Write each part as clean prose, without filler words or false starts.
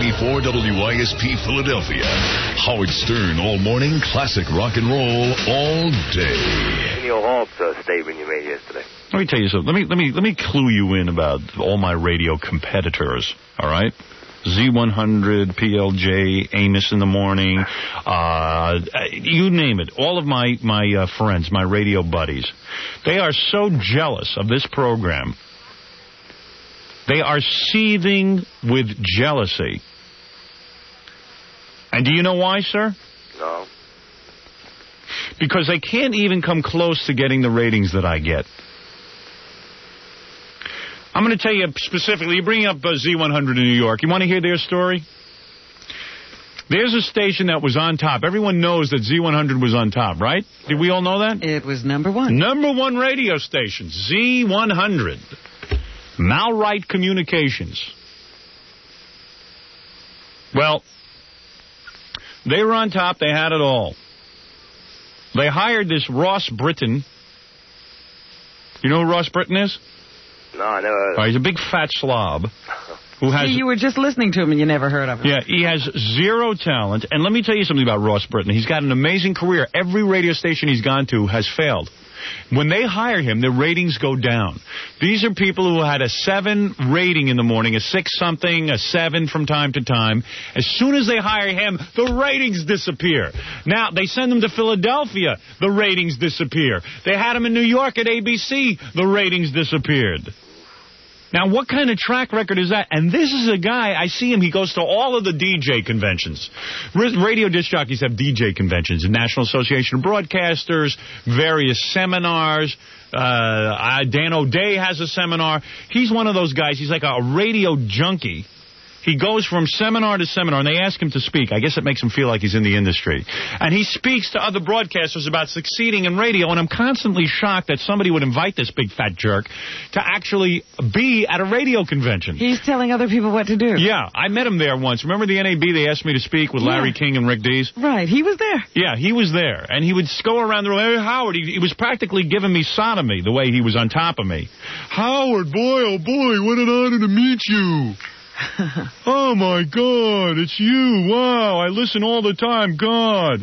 94 WISP Philadelphia. Howard Stern all morning, classic rock and roll all day. Neil Holt's statement you made yesterday. Let me tell you something. Let me clue you in about all my radio competitors, all right? Z100, PLJ, Amos in the Morning, you name it. All of my friends, my radio buddies, they are so jealous of this program. They are seething with jealousy. And do you know why, sir? No. Because they can't even come close to getting the ratings that I get. I'm going to tell you specifically, you bring up Z100 in New York. You want to hear their story? There's a station that was on top. Everyone knows that Z100 was on top, right? Did we all know that? It was number one. Number one radio station, Z100. Malwright Communications. Well, they were on top. They had it all. They hired this Ross Britton. You know who Ross Britton is? No, I never. He's a big fat slob. Who has? See, you were just listening to him and you never heard of him. Yeah, he has zero talent. And let me tell you something about Ross Britton. He's got an amazing career. Every radio station he's gone to has failed. When they hire him, the ratings go down. These are people who had a 7 rating in the morning, a 6-something, a 7 from time to time. As soon as they hire him, the ratings disappear. Now, they send him to Philadelphia, the ratings disappear. They had him in New York at ABC, the ratings disappeared. Now, what kind of track record is that? And this is a guy, I see him, he goes to all of the DJ conventions. Radio disc jockeys have DJ conventions, the National Association of Broadcasters, various seminars. Dan O'Day has a seminar. He's one of those guys, he's like a radio junkie. He goes from seminar to seminar, and they ask him to speak. I guess it makes him feel like he's in the industry. And he speaks to other broadcasters about succeeding in radio, and I'm constantly shocked that somebody would invite this big fat jerk to actually be at a radio convention. He's telling other people what to do. Yeah, I met him there once. Remember the NAB, they asked me to speak with Larry King and Rick Dees? Right, he was there. Yeah, he was there. And he would go around the room. Hey, Howard, he was practically giving me sodomy the way he was on top of me. Howard, boy, oh boy, what an honor to meet you. Oh, my God, it's you. Wow, I listen all the time. God.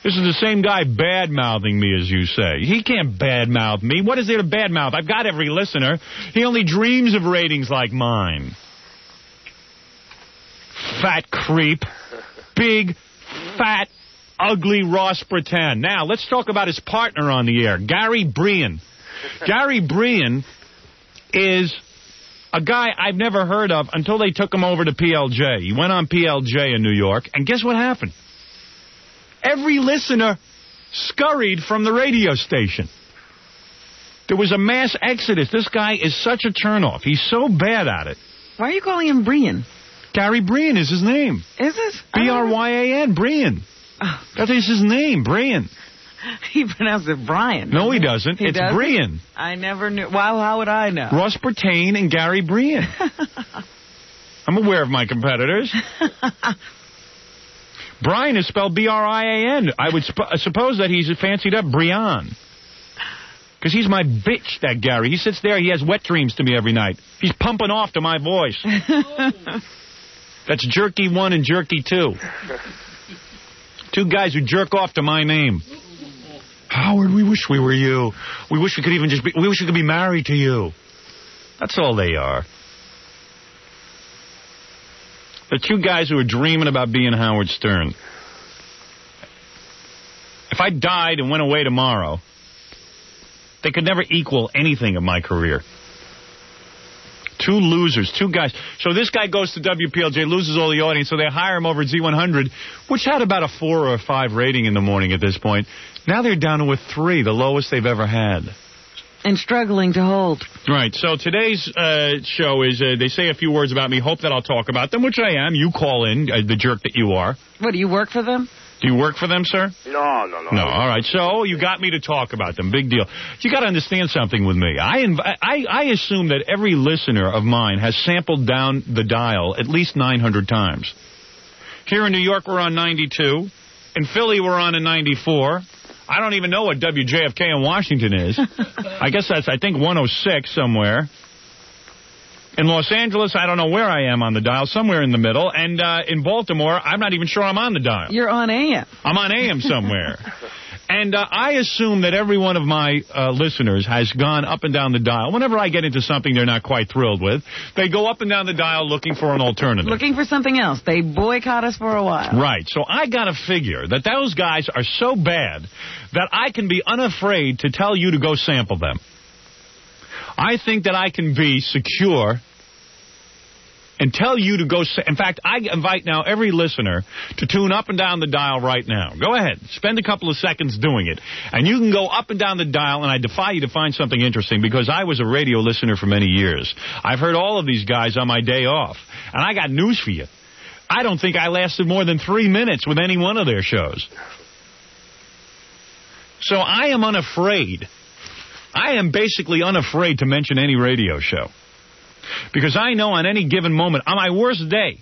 This is the same guy bad-mouthing me, as you say. He can't bad-mouth me. What is there to bad-mouth? I've got every listener. He only dreams of ratings like mine. Fat creep. Big, fat, ugly Ross Britton. Now, let's talk about his partner on the air, Gary Brian. Gary Brian is a guy I've never heard of until they took him over to PLJ. He went on PLJ in New York, and guess what happened? Every listener scurried from the radio station. There was a mass exodus. This guy is such a turnoff. He's so bad at it. Why are you calling him Brian? Gary Brian is his name. Is it? B-R-Y-A-N, Brian. Oh. That is his name, Brian. He pronounced it Brian. No, he doesn't. It's doesn't? Brian. I never knew. Well, how would I know? Ross Brittain and Gary Brian. I'm aware of my competitors. Brian is spelled B-R-I-A-N. I would suppose that he's fancied up Brian. Because he's my bitch, that Gary. He sits there, he has wet dreams to me every night. He's pumping off to my voice. That's Jerky 1 and Jerky 2. 2 guys who jerk off to my name. Howard, we wish we were you. We wish we could even we wish we could be married to you. That's all they are. The 2 guys who are dreaming about being Howard Stern. If I died and went away tomorrow, they could never equal anything of my career. 2 losers, 2 guys. So this guy goes to WPLJ, loses all the audience, so they hire him over at Z100, which had about a 4 or a 5 rating in the morning at this point. Now they're down to a 3, the lowest they've ever had. And struggling to hold. Right, so today's show is, they say a few words about me, hope that I'll talk about them, which I am. You call in, the jerk that you are. What, do you work for them? Do you work for them, sir? No. No, all right. So you got me to talk about them. Big deal. You got to understand something with me. I assume that every listener of mine has sampled down the dial at least 900 times. Here in New York, we're on 92. In Philly, we're on a 94. I don't even know what WJFK in Washington is. I guess that's, I think, 106 somewhere. In Los Angeles, I don't know where I am on the dial, somewhere in the middle. And in Baltimore, I'm not even sure I'm on the dial. You're on AM. I'm on AM somewhere. And I assume that every one of my listeners has gone up and down the dial. Whenever I get into something they're not quite thrilled with, they go up and down the dial looking for an alternative. Looking for something else. They boycott us for a while. Right. So I got to figure that those guys are so bad that I can be unafraid to tell you to go sample them. I think that I can be secure and tell you to go. In fact, I invite now every listener to tune up and down the dial right now. Go ahead. Spend a couple of seconds doing it. And you can go up and down the dial, and I defy you to find something interesting because I was a radio listener for many years. I've heard all of these guys on my day off. And I got news for you. I don't think I lasted more than 3 minutes with any one of their shows. So I am unafraid. I am basically unafraid to mention any radio show. Because I know on any given moment, on my worst day,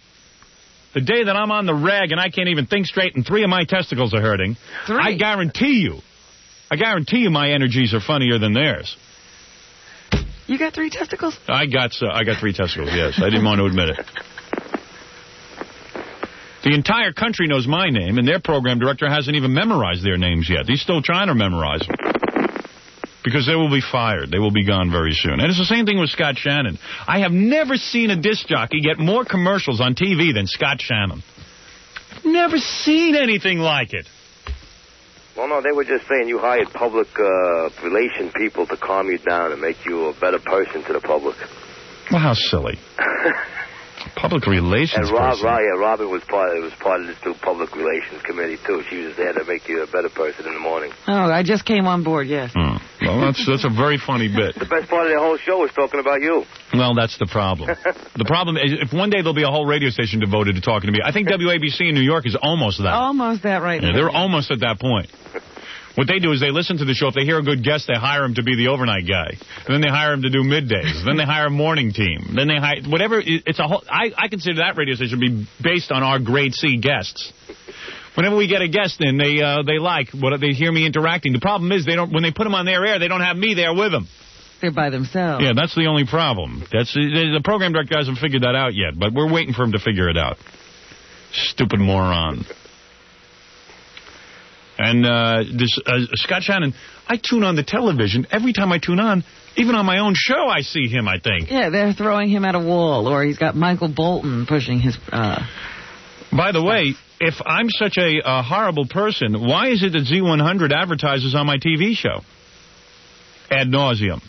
the day that I'm on the rag and I can't even think straight and 3 of my testicles are hurting, 3? I guarantee you my energies are funnier than theirs. You got 3 testicles? I got 3 testicles, yes. I didn't want to admit it. The entire country knows my name, and their program director hasn't even memorized their names yet. He's still trying to memorize them. Because they will be fired. They will be gone very soon. And it's the same thing with Scott Shannon. I have never seen a disc jockey get more commercials on TV than Scott Shannon. Never seen anything like it. Well, no, they were just saying you hired public relation people to calm you down and make you a better person to the public. Well, how silly. Public relations and person. Robin was part of this public relations committee, too. She was there to make you a better person in the morning. Oh, I just came on board, yes. Well, that's a very funny bit. The best part of the whole show was talking about you. Well, that's the problem. The problem is if one day there'll be a whole radio station devoted to talking to me. I think WABC in New York is almost that. Almost that right now. Yeah, they're almost at that point. What they do is they listen to the show. If they hear a good guest, they hire him to be the overnight guy. And then they hire him to do middays. Then they hire a morning team. Then they hire whatever. It's a whole. I consider that radio station to be based on our grade C guests. Whenever we get a guest in, they like what they hear me interacting. The problem is they don't. When they put them on their air, they don't have me there with them. They're by themselves. Yeah, that's the only problem. The program director hasn't figured that out yet, but we're waiting for him to figure it out. Stupid moron. And Scott Shannon, I tune on the television. Every time I tune on, even on my own show, I see him, I think. Yeah, they're throwing him at a wall, or he's got Michael Bolton pushing his... By the way, if I'm such a horrible person, why is it that Z100 advertises on my TV show? Ad nauseum.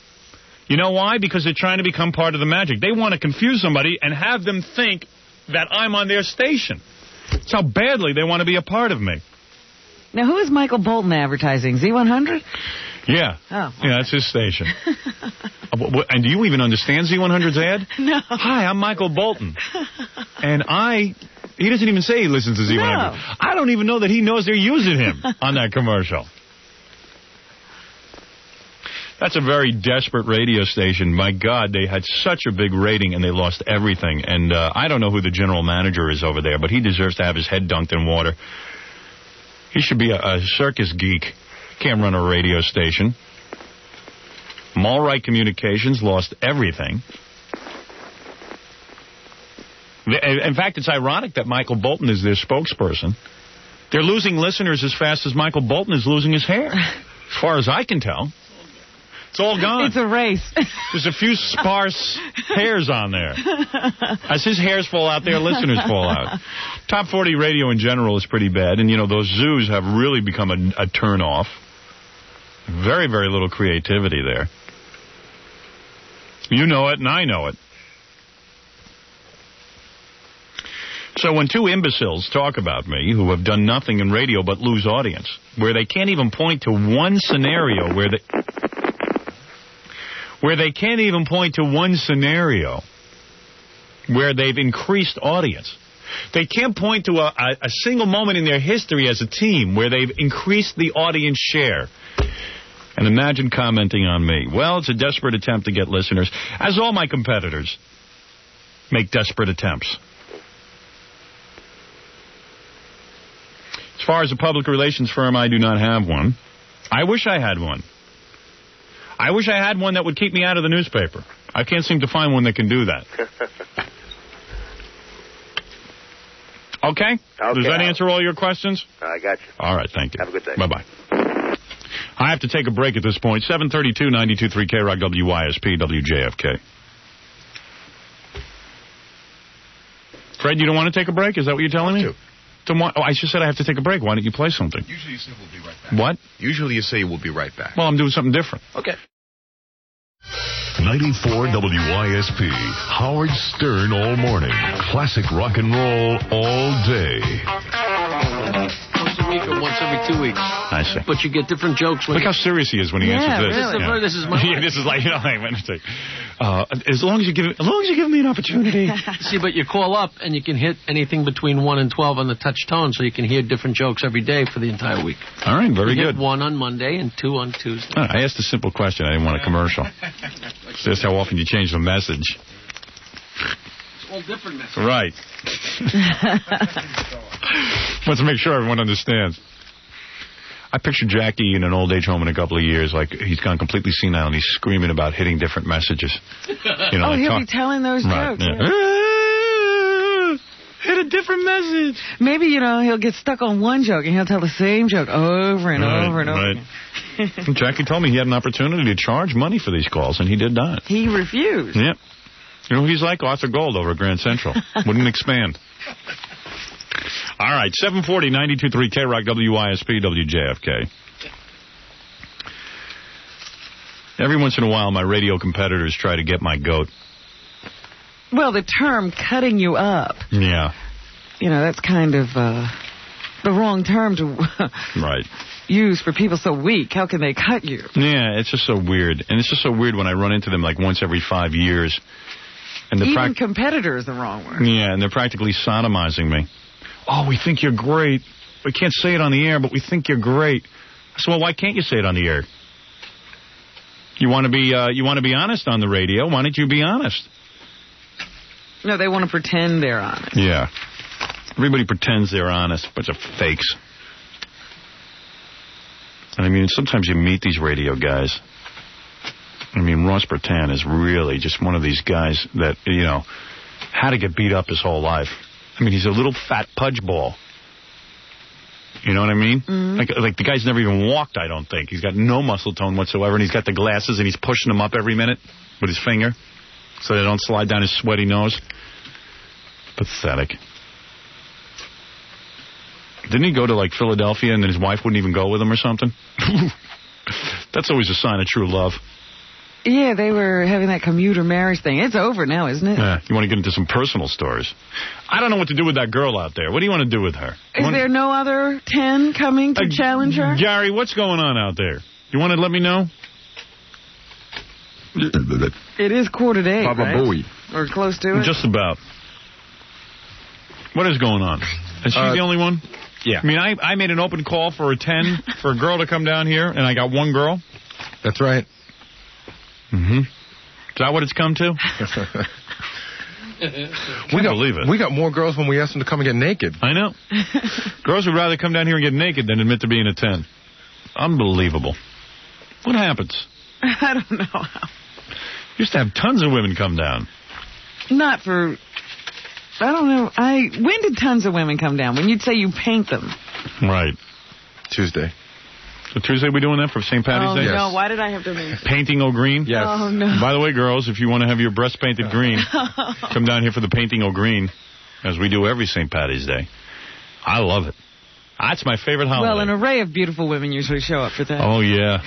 You know why? Because they're trying to become part of the magic. They want to confuse somebody and have them think that I'm on their station. That's how badly they want to be a part of me. Now, who is Michael Bolton advertising? Z100? Yeah. Oh. Yeah, that's his station. And do you even understand Z100's ad? No. Hi, I'm Michael Bolton. And he doesn't even say he listens to Z100. No. I don't even know that he knows they're using him on that commercial. That's a very desperate radio station. My God, they had such a big rating and they lost everything. And I don't know who the general manager is over there, but he deserves to have his head dunked in water. He should be a circus geek. Can't run a radio station. Mallright Communications lost everything. In fact, it's ironic that Michael Bolton is their spokesperson. They're losing listeners as fast as Michael Bolton is losing his hair. As far as I can tell. It's all gone. It's a race. There's a few sparse hairs on there. As his hairs fall out, their listeners fall out. Top 40 radio in general is pretty bad. And, you know, those zoos have really become a turn-off. Very, very little creativity there. You know it, and I know it. So when two imbeciles talk about me who have done nothing in radio but lose audience, where they can't even point to one scenario where they've increased audience. They can't point to a single moment in their history as a team where they've increased the audience share. And imagine commenting on me. Well, it's a desperate attempt to get listeners, as all my competitors make desperate attempts. As far as a public relations firm, I do not have one. I wish I had one. I wish I had one that would keep me out of the newspaper. I can't seem to find one that can do that. Okay? Does that answer all your questions? I got you. All right, thank you. Have a good day. Bye-bye. I have to take a break at this point. 732 92.3 K-Rock WYSP WJFK. Fred, you don't want to take a break? Is that what you're telling me? I just said I have to take a break. Why don't you play something? Usually you say we'll be right back. What? Usually you say we'll be right back. Well, I'm doing something different. Okay. 94 WYSP. Howard Stern all morning. Classic rock and roll all day. Once a week or once every 2 weeks. I see. But you get different jokes. Look how serious he is when he answers this. Really? This is my yeah, this is like, you know, as long as you give me an opportunity. See, but you call up and you can hit anything between 1 and 12 on the touch tone, so you can hear different jokes every day for the entire week. All right, very you good. Hit 1 on Monday and 2 on Tuesday. I asked a simple question. I didn't want a commercial. Just how often you change the message. It's all different messages. Right. Let's make sure everyone understands. I picture Jackie in an old age home in a couple of years, like he's gone completely senile and he's screaming about hitting different messages. You know, he'll be telling those jokes. Yeah. Hit a different message. Maybe, he'll get stuck on one joke and he'll tell the same joke over and over and over again. Jackie told me he had an opportunity to charge money for these calls, and he did not. He refused. Yep. You know, he's like Arthur Gold over at Grand Central. Wouldn't expand. All right, 740, 92.3 K-Rock, WYSP, WJFK. Every once in a while, my radio competitors try to get my goat. Well, the term cutting you up. Yeah. That's kind of the wrong term to use for people so weak. How can they cut you? Yeah, it's just so weird. And it's just so weird when I run into them like once every 5 years. And even competitor is the wrong word. Yeah, and they're practically sodomizing me. Oh, we think you're great. We can't say it on the air, but we think you're great. I said, well, why can't you say it on the air? You want to be honest on the radio? Why don't you be honest? No, they want to pretend they're honest. Yeah. Everybody pretends they're honest. Bunch of fakes. And I mean, sometimes you meet these radio guys. I mean, Ross Bertan is really just one of these guys that, had to get beat up his whole life. I mean, he's a little fat pudge ball. You know what I mean? Mm-hmm. Like the guy's never even walked, I don't think. He's got no muscle tone whatsoever, and he's got the glasses, and he's pushing them up every minute with his finger so they don't slide down his sweaty nose. Pathetic. Didn't he go to, like, Philadelphia, and then his wife wouldn't even go with him or something? That's always a sign of true love. Yeah, they were having that commuter marriage thing. It's over now, isn't it? Yeah, you want to get into some personal stories. I don't know what to do with that girl out there. What do you want to do with her? Is there no other 10 coming to challenge her? Gary, what's going on out there? You want to let me know? It is 7:45, Baba right? Booey. Or close to it? Just about. What is going on? Is she the only one? Yeah. I mean, I made an open call for a 10 for a girl to come down here, and I got one girl. That's right. Mm-hmm. Is that what it's come to? Believe it. We got more girls when we asked them to come and get naked. I know. Girls would rather come down here and get naked than admit to being a 10. Unbelievable. What happens? I don't know. Used to have tons of women come down. Not for... I don't know. When did tons of women come down? When you'd say you paint them. Right. Tuesday. So Tuesday we doing that for St. Patty's Day? No, why did I have to make Painting O'Green? Yes. Oh, no. By the way, girls, if you want to have your breasts painted green, come down here for the Painting O'Green, as we do every St. Patty's Day. I love it. That's my favorite holiday. Well, an array of beautiful women usually show up for that. Oh, yeah.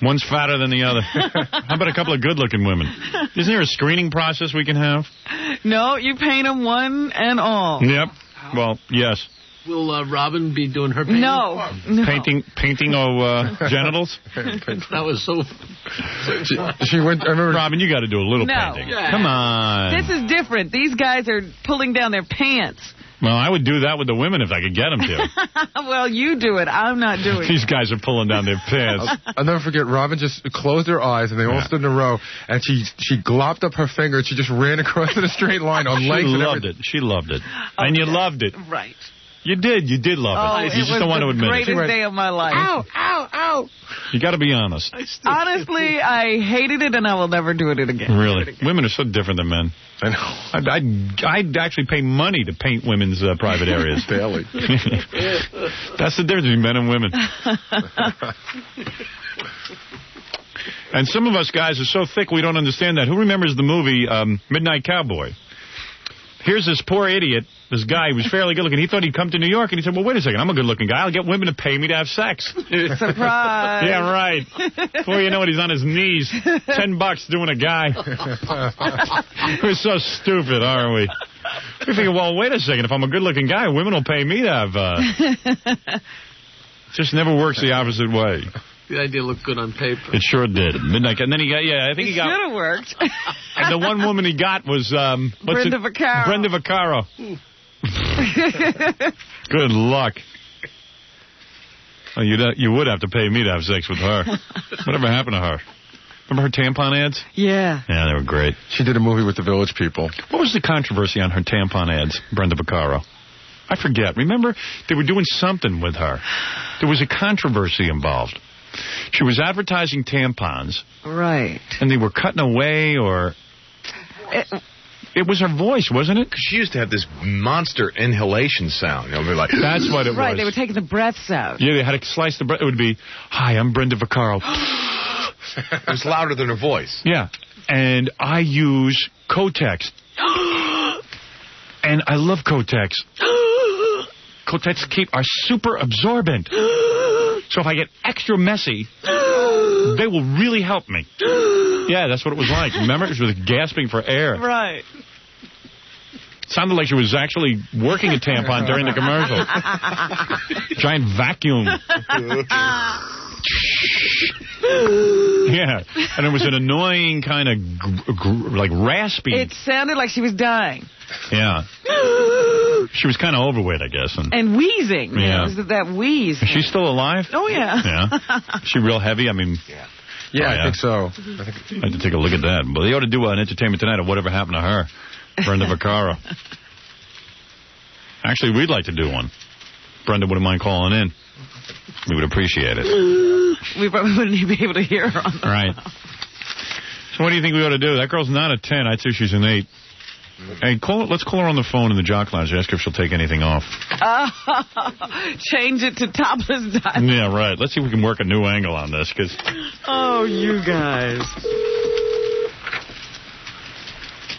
One's fatter than the other. How about a couple of good-looking women? Isn't there a screening process we can have? No, you paint them one and all. Yep. Well, yes. Will Robin be doing her painting? No. Painting genitals? That was so... She went... I remember... Robin, you got to do a little No. painting. Yeah. Come on. This is different. These guys are pulling down their pants. Well, I would do that with the women if I could get them to. Well, you do it. I'm not doing it. These guys are pulling down their pants. I'll never forget, Robin just closed her eyes, and they all stood in a row, and she glopped up her finger, and she just ran across in a straight line on legs and everything. She loved it. And you loved it. Right. You did love it. You just don't want to admit it. It was the greatest day of my life. Ow, ow, ow. No. You got to be honest. Honestly, I hated it, and I will never do it again. Really? Women are so different than men. I know. I'd actually pay money to paint women's private areas. Daily. That's the difference between men and women. And some of us guys are so thick we don't understand that. Who remembers the movie Midnight Cowboy? Here's this poor idiot, this guy who was fairly good-looking. He thought he'd come to New York, and he said, well, wait a second, I'm a good-looking guy. I'll get women to pay me to have sex. Surprise. Yeah, right. Before you know it, he's on his knees. $10 doing a guy. We're so stupid, aren't we? We figure, well, wait a second. If I'm a good-looking guy, women will pay me to have... Just never works the opposite way. The idea looked good on paper. It sure did. Midnight, and then he got, I think he got... It should have worked. And the one woman he got was... Brenda Vaccaro. Brenda Vaccaro. Good luck. Oh, you would have to pay me to have sex with her. Whatever happened to her? Remember her tampon ads? Yeah. Yeah, they were great. She did a movie with the Village People. What was the controversy on her tampon ads, Brenda Vaccaro? I forget. Remember, they were doing something with her. There was a controversy involved. She was advertising tampons. Right. And they were cutting away, or... It was her voice, wasn't it? She used to have this monster inhalation sound. Like, that's what it was. Right, they were taking the breaths out. Yeah, they had to slice the breath. It would be, hi, I'm Brenda Vaccaro. It was louder than her voice. Yeah. And I use Kotex. And I love Kotex. Kotex are super absorbent. So if I get extra messy, they will really help me. Yeah, that's what it was like. Remember? It was gasping for air. Right. Sounded like she was actually working a tampon during the commercial. Giant vacuum. Yeah. And it was an annoying kind of, like, raspy. It sounded like she was dying. Yeah. She was kind of overweight, I guess. And wheezing. Yeah. It was that wheeze. Is she still alive? Oh, yeah. Yeah. Is she real heavy? I mean... Yeah, I think so. I had to take a look at that. But they ought to do an Entertainment Tonight of whatever happened to her. Brenda Vaccaro. Actually, we'd like to do one. Brenda wouldn't mind calling in. We would appreciate it. We probably wouldn't be able to hear her on the Right. So what do you think we ought to do? That girl's not a 10. I'd say she's an 8. Hey, let's call her on the phone in the Jock Lounge and ask her if she'll take anything off. Change it to topless dive. Yeah, right. Let's see if we can work a new angle on this. Cause... Oh, you guys.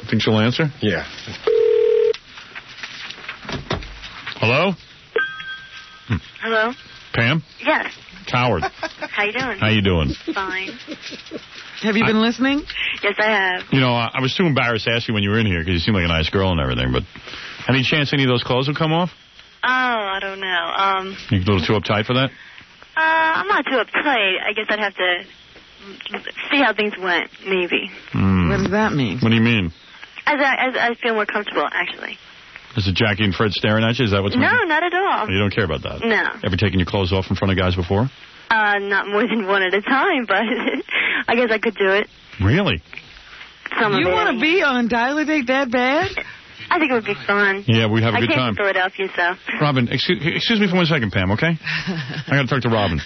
Think she'll answer? Yeah. Hello? Hello? Pam? Yes. It's Howard. How you doing? How you doing? Fine. Have you been listening? Yes, I have. You know, I was too embarrassed to ask you when you were in here because you seem like a nice girl and everything, but any chance any of those clothes will come off? Oh, I don't know. You a little too uptight for that? I'm not too uptight. I guess I'd have to see how things went, maybe. What does that mean? What do you mean? As I feel more comfortable, actually. Is it Jackie and Fred staring at you? Is that what's No, not at all. You don't care about that? No. Ever taken your clothes off in front of guys before? Not more than one at a time, but I guess I could do it. Really? You want to be on Dial-A-Date that bad? I think it would be fun. Yeah, we'd have a good I time. came from Philadelphia, so. Robin, excuse me for 1 second, Pam, okay? I got to talk to Robin.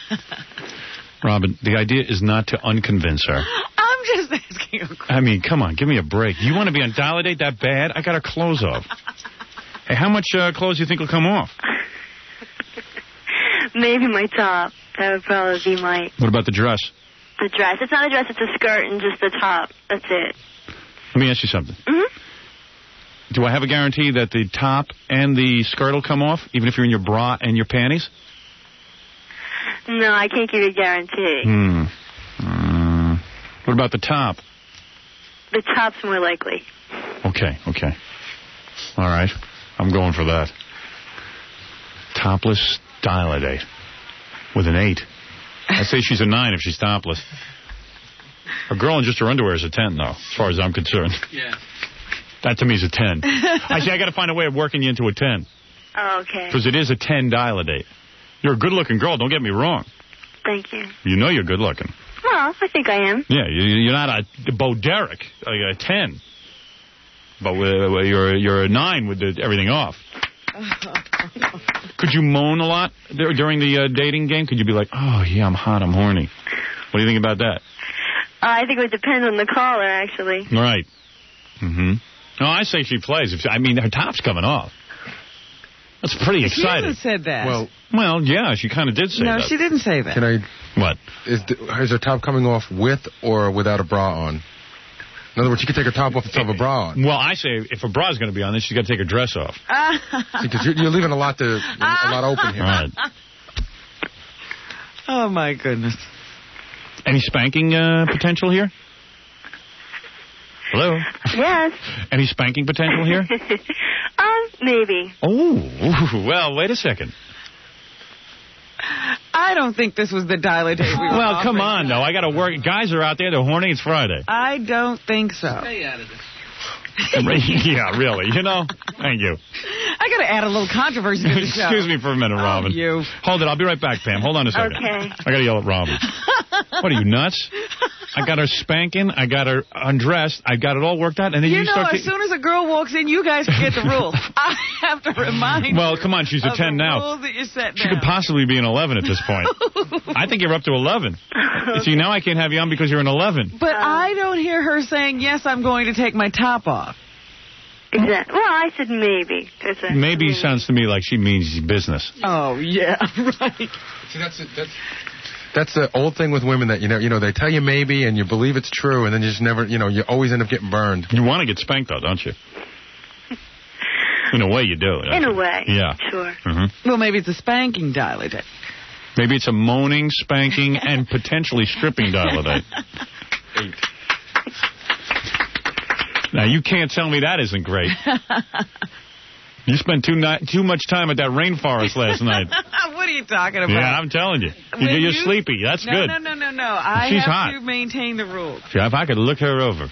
Robin, the idea is not to unconvince her. I'm just asking a question. I mean, come on, give me a break. You want to be on Dial-A-Date that bad? I got her clothes off. Hey, how much clothes do you think will come off? Maybe my top. That would probably be my... What about the dress? The dress. It's not a dress, it's a skirt and just the top. That's it. Let me ask you something. Mm-hmm. Do I have a guarantee that the top and the skirt will come off, even if you're in your bra and your panties? No, I can't give you a guarantee. What about the top? The top's more likely. Okay. All right. I'm going for that. Topless Dial-A-Date with an 8. I say she's a 9 if she's topless. A girl in just her underwear is a 10, though, as far as I'm concerned. Yeah. That to me is a 10. I got to find a way of working you into a 10. Oh, okay. Because it is a 10 Dial-A-Date. You're a good-looking girl, don't get me wrong. Thank you. You know you're good-looking. Well, I think I am. Yeah, you're not a Bo Derek, like a 10. But you're a 9 with everything off. Could you moan a lot during the dating game? Could you be like, oh, yeah, I'm hot, I'm horny? What do you think about that? I think it would depend on the caller, actually. Right. Mm-hmm. No, I say she plays. I mean, her top's coming off. That's pretty exciting. She hasn't said that. Well, yeah, she kind of did say that. No, she didn't say that. Can I... What? Is her top coming off with or without a bra on? In other words, she could take her top off and still have a bra on. Well, I say if her bra's going to be on, then she's got to take her dress off. Because you're leaving a lot open here. Right. Oh, my goodness. Any spanking potential here? Hello? Yes. Any spanking potential here? Maybe. Oh, well, wait a second. I don't think this was the dial a day we were Well, come offering. on, though. I got to work. Guys are out there. They're horny. It's Friday. I don't think so. Stay out of this. Yeah, really. You know? Thank you. I got to add a little controversy to the show. Excuse me for a minute, Robin. You. Hold it. I'll be right back, Pam. Hold on a second. Okay. I got to yell at Robin. What are you, nuts? I got her spanking. I got her undressed. I got it all worked out. And then you start as soon as a girl walks in, you guys forget the rules. I have to remind you. Well, come on. She's a 10 now. Rules that you set She down. could possibly be an 11 at this point. I think you're up to 11. See, now I can't have you on because you're an 11. But I don't hear her saying, yes, I'm going to take my top off. Exactly. Well, I said maybe. Maybe sounds to me like she means business. Oh, yeah, right. See, that's the old thing with women that, you know, they tell you maybe and you believe it's true and then you just never, you always end up getting burned. You want to get spanked, though, don't you? In a way, you do. In a way. Yeah. Sure. Mm-hmm. Well, maybe it's a spanking dial-a-day. Maybe it's a moaning, spanking, and potentially stripping dial-a-day. 8. Now, you can't tell me that isn't great. You spent too much time at that rainforest last night. What are you talking about? Yeah, I'm telling you. You're sleepy. That's good. No. I She's have hot. to maintain the rules. If I could look her over.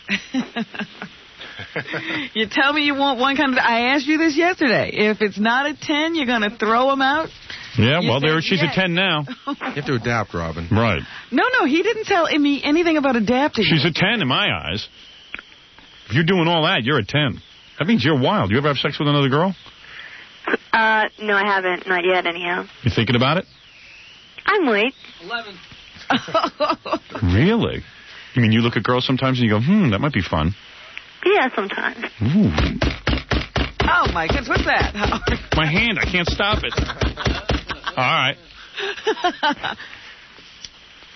You tell me you want one kind of... I asked you this yesterday. If it's not a 10, you're going to throw them out? Yeah, well, she's a 10 now. You have to adapt, Robin. Right. No, he didn't tell me anything about adapting. She's a 10 in my eyes. If you're doing all that, you're a 10. That means you're wild. You ever have sex with another girl? No, I haven't. Not yet, anyhow. You thinking about it? I'm late. 11. Really? You mean you look at girls sometimes and you go, that might be fun? Yeah, sometimes. Ooh. Oh, my goodness, what's that? My hand, I can't stop it. All right.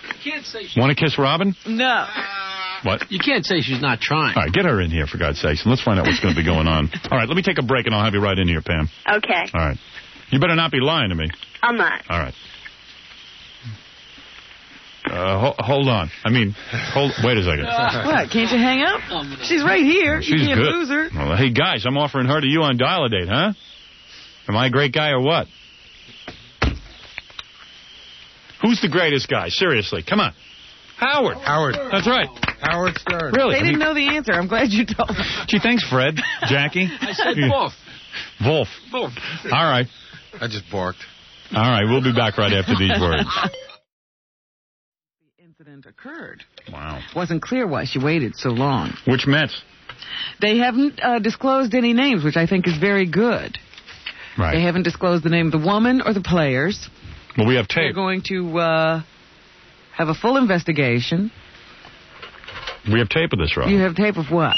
You can't say Want to kiss Robin? No. What? You can't say she's not trying. All right, get her in here, for God's sakes, and let's find out what's going to be going on. All right, let me take a break, and I'll have you right in here, Pam. Okay. All right. You better not be lying to me. I'm not. All right. Hold on. Wait a second. What, can't you hang up? She's right here. She's you can't good. lose her. Well, hey, guys, I'm offering her to you on Dial-A-Date, huh? Am I a great guy or what? Who's the greatest guy? Seriously, come on. Howard. That's right. Howard Stern. Really? They didn't know the answer. I'm glad you told me. Gee, thanks, Fred. Jackie. I said both. Wolf. Both. All right. I just barked. All right, we'll be back right after these words. The incident occurred. Wow. Wasn't clear why she waited so long. Which Mets? They haven't disclosed any names, which I think is very good. Right. They haven't disclosed the name of the woman or the players. Well, we have They're tape. going to have a full investigation. We have tape of this, Rob. You have tape of what?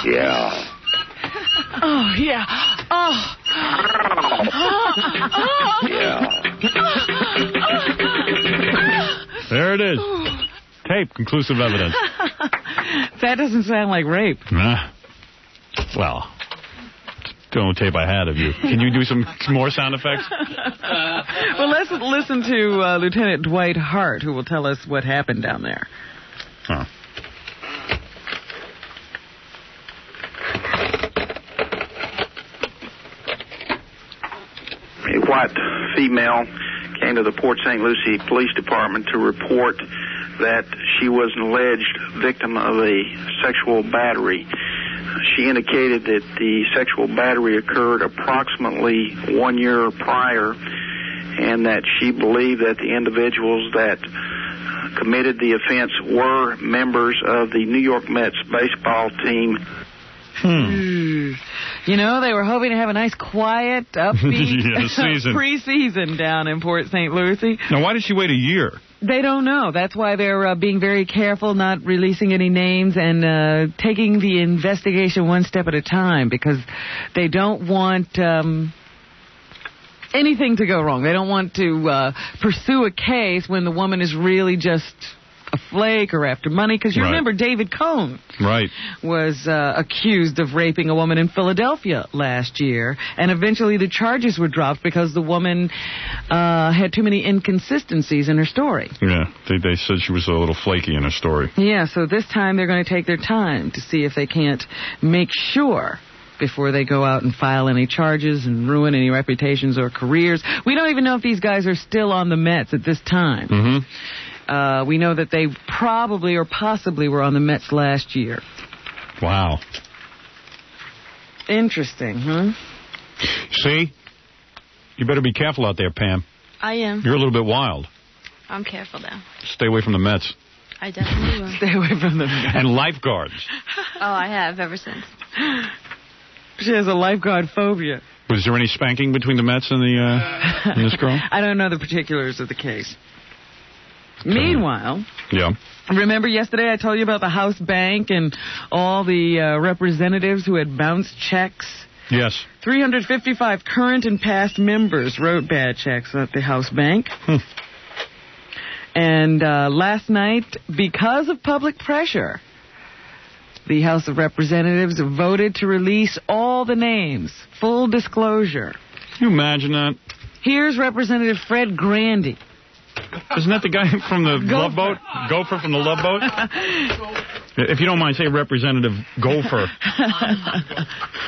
Yeah. Oh, yeah. Oh. Yeah. There it is. Tape, conclusive evidence. That doesn't sound like rape. Nah. Well, the only tape I had of you. Can you do some more sound effects? Well, let's listen to Lieutenant Dwight Hart, who will tell us what happened down there. Huh. A white female came to the Port St. Lucie Police Department to report that she was an alleged victim of a sexual battery. She indicated that the sexual battery occurred approximately 1 year prior, and that she believed that the individuals that committed the offense were members of the New York Mets baseball team. You know, they were hoping to have a nice, quiet, upbeat season. preseason down in Port St. Lucie. Now, why did she wait a year? They don't know. That's why they're being very careful, not releasing any names, and taking the investigation one step at a time, because they don't want anything to go wrong. They don't want to pursue a case when the woman is really just a flake or after money, because you remember David Cohn was accused of raping a woman in Philadelphia last year, and eventually the charges were dropped because the woman had too many inconsistencies in her story. Yeah, they said she was a little flaky in her story. Yeah, so this time they're going to take their time to see if they can't make sure before they go out and file any charges and ruin any reputations or careers. We don't even know if these guys are still on the Mets at this time. We know that they probably or possibly were on the Mets last year. Wow. Interesting, huh? See? You better be careful out there, Pam. I am. You're a little bit wild. I'm careful, though. Stay away from the Mets. I definitely will. Stay away from the Mets. And lifeguards. Oh, I have ever since. She has a lifeguard phobia. Was there any spanking between the Mets and and this girl? I don't know the particulars of the case. Meanwhile, remember yesterday I told you about the House Bank and all the representatives who had bounced checks? Yes. 355 current and past members wrote bad checks at the House Bank. And last night, because of public pressure, the House of Representatives voted to release all the names. Full disclosure. Can you imagine that? Here's Representative Fred Grandy. Isn't that the guy from the Love Boat? Gopher from the Love Boat? If you don't mind, say Representative Gopher.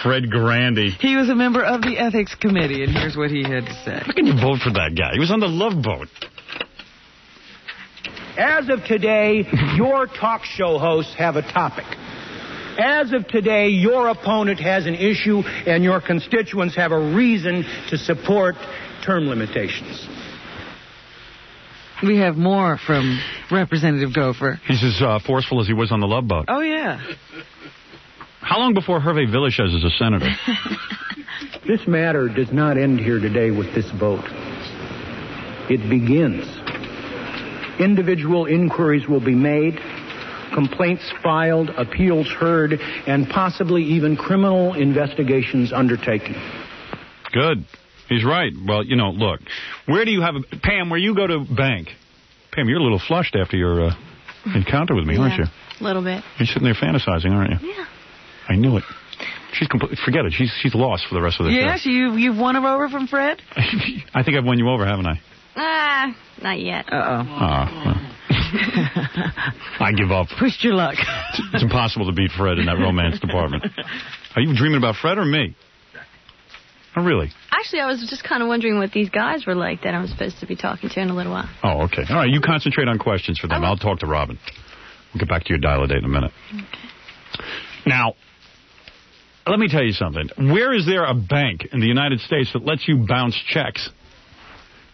Fred Grandy. He was a member of the Ethics Committee, and here's what he had to say. How can you vote for that guy? He was on the Love Boat. As of today, your talk show hosts have a topic. As of today, your opponent has an issue, and your constituents have a reason to support term limitations. We have more from Representative Gopher. He's as forceful as he was on the Love Boat. Oh, yeah. How long before Hervé Villechaize is a senator? This matter does not end here today with this vote. It begins. Individual inquiries will be made, complaints filed, appeals heard, and possibly even criminal investigations undertaken. Good. He's right. Well, you know, look, where do you have Pam, where you go to bank? Pam, you're a little flushed after your encounter with me, aren't you? A little bit. You're sitting there fantasizing, aren't you? Yeah. I knew it. She's forget it. She's lost for the rest of the show. Yeah, you've won her over from Fred? I think I've won you over, haven't I? Not yet. I give up. Pushed your luck. It's impossible to beat Fred in that romance department. Are you dreaming about Fred or me? Oh, really? Actually, I was just kind of wondering what these guys were like that I'm supposed to be talking to in a little while. Oh, okay. All right, you concentrate on questions for them. I'll talk to Robin. We'll get back to your dial-a-date in a minute. Okay. Now, let me tell you something. Where is there a bank in the United States that lets you bounce checks?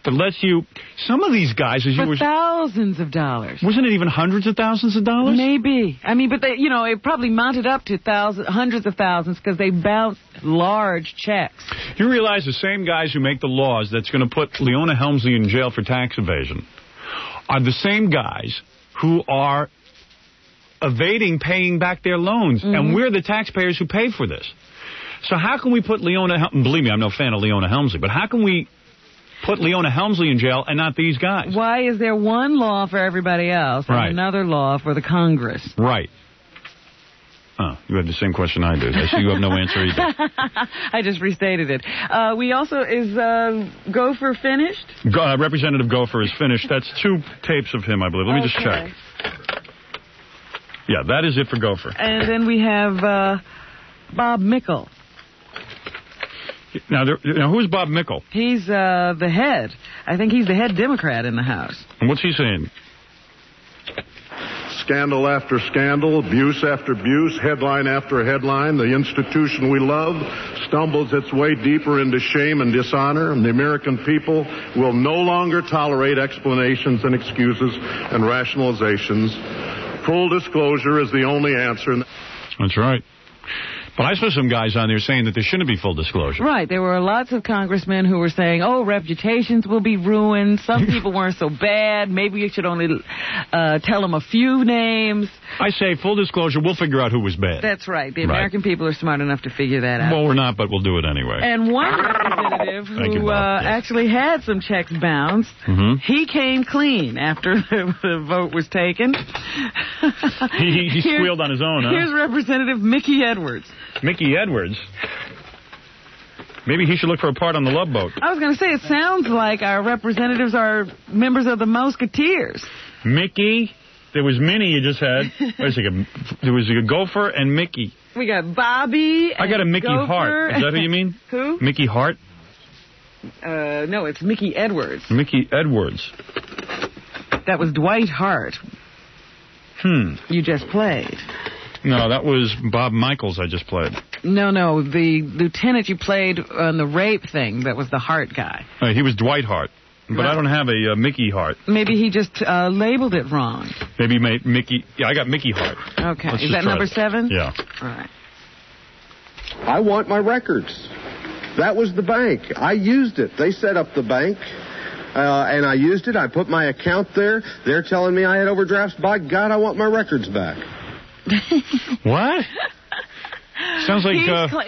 That lets you... Some of these guys... For thousands of dollars. Wasn't it even hundreds of thousands of dollars? Maybe. I mean, but they, it probably mounted up to hundreds of thousands because they bounced large checks. You realize the same guys who make the laws that's going to put Leona Helmsley in jail for tax evasion are the same guys who are evading paying back their loans. Mm-hmm. And we're the taxpayers who pay for this. So how can we put believe me, I'm no fan of Leona Helmsley, but how can we put Leona Helmsley in jail and not these guys? Why is there one law for everybody else and another law for the Congress? Right. Oh, you have the same question I do. I see you have no answer either. I just restated it. We also, is Gopher finished? Representative Gopher is finished. That's 2 tapes of him, I believe. Let me just check. Yeah, that is it for Gopher. And then we have Bob Mickle. Now, who's Bob Mickle? He's the head. I think he's the head Democrat in the House. And what's he saying? scandal after scandal, abuse after abuse, headline after headline. The institution we love stumbles its way deeper into shame and dishonor, and the American people will no longer tolerate explanations and excuses and rationalizations. Full disclosure is the only answer. That's right. But I saw some guys on there saying that there shouldn't be full disclosure. Right. There were lots of congressmen who were saying, oh, reputations will be ruined. Some people weren't so bad. Maybe you should only tell them a few names. I say full disclosure, we'll figure out who was bad. That's right. The American people are smart enough to figure that out. Well, we're not, but we'll do it anyway. And one representative who actually had some checks bounced, he came clean after the vote was taken. He squealed on his own, huh? Here's Representative Mickey Edwards. Mickey Edwards? Maybe he should look for a part on the Love Boat. I was going to say, it sounds like our representatives are members of the Mouseketeers. Mickey, there was Minnie you just had. Wait a second. There was a Gopher and Mickey. We got Bobby and I got a Mickey Gopher. Hart. Is that who you mean? Who? Mickey Hart? No, it's Mickey Edwards. Mickey Edwards. That was Dwight Hart. You just played. No, that was Bob Michaels I just played. No, the lieutenant you played on the rape thing, that was the Hart guy. He was Dwight Hart, but I don't have a Mickey Hart. Maybe he just labeled it wrong. Maybe Mickey... Yeah, I got Mickey Hart. Okay. Is that number 7? Yeah. All right. I want my records. That was the bank. I used it. They set up the bank. And I used it. I put my account there. They're telling me I had overdrafts. By God, I want my records back. What? Sounds like...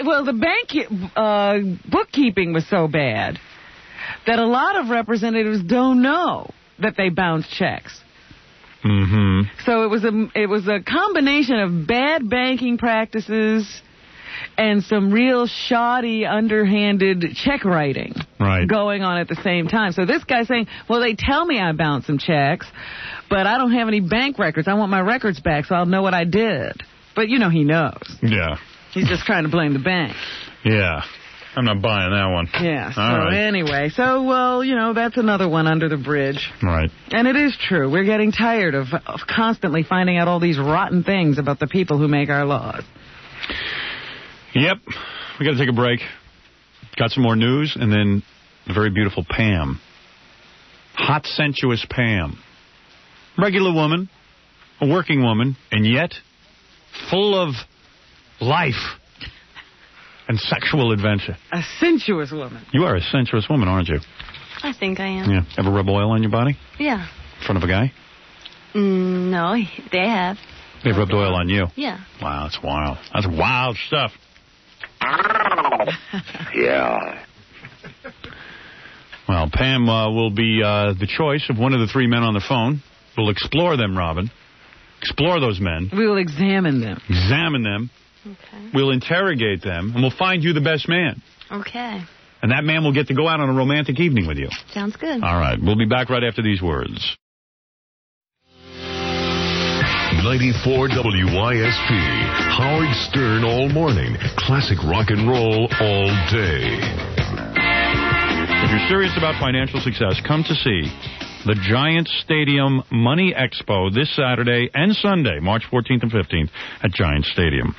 well, the bank bookkeeping was so bad that a lot of representatives don't know that they bounce checks. So it was a combination of bad banking practices and some real shoddy, underhanded check writing going on at the same time. So this guy's saying, well, they tell me I bounced some checks, but I don't have any bank records. I want my records back so I'll know what I did. But, he knows. Yeah. He's just trying to blame the bank. Yeah. I'm not buying that one. Yeah. So anyway. That's another one under the bridge. Right. And it is true. We're getting tired of constantly finding out all these rotten things about the people who make our laws. Yep. We got to take a break. Got some more news, and then the very beautiful Pam. Hot, sensuous Pam. Regular woman, a working woman, and yet full of life and sexual adventure. A sensuous woman. You are a sensuous woman, aren't you? I think I am. Yeah. Ever rub oil on your body? Yeah. In front of a guy? No, they have. They've rubbed oil on you? Yeah. Wow, that's wild. That's wild stuff. Yeah. Well, Pam will be the choice of one of the 3 men on the phone. We'll explore them, Robin. Explore those men. We will examine them. Examine them. Okay. We'll interrogate them, and we'll find you the best man. Okay. And that man will get to go out on a romantic evening with you. Sounds good. All right. We'll be back right after these words. 94 WYSP. Howard Stern all morning. Classic rock and roll all day. If you're serious about financial success, come to see the Giant Stadium Money Expo this Saturday and Sunday, March 14th and 15th at Giant Stadium.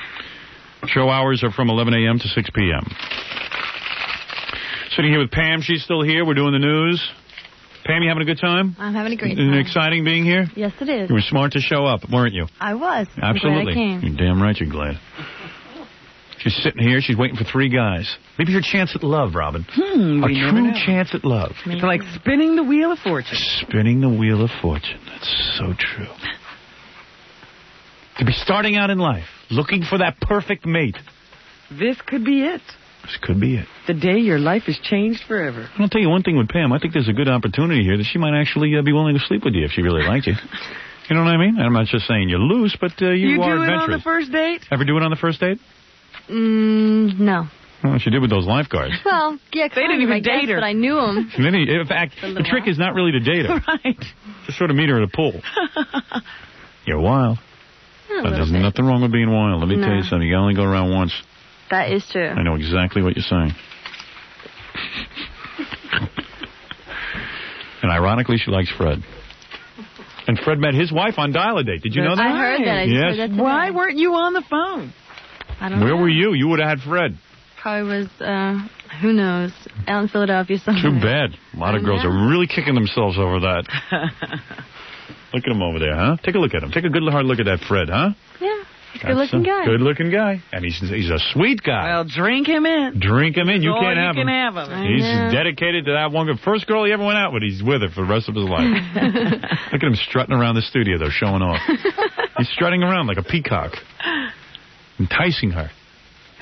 Show hours are from 11 a.m. to 6 p.m. Sitting here with Pam. She's still here. We're doing the news. Pam, you having a good time? I'm having a great Isn't time. it exciting being here? Yes, it is. You were smart to show up, weren't you? I was. Absolutely. I'm glad I came. You're damn right you're glad. She's sitting here. She's waiting for 3 guys. Maybe your chance at love, Robin. A true chance at love. It's like spinning the wheel of fortune. Spinning the wheel of fortune. That's so true. To be starting out in life, looking for that perfect mate. This could be it. This could be it. The day your life is changed forever. I'll tell you one thing with Pam. I think there's a good opportunity here that she might actually be willing to sleep with you if she really liked you. You know what I mean? I'm not just saying you're loose, but you are adventurous. You do it on the first date? Ever do it on the first date? No. Well, she did with those lifeguards. Well, yeah, they didn't even date her. But I knew him. In fact, the trick is not really to date her. Right. Just sort of meet her at a pool. You're wild. There's nothing wrong with being wild. Let me tell you something. You only go around once. That is true. I know exactly what you're saying. And ironically, she likes Fred. And Fred met his wife on Dial-A-Date. Did you know that? I heard that. I just heard that today. Why weren't you on the phone? I don't know. Where were you? You would have had Fred. Probably was, who knows, out in Philadelphia somewhere. Too bad. A lot of girls are really kicking themselves over that. Look at him over there, huh? Take a look at him. Take a good hard look at that Fred, huh? Yeah, he's a good-looking guy. Good-looking guy. And he's a sweet guy. Well, drink him in. Drink him in. You can't have him. Have him. He's dedicated to that one girl. First girl he ever went out with, he's with her for the rest of his life. Look at him strutting around the studio, though, showing off. He's strutting around like a peacock. Enticing her.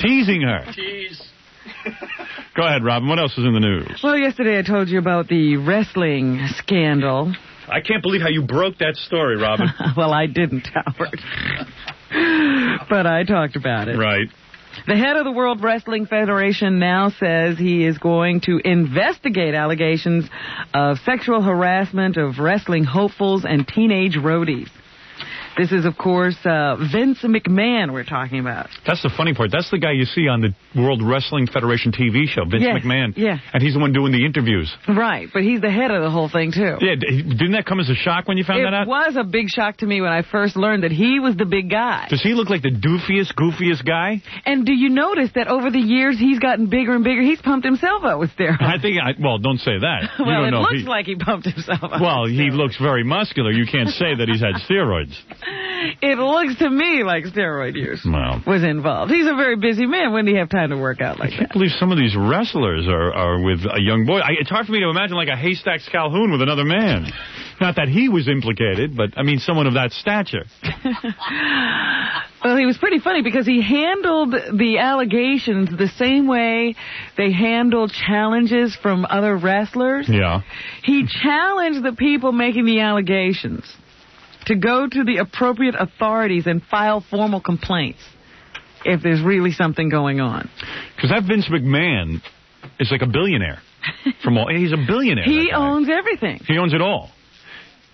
Teasing her. Tease. Go ahead, Robin. What else is in the news? Well, yesterday I told you about the wrestling scandal. I can't believe how you broke that story, Robin. Well, I didn't, Howard. But I talked about it. Right. The head of the World Wrestling Federation now says he is going to investigate allegations of sexual harassment of wrestling hopefuls and teenage roadies. This is, of course, Vince McMahon we're talking about. That's the funny part. That's the guy you see on the World Wrestling Federation TV show, Vince McMahon. Yeah. And he's the one doing the interviews. Right, but he's the head of the whole thing, too. Yeah, didn't that come as a shock when you found that out? It was a big shock to me when I first learned that he was the big guy. Does he look like the goofiest guy? And do you notice that over the years he's gotten bigger and bigger? He's pumped himself up with steroids. I think, well, don't say that. Well, it looks like he pumped himself up. Well, he looks very muscular. You can't say that he's had steroids. It looks to me like steroid use was involved. He's a very busy man. When do you have time to work out like that? I can't believe some of these wrestlers are with a young boy. It's hard for me to imagine like a Haystacks Calhoun with another man. Not that he was implicated, but, I mean, someone of that stature. Well, he was pretty funny because he handled the allegations the same way they handled challenges from other wrestlers. Yeah. He challenged the people making the allegations to go to the appropriate authorities and file formal complaints if there's really something going on. Because that Vince McMahon is like a billionaire. He's a billionaire. He owns everything. He owns it all.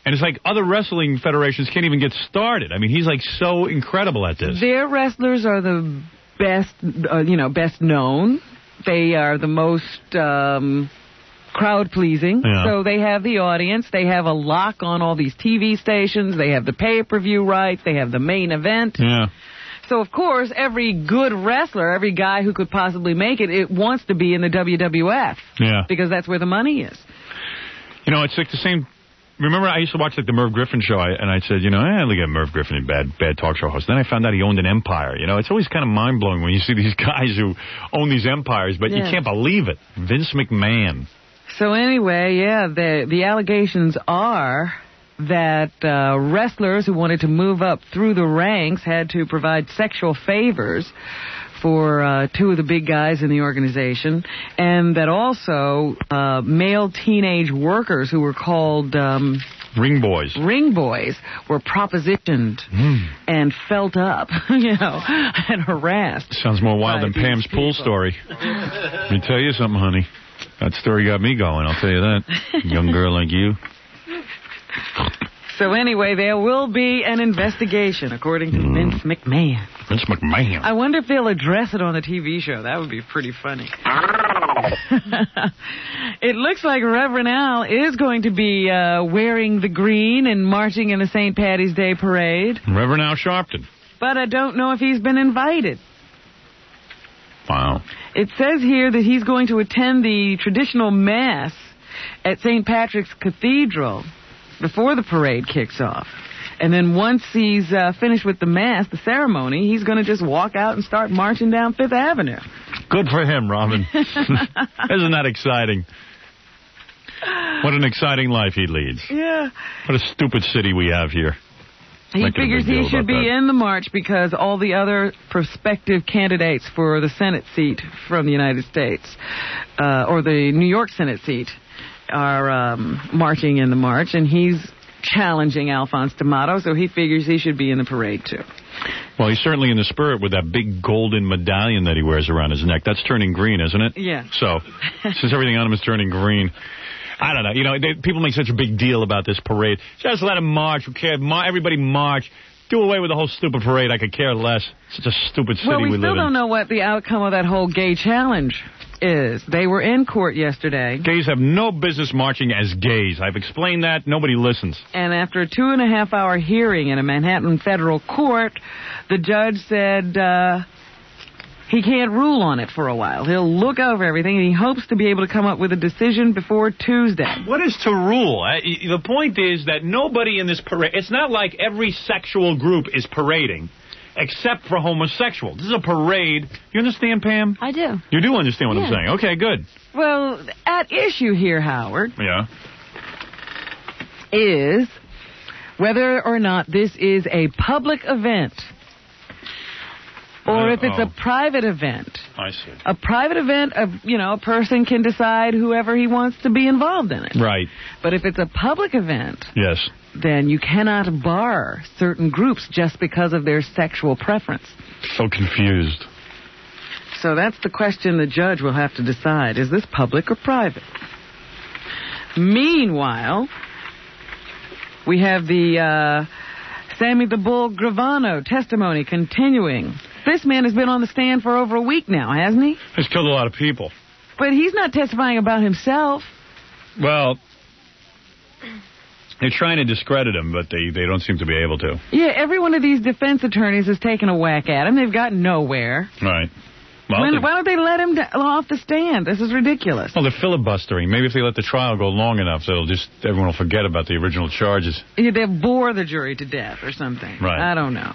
And it's like other wrestling federations can't even get started. I mean, he's like so incredible at this. Their wrestlers are the best, best known. They are the most crowd-pleasing. Yeah. So they have the audience. They have a lock on all these TV stations. They have the pay-per-view rights. They have the main event. Yeah. So, of course, every good wrestler, every guy who could possibly make it wants to be in the WWF. Yeah. Because that's where the money is. You know, it's like the same... Remember, I used to watch like the Merv Griffin show, and I said, look at Merv Griffin, bad talk show host. Then I found out he owned an empire. It's always kind of mind-blowing when you see these guys who own these empires, but you can't believe it. Vince McMahon. So anyway, the allegations are that wrestlers who wanted to move up through the ranks had to provide sexual favors for two of the big guys in the organization, and that also male teenage workers who were called ring boys were propositioned and felt up, and harassed. Sounds more wild than Pam's pool story. Let me tell you something, honey. That story got me going, I'll tell you that. Young girl like you. So anyway, there will be an investigation, according to Vince McMahon. Vince McMahon. I wonder if they'll address it on the TV show. That would be pretty funny. It looks like Reverend Al is going to be wearing the green and marching in the St. Paddy's Day parade. Reverend Al Sharpton. But I don't know if he's been invited. Wow. It says here that he's going to attend the traditional Mass at St. Patrick's Cathedral before the parade kicks off. And then once he's finished with the Mass, the ceremony, he's going to just walk out and start marching down Fifth Avenue. Good for him, Robin. Isn't that exciting? What an exciting life he leads. Yeah. What a stupid city we have here. He figures he should be in the march because all the other prospective candidates for the Senate seat from the United States, or the New York Senate seat, are marching in the march, and he's challenging Alphonse D'Amato, so he figures he should be in the parade, too. Well, he's certainly in the spirit with that big golden medallion that he wears around his neck. That's turning green, isn't it? Yeah. So, since everything on him is turning green... I don't know. People make such a big deal about this parade. Just let him march. Who cares? Everybody march. do away with the whole stupid parade. I could care less. It's such a stupid city we live in. Well, we still don't know what the outcome of that whole gay challenge is. They were in court yesterday. Gays have no business marching as gays. I've explained that. Nobody listens. And after a 2.5-hour hearing in a Manhattan federal court, the judge said he can't rule on it for a while. He'll look over everything, and he hopes to be able to come up with a decision before Tuesday. What is to rule? The point is that nobody in this parade... It's not like every sexual group is parading, except for homosexual. This is a parade. You understand, Pam? I do. You do understand what I'm saying. Okay, good. Well, at issue here, Howard... Yeah. ...is whether or not this is a public event... or if it's a private event. I see. A private event, a person can decide whoever he wants to be involved in it. Right. But if it's a public event, yes, then you cannot bar certain groups just because of their sexual preference. So confused. So that's the question the judge will have to decide. Is this public or private? Meanwhile, we have the Sammy the Bull Gravano testimony continuing. This man has been on the stand for over a week now, hasn't he? He's killed a lot of people. But he's not testifying about himself. Well, they're trying to discredit him, but they don't seem to be able to. Yeah, every one of these defense attorneys has taken a whack at him. They've gotten nowhere. Right. Well, why don't they let him off the stand? This is ridiculous. Well, they're filibustering. Maybe if they let the trial go long enough, everyone will forget about the original charges. Yeah, they'll bore the jury to death or something. Right. I don't know.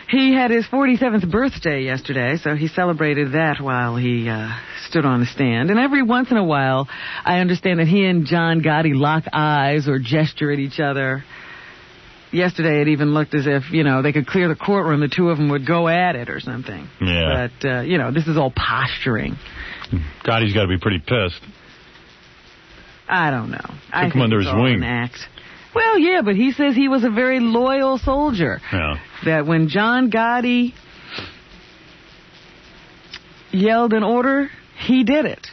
He had his 47th birthday yesterday, so he celebrated that while he stood on the stand. And every once in a while, I understand that he and John Gotti lock eyes or gesture at each other. Yesterday, it even looked as if, they could clear the courtroom. The two of them would go at it or something. Yeah. But, this is all posturing. Gotti's got to be pretty pissed. I don't know. Took him under his wing. An act. Well, yeah, but he says he was a very loyal soldier. Yeah. That when John Gotti yelled an order, he did it.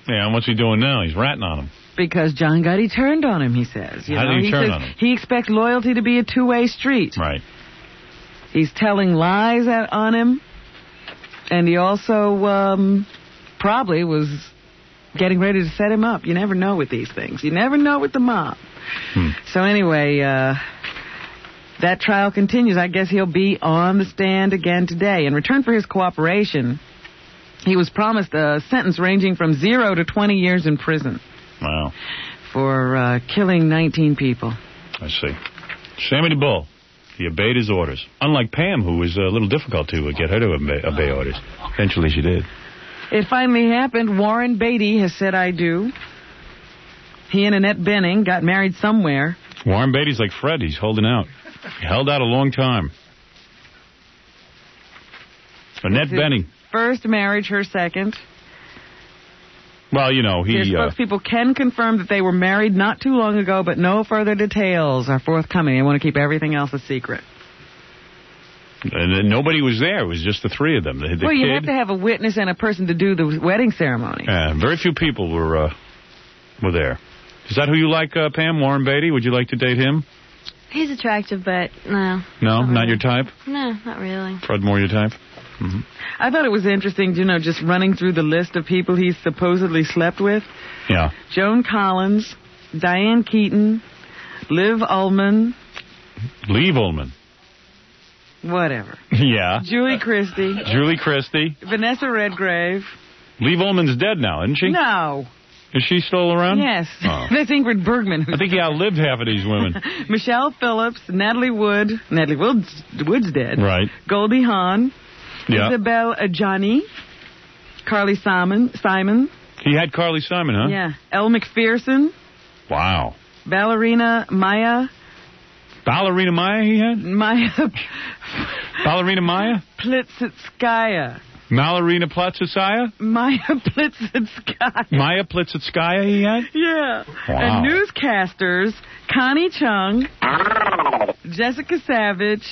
Yeah, and what's he doing now? He's ratting on him. Because John Gotti turned on him, he says. How did he turn on him? He expects loyalty to be a two-way street. Right. He's telling lies on him, and he also probably was getting ready to set him up. You never know with these things. You never know with the mob. So anyway, that trial continues. I guess he'll be on the stand again today. In return for his cooperation, he was promised a sentence ranging from 0 to 20 years in prison. Wow. For killing 19 people. I see. Sammy the Bull. He obeyed his orders. Unlike Pam, who was a little difficult to get her to obey orders. Eventually she did. It finally happened. Warren Beatty has said I do. He and Annette Bening got married somewhere. Warren Beatty's like Fred. He's holding out. He held out a long time. Annette Bening. First marriage, her second. Well, His spokespeople can confirm that they were married not too long ago, but no further details are forthcoming. They want to keep everything else a secret. And nobody was there. It was just the three of them. The well, kid. You have to have a witness and a person to do the wedding ceremony. Very few people were there. Is that who you like, Pam? Warren Beatty? Would you like to date him? He's attractive, but no. No? Not your type? No, not really. Fred Moore your type? Mm-hmm. I thought it was interesting, just running through the list of people he's supposedly slept with. Yeah. Joan Collins, Diane Keaton, Liv Ullman. Liv Ullman. Whatever. Yeah. Julie Christie. Vanessa Redgrave. Liv Ullman's dead now, isn't she? No. Is she still around? Yes. Oh. That's Ingrid Bergman. I think he outlived half of these women. Michelle Phillips, Natalie Wood. Natalie Wood's dead. Right. Goldie Hawn. Yeah. Isabel Adjani. Carly Simon. He had Carly Simon, huh? Yeah. Elle McPherson. Wow. Ballerina Maya. Ballerina Maya he had? Ballerina Maya? Plitzitskaya. Malorina Platsisaya? Maya Plitzitskaya. Maya Plitzitskaya he had? Yeah. Wow. And newscasters, Connie Chung, Jessica Savage,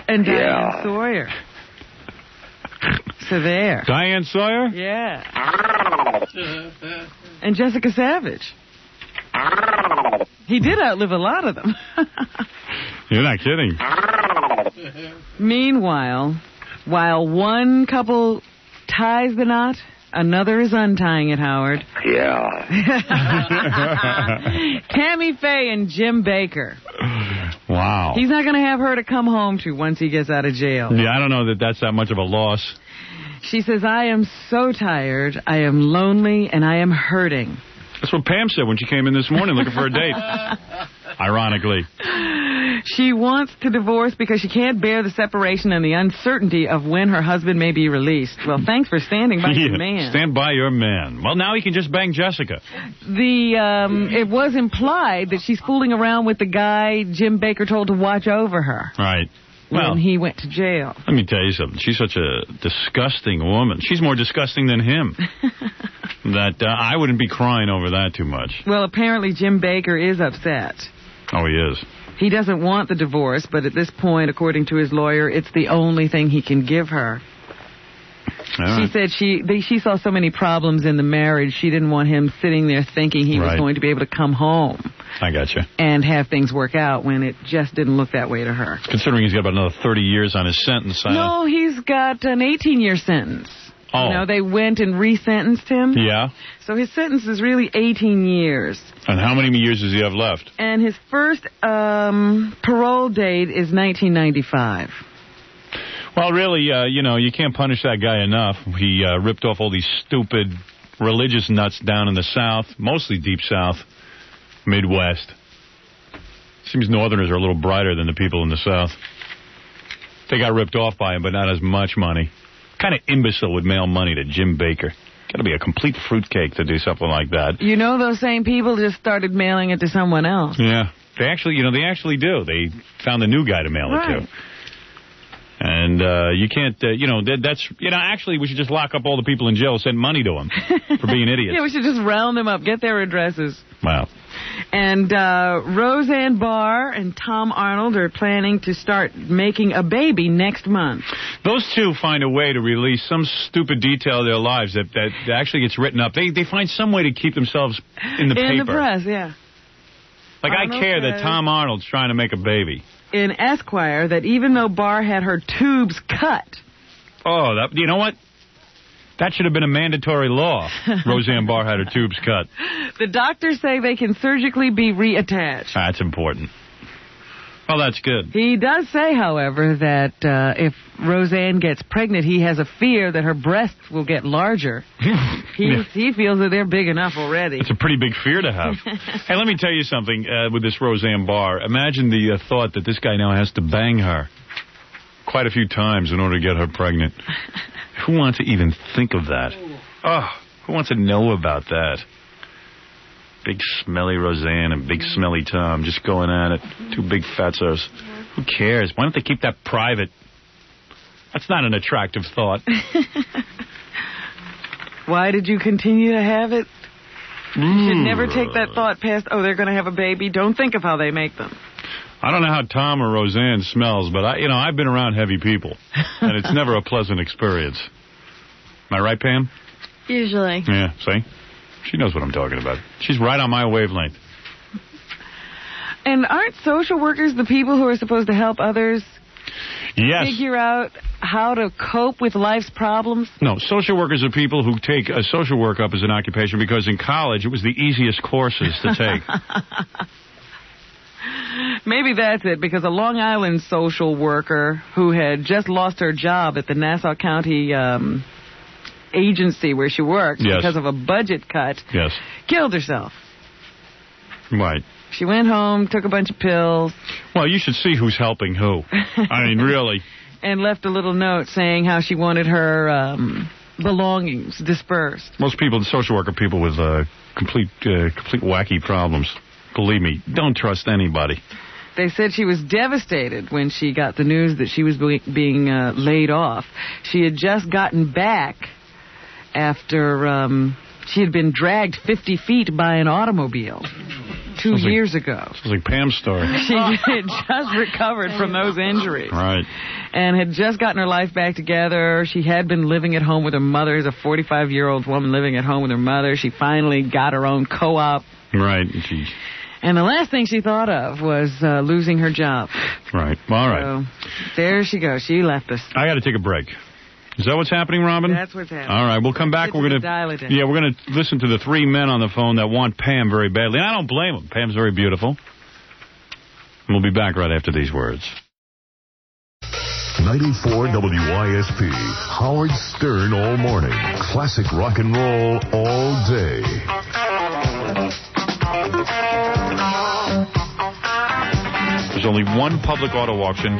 and Diane Sawyer. So there. Diane Sawyer? Yeah. And Jessica Savage. He did outlive a lot of them. You're not kidding. Meanwhile, while one couple ties the knot, another is untying it, Howard. Yeah. Tammy Faye and Jim Baker. Wow. He's not going to have her to come home to once he gets out of jail. Yeah, I don't know that that's that much of a loss. She says, I am so tired, I am lonely, and I am hurting. That's what Pam said when she came in this morning looking for a date. Ironically. She wants to divorce because she can't bear the separation and the uncertainty of when her husband may be released. Well, thanks for standing by your man. Stand by your man. Well, now he can just bang Jessica. It was implied that she's fooling around with the guy Jim Baker told to watch over her. Right. When he went to jail. Let me tell you something. She's such a disgusting woman. She's more disgusting than him. That I wouldn't be crying over that too much. Well, apparently Jim Baker is upset. Oh, he is. He doesn't want the divorce, but at this point, according to his lawyer, it's the only thing he can give her. She said she saw so many problems in the marriage, she didn't want him sitting there thinking he was going to be able to come home. I gotcha. And have things work out when it just didn't look that way to her. Considering he's got about another 30 years on his sentence. No, he's got an 18-year sentence. Oh. You know, they went and resentenced him. Yeah. So his sentence is really 18 years. And how many years does he have left? And his first parole date is 1995. Well, really, you can't punish that guy enough. He ripped off all these stupid religious nuts down in the South, mostly Deep South, Midwest. Seems Northerners are a little brighter than the people in the South. They got ripped off by him, but not as much money. Kind of imbecile would mail money to Jim Baker. Got to be a complete fruitcake to do something like that. You know, those same people just started mailing it to someone else. Yeah. They actually do. They found a new guy to mail it to. And you can't, actually we should just lock up all the people in jail and send money to them for being idiots. Yeah, we should just round them up, get their addresses. Wow. And Roseanne Barr and Tom Arnold are planning to start making a baby next month. Those two find a way to release some stupid detail of their lives that actually gets written up. They find some way to keep themselves in the paper. In the press, yeah. Like, Arnold, I care that Tom Arnold's trying to make a baby. In Esquire, that even though Barr had her tubes cut. Oh, you know what? That should have been a mandatory law. Roseanne Barr had her tubes cut. The doctors say they can surgically be reattached. That's important. Well, that's good. He does say, however, that if Roseanne gets pregnant, he has a fear that her breasts will get larger. He feels that they're big enough already. It's a pretty big fear to have. Hey, let me tell you something with this Roseanne Barr. Imagine the thought that this guy now has to bang her quite a few times in order to get her pregnant. Who wants to even think of that? Oh, who wants to know about that? Big smelly Roseanne and big smelly Tom just going at it. Two big fatzos. Who cares? Why don't they keep that private? That's not an attractive thought. Why did you continue to have it? You should never take that thought past, they're going to have a baby. Don't think of how they make them. I don't know how Tom or Roseanne smells, but I've been around heavy people, and it's never a pleasant experience. Am I right, Pam? Usually. Yeah, see? She knows what I'm talking about. She's right on my wavelength. And aren't social workers the people who are supposed to help others figure out how to cope with life's problems? No, social workers are people who take a social work up as an occupation because in college it was the easiest courses to take. Maybe that's it, because a Long Island social worker who had just lost her job at the Nassau County agency where she worked because of a budget cut, killed herself. Right. She went home, took a bunch of pills. Well, you should see who's helping who. I mean, really. And left a little note saying how she wanted her belongings dispersed. Most people, social worker people with complete wacky problems. Believe me, don't trust anybody. They said she was devastated when she got the news that she was being laid off. She had just gotten back after she had been dragged 50 feet by an automobile 2 years ago. Sounds like Pam's story. She had just recovered from those injuries. Right. And had just gotten her life back together. She had been living at home with her mother. As a 45-year-old woman living at home with her mother. She finally got her own co-op. Right. And the last thing she thought of was losing her job. Right. All right. There she goes. She left us. I got to take a break. Is that what's happening, Robin? That's what's happening. All right, we'll come back. We're going to dial it in. Yeah, we're going to listen to the three men on the phone that want Pam very badly. And I don't blame them. Pam's very beautiful. And we'll be back right after these words. 94 WYSP. Howard Stern all morning. Classic rock and roll all day. There's only one public auto auction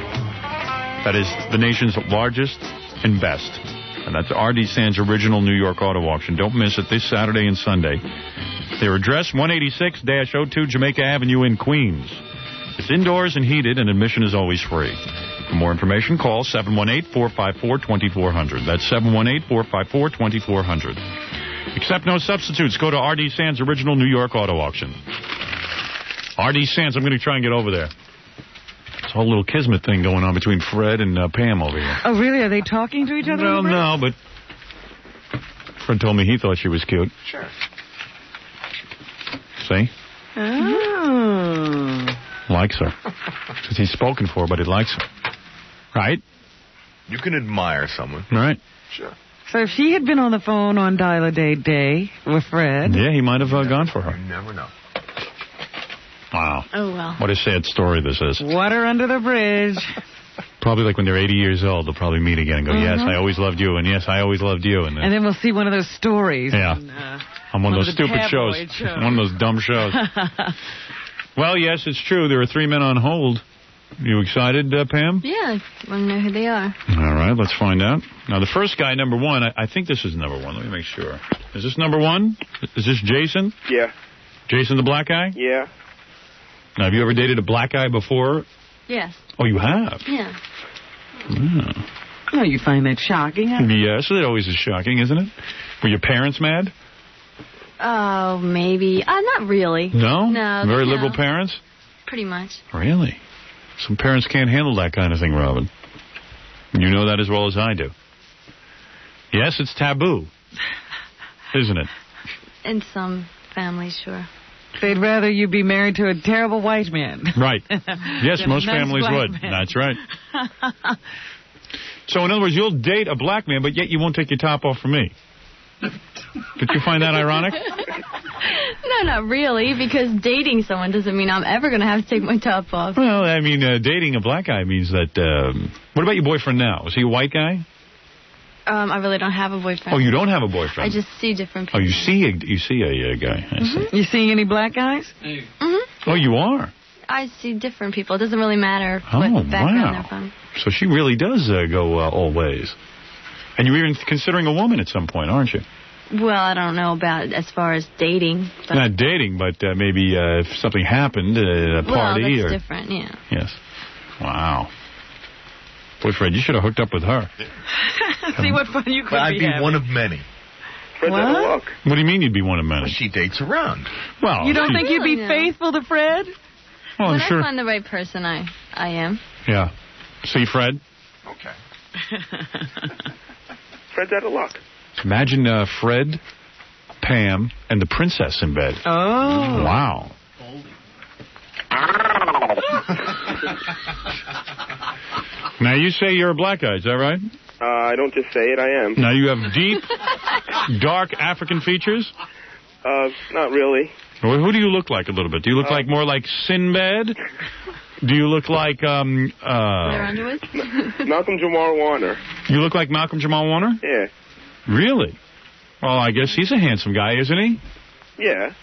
that is the nation's largest and best. And that's R.D. Sands' original New York auto auction. Don't miss it this Saturday and Sunday. Their address, 186-02 Jamaica Avenue in Queens. It's indoors and heated, and admission is always free. For more information, call 718-454-2400. That's 718-454-2400. Accept no substitutes. Go to R.D. Sands' original New York auto auction. R.D. Sands, I'm going to try and get over there. It's a whole little kismet thing going on between Fred and Pam over here. Oh, really? Are they talking to each other? Well, no, but Fred told me he thought she was cute. Sure. See? Oh. Likes her. Because he's spoken for, but he likes her. Right? You can admire someone. Right. Sure. So if she had been on the phone on Dial-A-Date Day with Fred... Yeah, he might have gone for her. You never know. Wow. Oh, well. What a sad story this is. Water under the bridge. Probably like when they're 80 years old, they'll probably meet again and go, yes, I always loved you, and yes, I always loved you. And then we'll see one of those stories. Yeah. On one of those stupid shows. One of those dumb shows. Well, yes, it's true. There are three men on hold. You excited, Pam? Yeah, I want to know who they are. All right, let's find out. Now, the first guy, number one, I think this is number one. Let me make sure. Is this number one? Is this Jason? Yeah. Jason the black guy? Yeah. Now, have you ever dated a black guy before? Yes. Oh, you have? Yeah. Oh, you find that shocking? Huh? Yes, it always is shocking, isn't it? Were your parents mad? Oh, maybe. Not really. No? No. Very liberal parents? Pretty much. Really? Some parents can't handle that kind of thing, Robin. You know that as well as I do. Yes, it's taboo, isn't it? In some families, sure. They'd rather you be married to a terrible white man. Right. Yes, most families would. Man. That's right. So, in other words, you'll date a black man, but yet you won't take your top off for me. Did you find that ironic? No, not really, because dating someone doesn't mean I'm ever going to have to take my top off. Well, I mean, dating a black guy means that... what about your boyfriend now? Is he a white guy? I really don't have a boyfriend. Oh, you don't have a boyfriend? I just see different people. Oh, you see a guy. I see. You seeing any black guys? Oh, you are? I see different people. It doesn't really matter what background they're from. So she really does go all ways. And you're even considering a woman at some point, aren't you? Well, I don't know about as far as dating. But not dating, but maybe if something happened at a party. Well, that's different, yeah. Yes. Wow. Boy, Fred, you should have hooked up with her. See what fun you could but I'd be having. one of many. Fred's out of luck. What do you mean you'd be one of many? Well, she dates around. Well, you don't think you'd be faithful to Fred? Well, when I'm sure. I find the right person, I am. Yeah. See, Fred? Okay. Fred's out of luck. Imagine Fred, Pam, and the princess in bed. Oh. Wow. Now, you say you're a black guy, is that right? I don't just say it, I am. Now, you have deep, dark African features? Not really. Well, who do you look like a little bit? Do you look like more like Sinbad? Do you look like, Malcolm Jamal Warner. You look like Malcolm Jamal Warner? Yeah. Really? Well, I guess he's a handsome guy, isn't he? Yeah.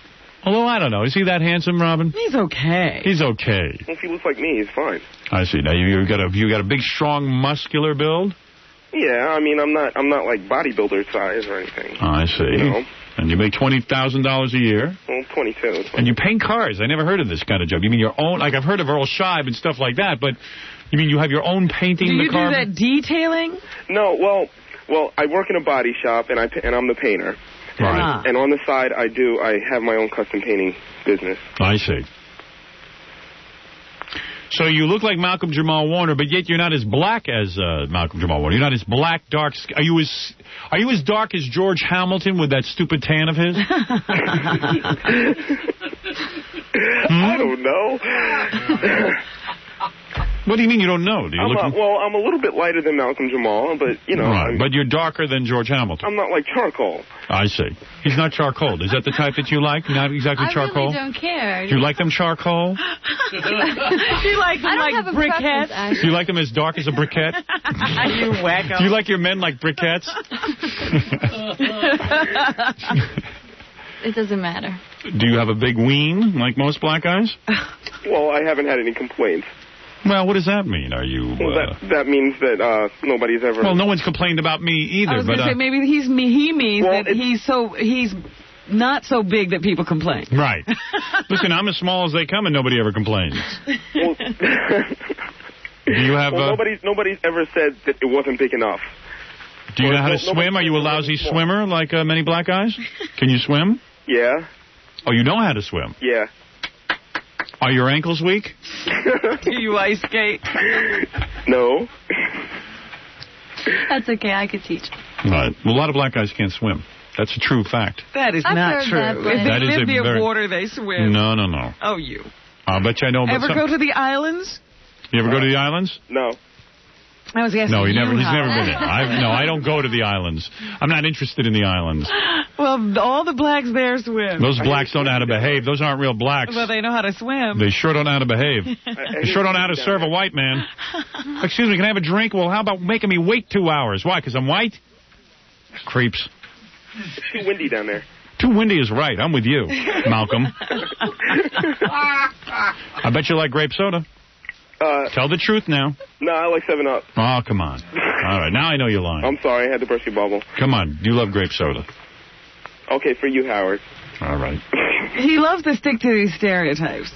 Although, I don't know. Is he that handsome, Robin? He's okay. He's okay. If he looks like me, he's fine. I see. Now, you got a big, strong, muscular build? Yeah, I mean, I'm not like bodybuilder size or anything. I see. You know? And you make $20,000 a year? Well, 22. And you paint cars. I never heard of this kind of job. You mean your own? Like, I've heard of Earl Scheib and stuff like that, but you mean you have your own painting? Do you do that detailing? No, well, I work in a body shop, and I'm the painter. Right. And on the side, I have my own custom painting business. I see. So you look like Malcolm Jamal Warner, but yet you're not as black as Malcolm Jamal Warner. You're not as black, dark. Are you as dark as George Hamilton with that stupid tan of his? I don't know. What do you mean you don't know? I'm a little bit lighter than Malcolm Jamal, but, you know. Right, but you're darker than George Hamilton. I'm not like charcoal. I see. He's not charcoal. Is that the type that you like? Not exactly charcoal? I really don't care. Do you like them charcoal? Do you like them like briquettes? Do you like them as dark as a briquette? You wacko. Do you like your men like briquettes? It doesn't matter. Do you have a big ween like most black guys? Well, I haven't had any complaints. Well, what does that mean? Are you... Well, that means that nobody's ever... Well, no one's complained about me either. I was going to say, maybe he means that he's not so big that people complain. Right. Listen, I'm as small as they come and nobody ever complains. Well, do you have... Well, nobody's ever said that it wasn't big enough. Do you know how to swim? Are you a lousy swimmer like many black guys? Can you swim? Yeah. Oh, you know how to swim? Yeah. Are your ankles weak? Do you ice skate? No. That's okay. I could teach. Right. Well, a lot of black guys can't swim. That's a true fact. That is not true. If they live near water, they swim. No. Oh, you. I'll bet you I know. Ever go to the islands? You ever go to the islands? No. I was asking No, he's never been Howard. there. I don't go to the islands. I'm not interested in the islands. Well, all the blacks there swim. Those blacks don't know how to behave. Those aren't real blacks. Well, they know how to swim. They sure don't know how to behave. They sure don't know how to serve a white man. Excuse me, can I have a drink? Well, how about making me wait 2 hours? Why, because I'm white? Creeps. It's too windy down there. Too windy is right. I'm with you, Malcolm. I bet you like grape soda. Tell the truth now. No, I like 7-Up. Oh, come on. All right, now I know you're lying. I'm sorry, I had to burst your bubble. Come on, you love grape soda. Okay, for you, Howard. All right. He loves to stick to these stereotypes.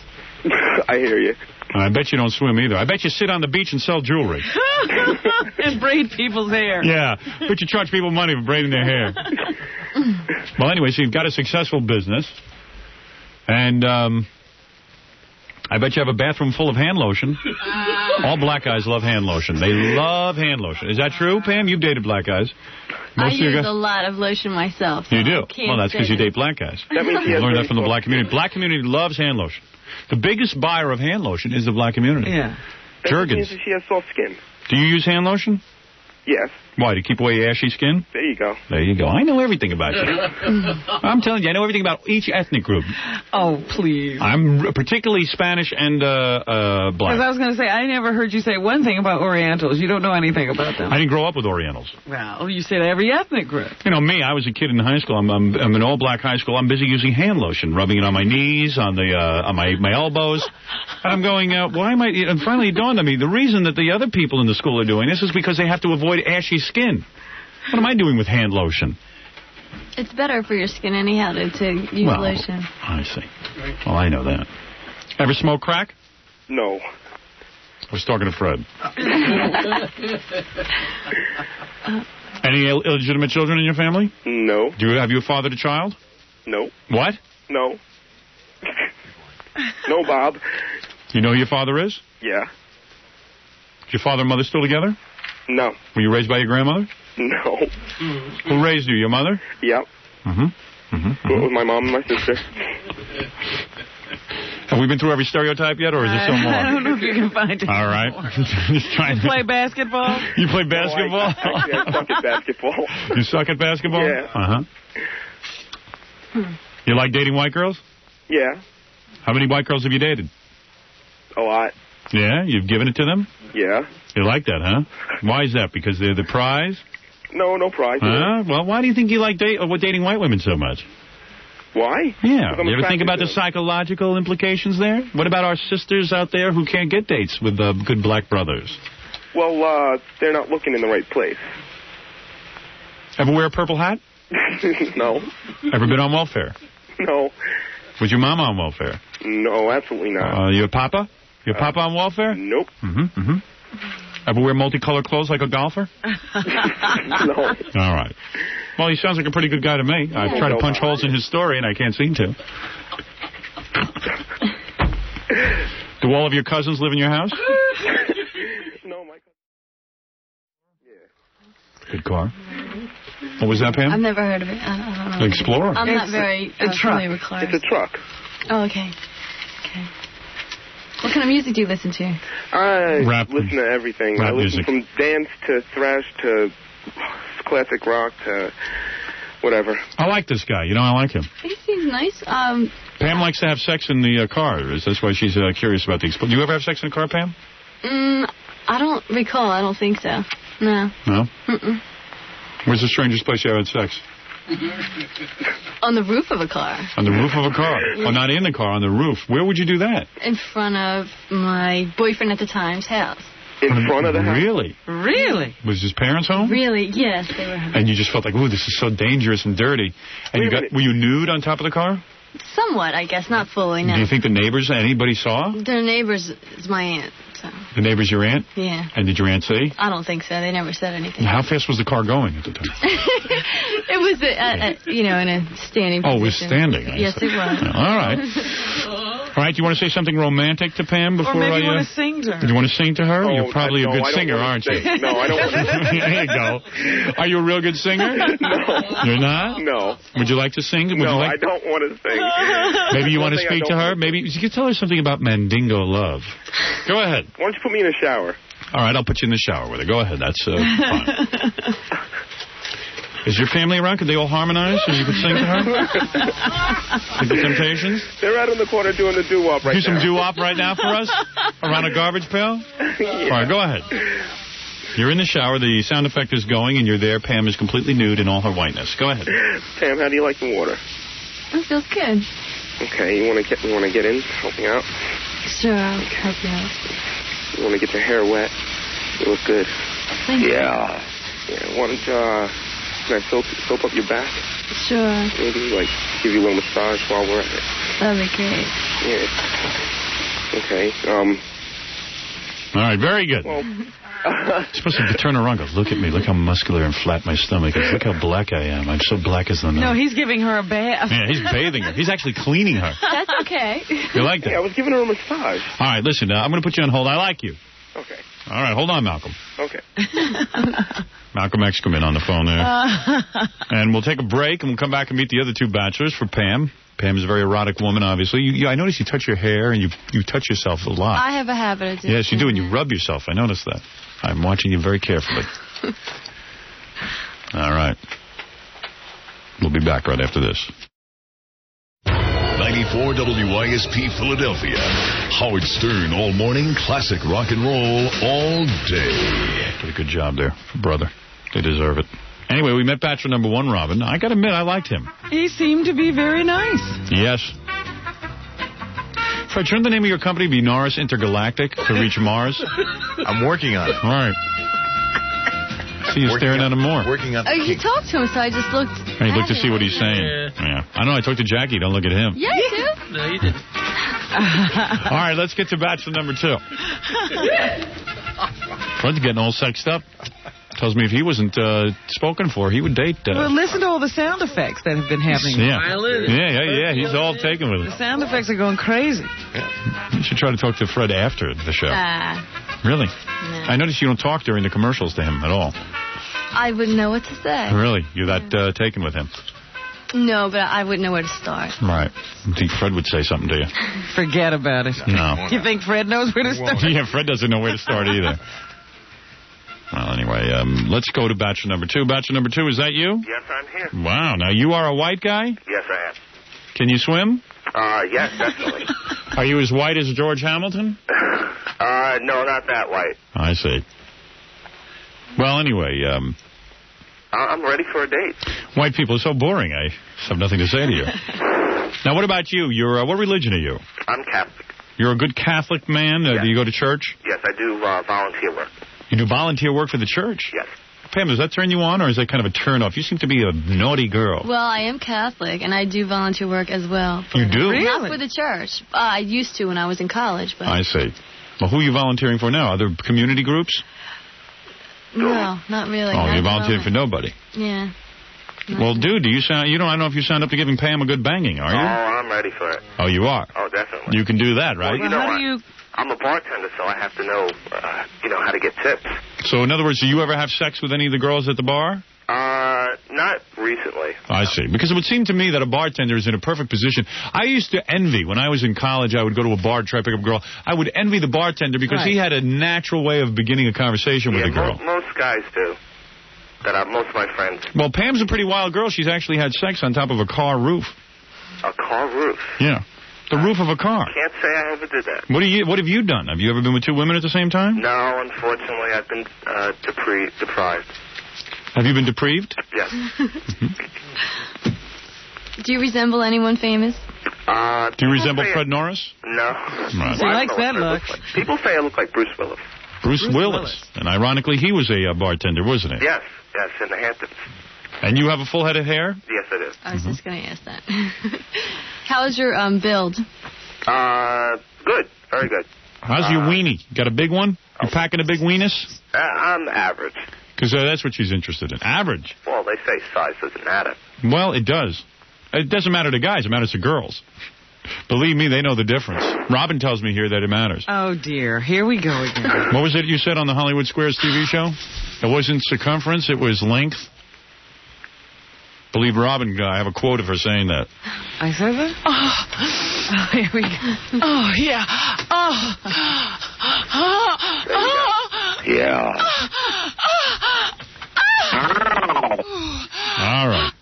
I hear you. I bet you don't swim either. I bet you sit on the beach and sell jewelry. And braid people's hair. Yeah, but you charge people money for braiding their hair. Well, anyway, so you've got a successful business. And I bet you have a bathroom full of hand lotion. All black guys love hand lotion. They love hand lotion. Is that true, Pam? You've dated black guys. I use a lot of lotion myself. You do? Well, that's because you date black guys. That means you learned that from the black community. Black community loves hand lotion. The biggest buyer of hand lotion is the black community. Yeah. Jergens. She has soft skin. Do you use hand lotion? Yes. Why, to keep away ashy skin? There you go. There you go. I know everything about you. I'm telling you, I know everything about each ethnic group. Oh, please. I'm particularly Spanish and black. Because I was going to say, I never heard you say one thing about Orientals. You don't know anything about them. I didn't grow up with Orientals. Well, you said every ethnic group. You know, me, I was a kid in high school. I'm in all-black high school. I'm busy using hand lotion, rubbing it on my knees, on my elbows. And I'm going, why am I... And finally it dawned on me, the reason that the other people in the school are doing this is because they have to avoid ashy skin. What am I doing with hand lotion? It's better for your skin anyhow to use lotion. I see. Well, I know that. Ever smoke crack? No. I was talking to Fred. Any illegitimate children in your family? No. Have you fathered a child? No. What? No. No, Bob. You know who your father is? Yeah. Is your father and mother still together? No. Were you raised by your grandmother? No. Who raised you? Your mother? Yep. With my mom and my sister. Have we been through every stereotype yet, or is there some more? I don't know if you can find it. All right. Just trying to play basketball? You play basketball? No, I suck at basketball. You suck at basketball? Yeah. You like dating white girls? Yeah. How many white girls have you dated? A lot. Yeah? You've given it to them? Yeah. You like that, huh? Why is that? Because they're the prize? No prize. Huh? Well, why do you think you like dating white women so much? Why? Yeah. You ever think about the psychological implications there? What about our sisters out there who can't get dates with good black brothers? Well, they're not looking in the right place. Ever wear a purple hat? No. Ever been on welfare? No. Was your mama on welfare? No, absolutely not. Your papa? Your papa on welfare? Nope. Ever wear multicolored clothes like a golfer? No. All right. Well, he sounds like a pretty good guy to me. I've tried to punch holes in his story, and I can't seem to. Do all of your cousins live in your house? No, my cousin. Yeah. Good car. What was that, Pam? I've never heard of it. I don't know. Explorer. I'm not very familiar with cars. It's a truck. Oh, okay. What kind of music do you listen to? I Rap. listen to everything. Rap I listen music. from dance to thrash to classic rock to whatever. I like this guy. You know, I like him. He seems nice. Pam likes to have sex in the car. That's why she's curious about the explosion. Do you ever have sex in a car, Pam? I don't recall. I don't think so. No. No? Mm-mm. Where's the strangest place you ever had sex? On the roof of a car. On the roof of a car. Oh, not in the car, on the roof. Where would you do that? In front of my boyfriend at the time's house. In front of the house? Really? Really? Was his parents home? Really? Yes, they were. And you just felt like, ooh, this is so dangerous and dirty. And were you nude on top of the car? Somewhat, I guess. Not fully, no. Do you think the neighbors, anybody saw? Their neighbors is my aunt, so. The neighbor's your aunt? Yeah. And did your aunt say? I don't think so. They never said anything. How fast was the car going at the time? It was, in a standing position. Oh, it was standing. Yes, it was. All right. All right, do you want to say something romantic to Pam before Or maybe I... you want to sing to her. Do you want to sing to her? Oh, You're probably a good I don't singer, wanna aren't you? sing. No, I don't want to sing. There you go. Are you a real good singer? No. You're not? No. Would you like to sing? Would No, you like... I don't want to sing. Maybe you want to One thing I speak to don't her? want Maybe you could tell her something about Mandingo love. Go ahead. Why don't you put me in a shower? All right, I'll put you in the shower with her. Go ahead. That's fine. Is your family around? Could they all harmonize so you could sing to her? Like the Temptations? They're out in the corner doing the doo-wop right now. Do some doo-wop right now for us? Around a garbage pail? Yeah. All right, go ahead. You're in the shower. The sound effect is going, and you're there. Pam is completely nude in all her whiteness. Go ahead. Pam, how do you like the water? It feels good. Okay, you want to get in, help me out? Sure, I'll help you out. You want to get your hair wet? You look good. Thank you. Yeah. Why don't you, can I soap up your back? Sure. Maybe, like, give you a little massage while we're at it. That'd be great. Yeah. Okay, All right, very good. Well, You're supposed to turn around and go, look at me. Look how muscular and flat my stomach is. Look how black I am. I'm so black as the night. No, he's giving her a bath. Yeah, he's bathing her. He's actually cleaning her. That's okay. You like that? Yeah, I was giving her a massage. All right, listen, I'm going to put you on hold. I like you. Okay. All right, hold on, Malcolm. Okay. Malcolm X come in on the phone there. And we'll take a break, and we'll come back and meet the other two bachelors for Pam. Pam is a very erotic woman, obviously. I notice you touch your hair, and you touch yourself a lot. I have a habit of doing Yes, you do, and you rub yourself. I noticed that. I'm watching you very carefully. All right. We'll be back right after this. 94 WISP Philadelphia. Howard Stern all morning, classic rock and roll all day. Did a good job there, brother. They deserve it. Anyway, we met bachelor number one, Robin. I got to admit, I liked him. He seemed to be very nice. Yes. Fred, shouldn't the name of your company be Norris Intergalactic to reach Mars? I'm working on it. All right. See you staring at him more. Working on You talked to him, so I just looked. Hey, look to see what he's saying. Yeah. I know, I talked to Jackie. Don't look at him. Yeah, you do. No, you didn't. All right, let's get to bachelor number two. Fred's getting all sexed up. Tells me if he wasn't spoken for, he would date. Well, listen to all the sound effects that have been happening. Yeah. He's all taken with it. The sound effects are going crazy. You should try to talk to Fred after the show. Really? No. I noticed you don't talk during the commercials to him at all. I wouldn't know what to say. Really? You're that taken with him? No, but I wouldn't know where to start. Right. I think Fred would say something to you. Forget about it. No. You think Fred knows where to start? Yeah, Fred doesn't know where to start either. Well, anyway, let's go to bachelor number two. Bachelor number two, is that you? Yes, I'm here. Wow. Now, you are a white guy? Yes, I am. Can you swim? Yes, definitely. Are you as white as George Hamilton? No, not that white. I see. Well, anyway, I'm ready for a date. white people are so boring. I have nothing to say to you. Now, what about you? You're what religion are you? I'm Catholic. You're a good Catholic man? Yes. Do you go to church? Yes, I do volunteer work. You do volunteer work for the church? Yes. Pam, does that turn you on, or is that kind of a turn-off? You seem to be a naughty girl. Well, I am Catholic, and I do volunteer work as well. You do? Not for the church. I used to when I was in college. But I see. Well, who are you volunteering for now? Other community groups? No, not really. Oh, not you're volunteering for really. nobody. Yeah. Well, dude, I don't know if you signed up to giving Pam a good banging, are Oh, you? I'm ready for it. Oh, you are? Oh, definitely. You can do that, right? Well, you know, I'm a bartender, so I have to know, how to get tips. So, in other words, do you ever have sex with any of the girls at the bar? No, Not recently. I see. Because it would seem to me that a bartender is in a perfect position. I used to envy, when I was in college, I would go to a bar, try to pick up a girl. I would envy the bartender because he had a natural way of beginning a conversation with a girl. Most guys do. Most of my friends. Well, Pam's a pretty wild girl. She's actually had sex on top of a car roof. A car roof? Yeah. The roof of a car. Can't say I ever did that. What have you done? Have you ever been with two women at the same time? No, unfortunately, I've been deprived. Have you been deprived? Yes. Do you resemble anyone famous? Do you resemble Fred Norris? No. Right. He likes that look. People say I look like Bruce Willis. Bruce Willis. And ironically, he was a bartender, wasn't he? Yes, in the Hamptons. And you have a full head of hair? Yes, I do. I was just going to ask that. How is your build? Good. Very good. How's your weenie? Got a big one? You packing a big weenus? I'm average. Because that's what she's interested in. Average. Well, they say size doesn't matter. Well, it does. It doesn't matter to guys. It matters to girls. Believe me, they know the difference. Robin tells me here that it matters. Oh, dear. Here we go again. What was it you said on the Hollywood Squares TV show? It wasn't circumference, it was length. Believe Robin, I have a quote of her saying that. I said that? Oh, here we go. Oh, yeah. Yeah. All right.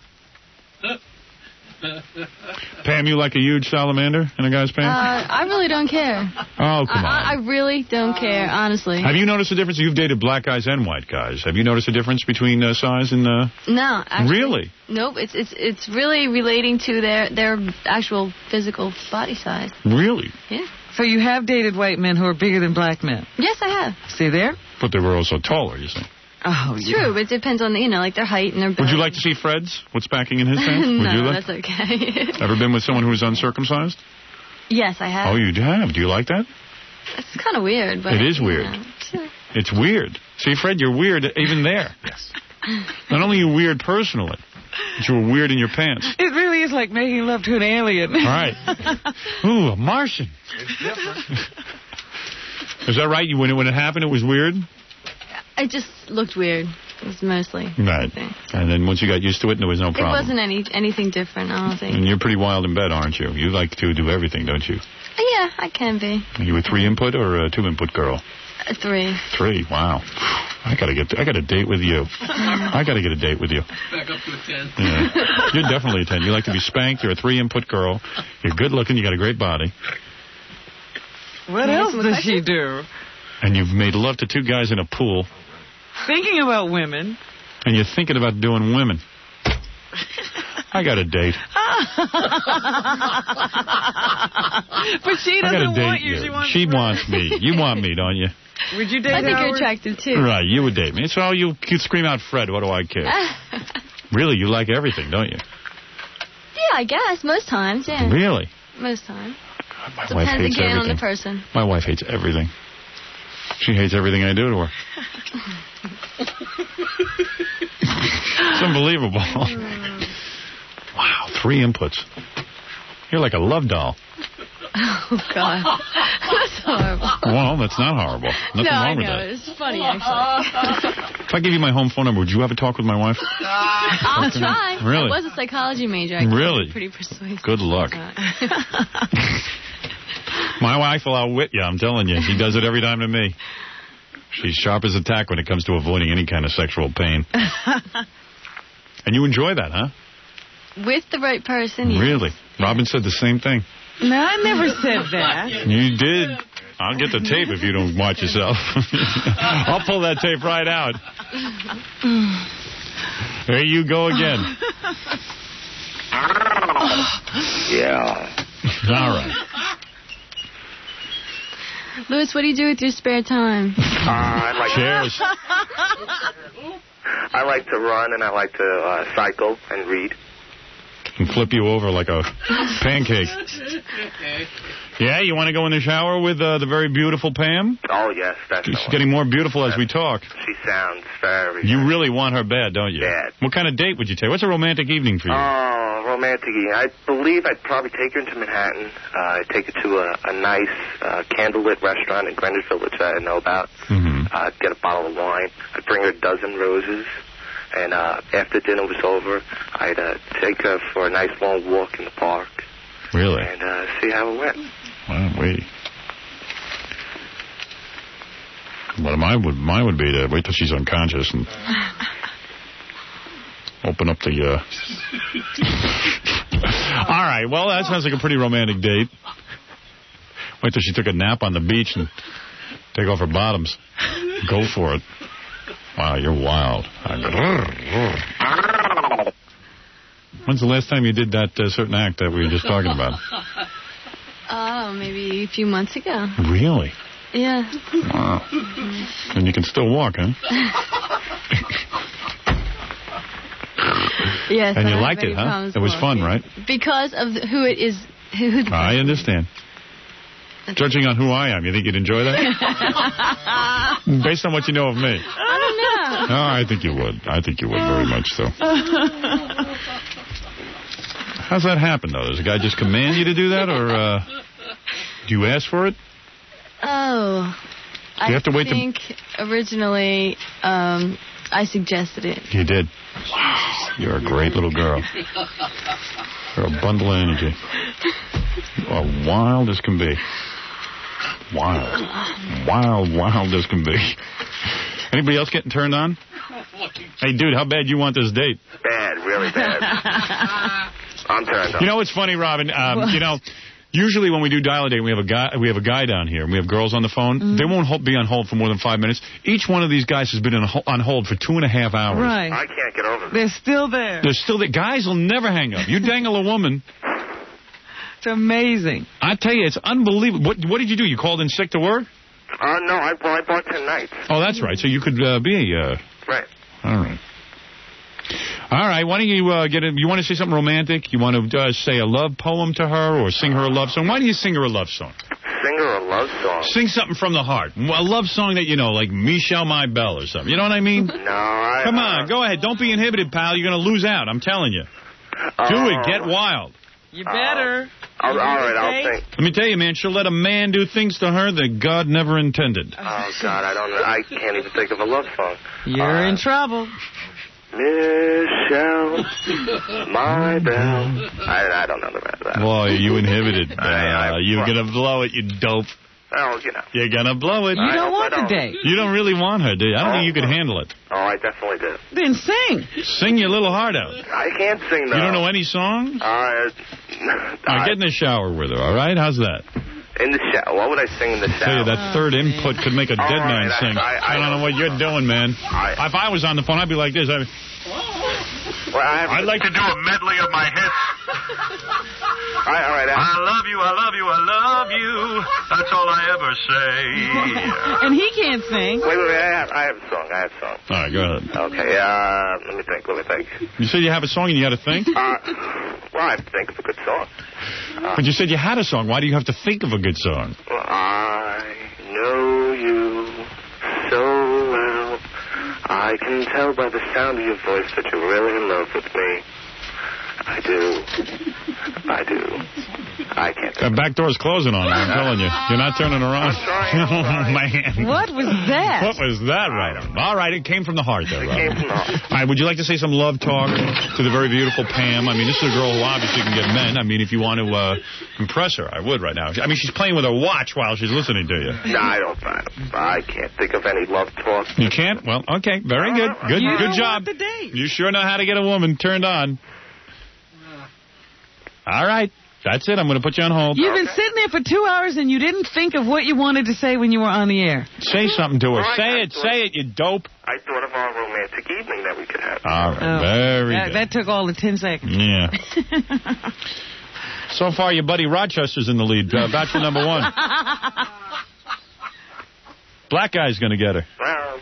Pam, you like a huge salamander in a guy's pants? I really don't care. Oh, come on. I really don't care, honestly. Have you noticed a difference? You've dated black guys and white guys. Have you noticed a difference between size and... No, actually. Really? Nope. It's really relating to their actual physical body size. Really? Yeah. So you have dated white men who are bigger than black men? Yes, I have. See there? But they were also taller, you see. Oh, it's true, but it depends on, like, their height and their belly. Would you like to see Fred's? What's packing in his pants? No, Would you that's okay. Ever been with someone who was uncircumcised? Yes, I have. Oh, you have? Do you like that? It's kind of weird, but... It is weird. It's weird. See, Fred, you're weird even there. Yes. Not only are you weird personally, but you're weird in your pants. It really is like making love to an alien. All right. Ooh, a Martian. It's different. Is that right? When it happened, it was weird? It just looked weird. It was mostly. Right. And then once you got used to it, there was no problem. It wasn't anything different, I don't think. And you're pretty wild in bed, aren't you? You like to do everything, don't you? Yeah, I can be. Are you a 3-input or a 2-input girl? 3. 3, wow. I got a date with you. I got to get a date with you. Back up to a 10. Yeah. You're definitely a 10. You like to be spanked. You're a 3-input girl. You're good looking. You got a great body. What else does she do? And you've made love to 2 guys in a pool. Thinking about women. And you're thinking about doing women. I got a date. But she doesn't want you. She wants me. You want me, don't you? Would you date I think Howard? you're attractive, too. Right, you would date me. So you could scream out, Fred, what do I care? Really, you like everything, don't you? Yeah, I guess. Most times, yeah. Really? Most times. My wife Depends hates again everything. on the person. My wife hates everything. She hates everything I do to her. It's unbelievable. Wow, 3 inputs. You're like a love doll. Oh, God. That's horrible. Well, that's not horrible. Nothing wrong with I know. that. It's funny, actually. If I give you my home phone number, would you have a talk with my wife? I'll try. Really? I was a psychology major. I can Really? be pretty persuasive. Good luck. My wife will outwit you, I'm telling you. She does it every time to me. She's sharp as a tack when it comes to avoiding any kind of sexual pain. And you enjoy that, huh? With the right person, yes. Really? Robin said the same thing. No, I never said that. You did. I'll get the tape if you don't watch yourself. I'll pull that tape right out. There you go again. Yeah. All right. Louis, what do you do with your spare time? Cheers. I like to run and I like to cycle and read. And flip you over like a pancake. Yeah, you want to go in the shower with the very beautiful Pam? Oh, yes, that's She's getting more beautiful as we talk. She sounds very... You really want her bad, don't you? Bad. What kind of date would you take? What's a romantic evening for you? Oh, romantic evening. I believe I'd probably take her into Manhattan. I'd take her to a nice candlelit restaurant in Greenwich Village that I know about. Mm-hmm. I'd get a bottle of wine. I'd bring her a dozen roses. And after dinner was over, I'd take her for a nice long walk in the park. Really? And see how it went. Well, Well, mine would be to wait till she's unconscious and open up the... All right, well, that sounds like a pretty romantic date. Wait till she took a nap on the beach and take off her bottoms. Go for it. Wow, you're wild. When's the last time you did that certain act that we were just talking about? Oh, maybe a few months ago. Really? Yeah. Wow. And you can still walk, huh? Yes. And you liked it, huh? It was fun, right? Because of who it is. I understand. Judging on who I am, you think you'd enjoy that? Based on what you know of me. I don't know. No, I think you would. I think you would very much so. How's that happen, though? Does a guy just command you to do that, or do you ask for it? Oh. You have to wait. I think originally I suggested it. You did? Wow. You're a great little girl. You're a bundle of energy. You are wild as can be. Wild as can be. Anybody else getting turned on? Hey, dude, how bad you want this date? Bad, really bad. I'm turned on. You know what's funny, Robin? Usually when we do Dial-A-Date, we have a guy down here, and we have girls on the phone. Mm-hmm. They won't be on hold for more than 5 minutes. Each one of these guys has been on hold for 2.5 hours. Right. I can't get over this. They're still there. They're still there. Guys will never hang up. You dangle a woman. It's amazing. I tell you, it's unbelievable. What did you do? You called in sick to work? No, I bought 10 nights. Oh, that's right. So you could be Right. All right. All right, why don't you you want to say something romantic? You want to say a love poem to her or sing her a love song? Why don't you sing her a love song? Sing her a love song? Sing something from the heart. A love song that you know, like Michelle My Belle or something. You know what I mean? No, Come on, go ahead. Don't be inhibited, pal. You're going to lose out. I'm telling you. Do it. Get wild. You better. All right, I'll think. Let me tell you, man, she'll let a man do things to her that God never intended. Oh, God, I can't even think of a love song. You're in trouble. Michelle, my belle. I don't know about that. Boy, you inhibited. You're going to blow it, you dope. Oh, You're going to blow it. You don't want the date. You don't really want her, do you? I don't think you could handle it. Oh, I definitely do. Then sing. Sing your little heart out. I can't sing, though. You don't know any songs? Get in the shower with her, all right? How's that? In the shower? What would I sing in the shower? I tell you, that third input could make a dead man sing. I don't know what you're doing, man. If I was on the phone, I'd be like this. I'd like to do a medley of my hits. All right. I love you, I love you, I love you. That's all I ever say. And he can't sing. Wait. I have a song. All right, go ahead. Okay, let me think. You said you have a song and you had to think? Well, I have to think of a good song. But you said you had a song. Why do you have to think of a good song? Well, I know you so well. I can tell by the sound of your voice that you're really in love with me. I do. I can't. That back door's closing on you, I'm telling you. You're not turning around. I'm sorry. Oh, man. What was that? What was that right on? All right, it came from the heart there, Robin. It came from the heart. All right, would you like to say some love talk to the very beautiful Pam? I mean, this is a girl who obviously can get men. I mean, if you want to impress her, I would right now. I mean, she's playing with her watch while she's listening to you. No, I can't think of any love talk. You can't? Well, okay, very good. Good job. You sure know how to get a woman turned on. All right. That's it. I'm going to put you on hold. You've been sitting there for 2 hours and you didn't think of what you wanted to say when you were on the air. Say something to her. Say it, you dope. I thought of our romantic evening that we could have. All right. Very good. That took all of 10 seconds. Yeah. So far, your buddy Rochester's in the lead. Bachelor number 1. Black guy's going to get her. Well,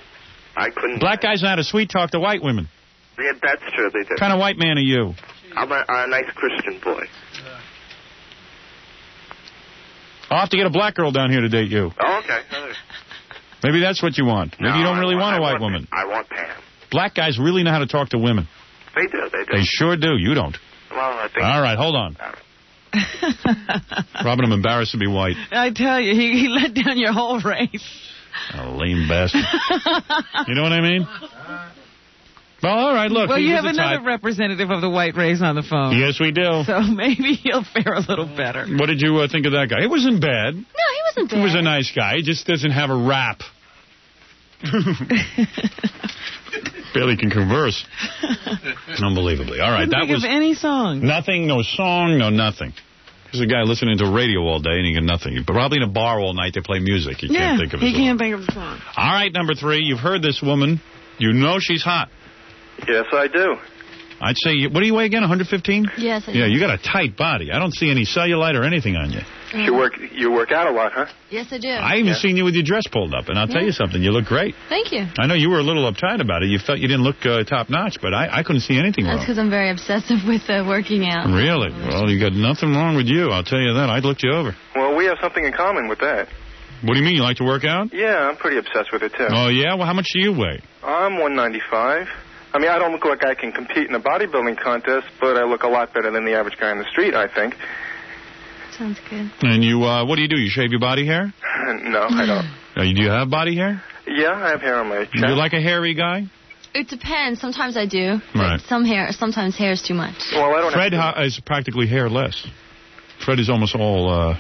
I couldn't. Black guys know how to sweet talk to white women. Yeah, that's true. They do. What kind of white man are you? I'm a nice Christian boy. I'll have to get a black girl down here to date you. Oh, okay. Maybe that's what you want. Maybe you don't really want a white woman. I want Pam. Black guys really know how to talk to women. They do. They sure do. You don't. Well, I think. All right, hold on. Robin, I'm embarrassed to be white. I tell you, he let down your whole race. A lame bastard. You know what I mean? Well, all right, look. Well, you have another representative of the white race on the phone. Yes, we do. So maybe he'll fare a little better. What did you think of that guy? It wasn't bad. No, he wasn't bad. He was a nice guy. He just doesn't have a rap. Barely can converse. Unbelievably. All right, that was of any song. Nothing, no song, no nothing. There's a guy listening to radio all day and he got nothing. Probably in a bar all night they play music. He can't think of a song. He can't think of a song. All right, number 3. You've heard this woman. You know she's hot. Yes, I do. I'd say, what do you weigh again, 115? Yes, I do. Yeah, you got a tight body. I don't see any cellulite or anything on you. You work out a lot, huh? Yes, I do. I even seen you with your dress pulled up, and I'll tell you something. You look great. Thank you. I know you were a little uptight about it. You felt you didn't look top-notch, but I couldn't see anything That's wrong. because I'm very obsessive with working out. Really? Well, you got nothing wrong with you. I'll tell you that. I'd looked you over. Well, we have something in common with that. What do you mean? You like to work out? Yeah, I'm pretty obsessed with it, too. Oh, yeah? Well, how much do you weigh? I'm 195. I mean, I don't look like I can compete in a bodybuilding contest, but I look a lot better than the average guy on the street, I think. Sounds good. And you, what do? You shave your body hair? No, I don't. Do you have body hair? Yeah, I have hair on my chest. Do you like a hairy guy? It depends. Sometimes I do. Right. Sometimes hair is too much. Well, I don't Fred is practically hairless. Fred is almost all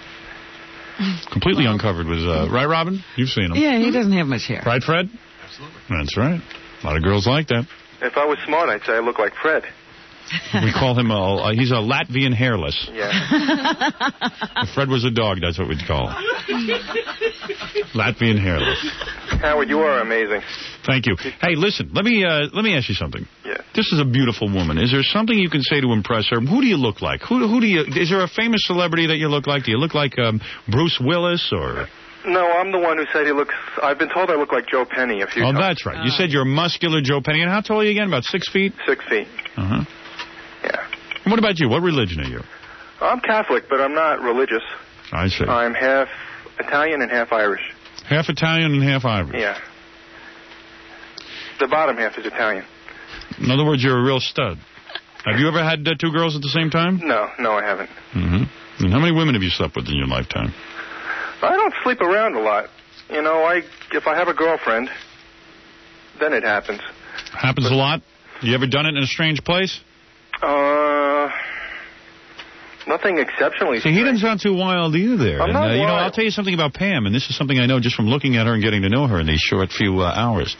completely uncovered with, right, Robin? You've seen him. Yeah, he doesn't have much hair. Right, Fred? Absolutely. That's right. A lot of girls like that. If I was smart, I'd say I look like Fred. We call him he's a Latvian hairless. Yeah. If Fred was a dog, that's what we'd call him. Latvian hairless. Howard, you are amazing. Thank you. Hey, listen, let me ask you something. Yeah. This is a beautiful woman. Is there something you can say to impress her? Who do you look like? Who do you? Is there a famous celebrity that you look like? Do you look like Bruce Willis or? No, I'm the one who said he looks... I've been told I look like Joe Penny a few times. Oh, that's right. You said you're muscular Joe Penny. And how tall are you again? About 6 feet? 6 feet. Uh-huh. Yeah. What about you? What religion are you? I'm Catholic, but I'm not religious. I see. I'm half Italian and half Irish. Half Italian and half Irish? Yeah. The bottom half is Italian. In other words, you're a real stud. Have you ever had 2 girls at the same time? No, I haven't. Mm-hmm. And how many women have you slept with in your lifetime? I don't sleep around a lot. You know, if I have a girlfriend, then it happens. Happens a lot? You ever done it in a strange place? Nothing exceptionally See, he doesn't sound too wild either. I'm not wild. You know, I'll tell you something about Pam, and this is something I know just from looking at her and getting to know her in these short few hours.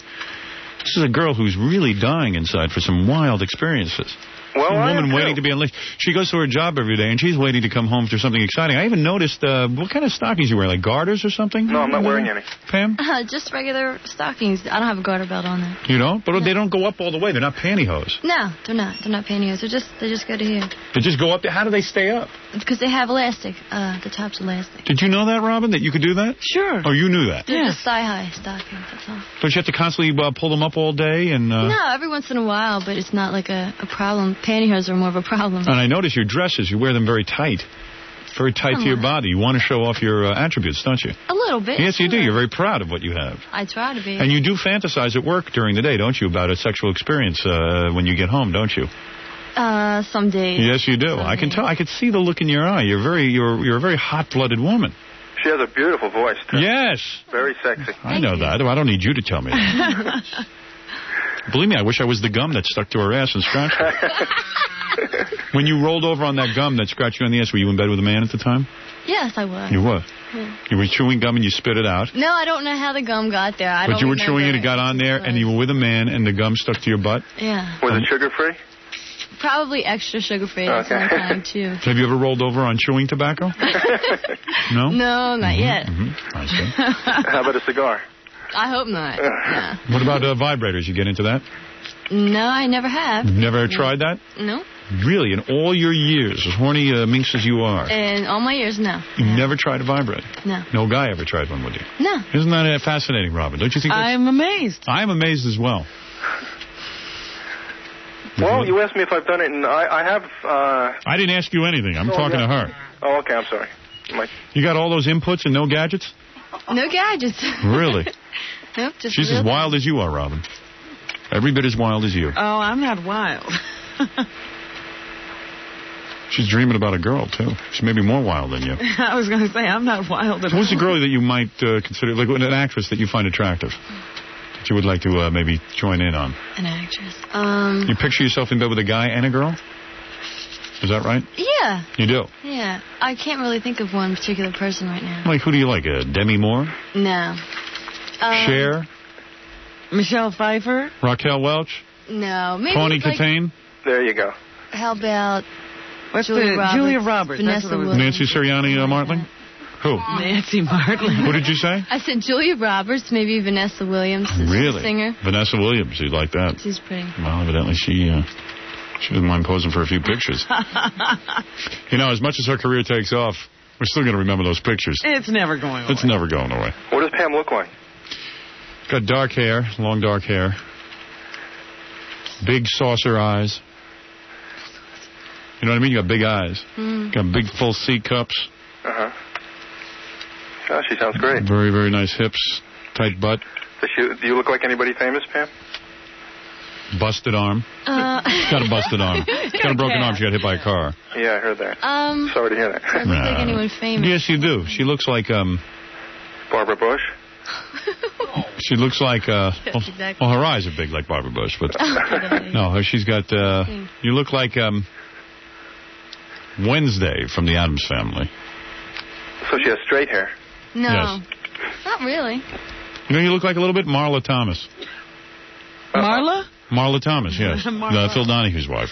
This is a girl who's really dying inside for some wild experiences. Well, a woman waiting to be unleashed. She goes to her job every day, and she's waiting to come home for something exciting. I even noticed, what kind of stockings you wear, like garters or something? No, I'm not wearing any. Pam? Just regular stockings. I don't have a garter belt on there. You don't? But they don't go up all the way. They're not pantyhose. No, they're not. They're not pantyhose. They just go to here. They just go up there? How do they stay up? Because they have elastic. The top's elastic. Did you know that, Robin, that you could do that? Sure. Oh, you knew that? They're just thigh-high stockings, that's all. Don't you have to constantly pull them up all day? And No, every once in a while, but it's not like a problem. Pantyhose are more of a problem. And I notice your dresses, you wear them very tight. Very tight to your body. You want to show off your attributes, don't you? A little bit. Yes, you do. You're very proud of what you have. I try to be. And you do fantasize at work during the day, don't you, about a sexual experience when you get home, don't you? Some days. Yes, you do. I can tell. I can see the look in your eye. You're a very hot-blooded woman. She has a beautiful voice, too. Yes. Very sexy. I know that. I don't need you to tell me that. Believe me, I wish I was the gum that stuck to her ass and scratched her. When you rolled over on that gum that scratched you on the ass, were you in bed with a man at the time? Yes, I was. You were? Yeah. You were chewing gum and you spit it out? No, I don't know how the gum got there. But you were chewing it, it got on there, and you were with a man, and the gum stuck to your butt? Yeah. Was it sugar-free? Probably extra sugar-free at some time, too. Have you ever rolled over on chewing tobacco? No? No, not yet. I see. How about a cigar? I hope not. Yeah. What about vibrators? You get into that? No, I never have. You've never tried that? No. Really? In all your years, as horny minx as you are? In all my years, no. You've never tried a vibrator? No. No guy ever tried one with you? No. Isn't that fascinating, Robin? Don't you think that's... I'm amazed. I'm amazed as well. Well, you asked me if I've done it, and I have... I didn't ask you anything. I'm talking to her. Oh, okay, I'm sorry. You got all those inputs and no gadgets? No gadgets. Really? Nope, just She's as wild as you are, Robin. Every bit as wild as you. Oh, I'm not wild. She's dreaming about a girl, too. She's maybe more wild than you. I was going to say, I'm not wild at all. Who's the girl that you might consider, like an actress that you find attractive? that you would like to maybe join in on? An actress. You picture yourself in bed with a guy and a girl? Is that right? Yeah. You do? Yeah. I can't really think of one particular person right now. Like, who do you like? Demi Moore? No. Cher? Michelle Pfeiffer? Raquel Welch? No. Maybe Tawny like, Katane? There you go. How about Julia Roberts? Vanessa Williams. Nancy Sirianni Martling? Who? Nancy Martling. Who did you say? I said Julia Roberts, maybe Vanessa Williams. Really? Singer. Vanessa Williams, you'd like that? She's pretty. Well, evidently she doesn't mind posing for a few pictures. You know, as much as her career takes off, we're still going to remember those pictures. It's never going away. It's never going away. What does Pam look like? Got dark hair, long dark hair. Big saucer eyes. You know what I mean? You got big eyes. Got big full C cups. Uh-huh. Oh, she sounds great. Very, very nice hips. Tight butt. Do you look like anybody famous, Pam? Busted arm. She's got a busted arm. She's got a broken arm. She got hit by a car. Yeah, I heard that. Sorry to hear that. Doesn't look like anyone famous. Yes, you do. She looks like, Barbara Bush? She looks like, well, her eyes are big like Barbara Bush, but no, she's got, you look like, Wednesday from the Addams Family. So she has straight hair? No. Yes. Not really. You know, you look like a little bit Marla Thomas. Marla? Marla Thomas, yes. Phil Donahue's wife.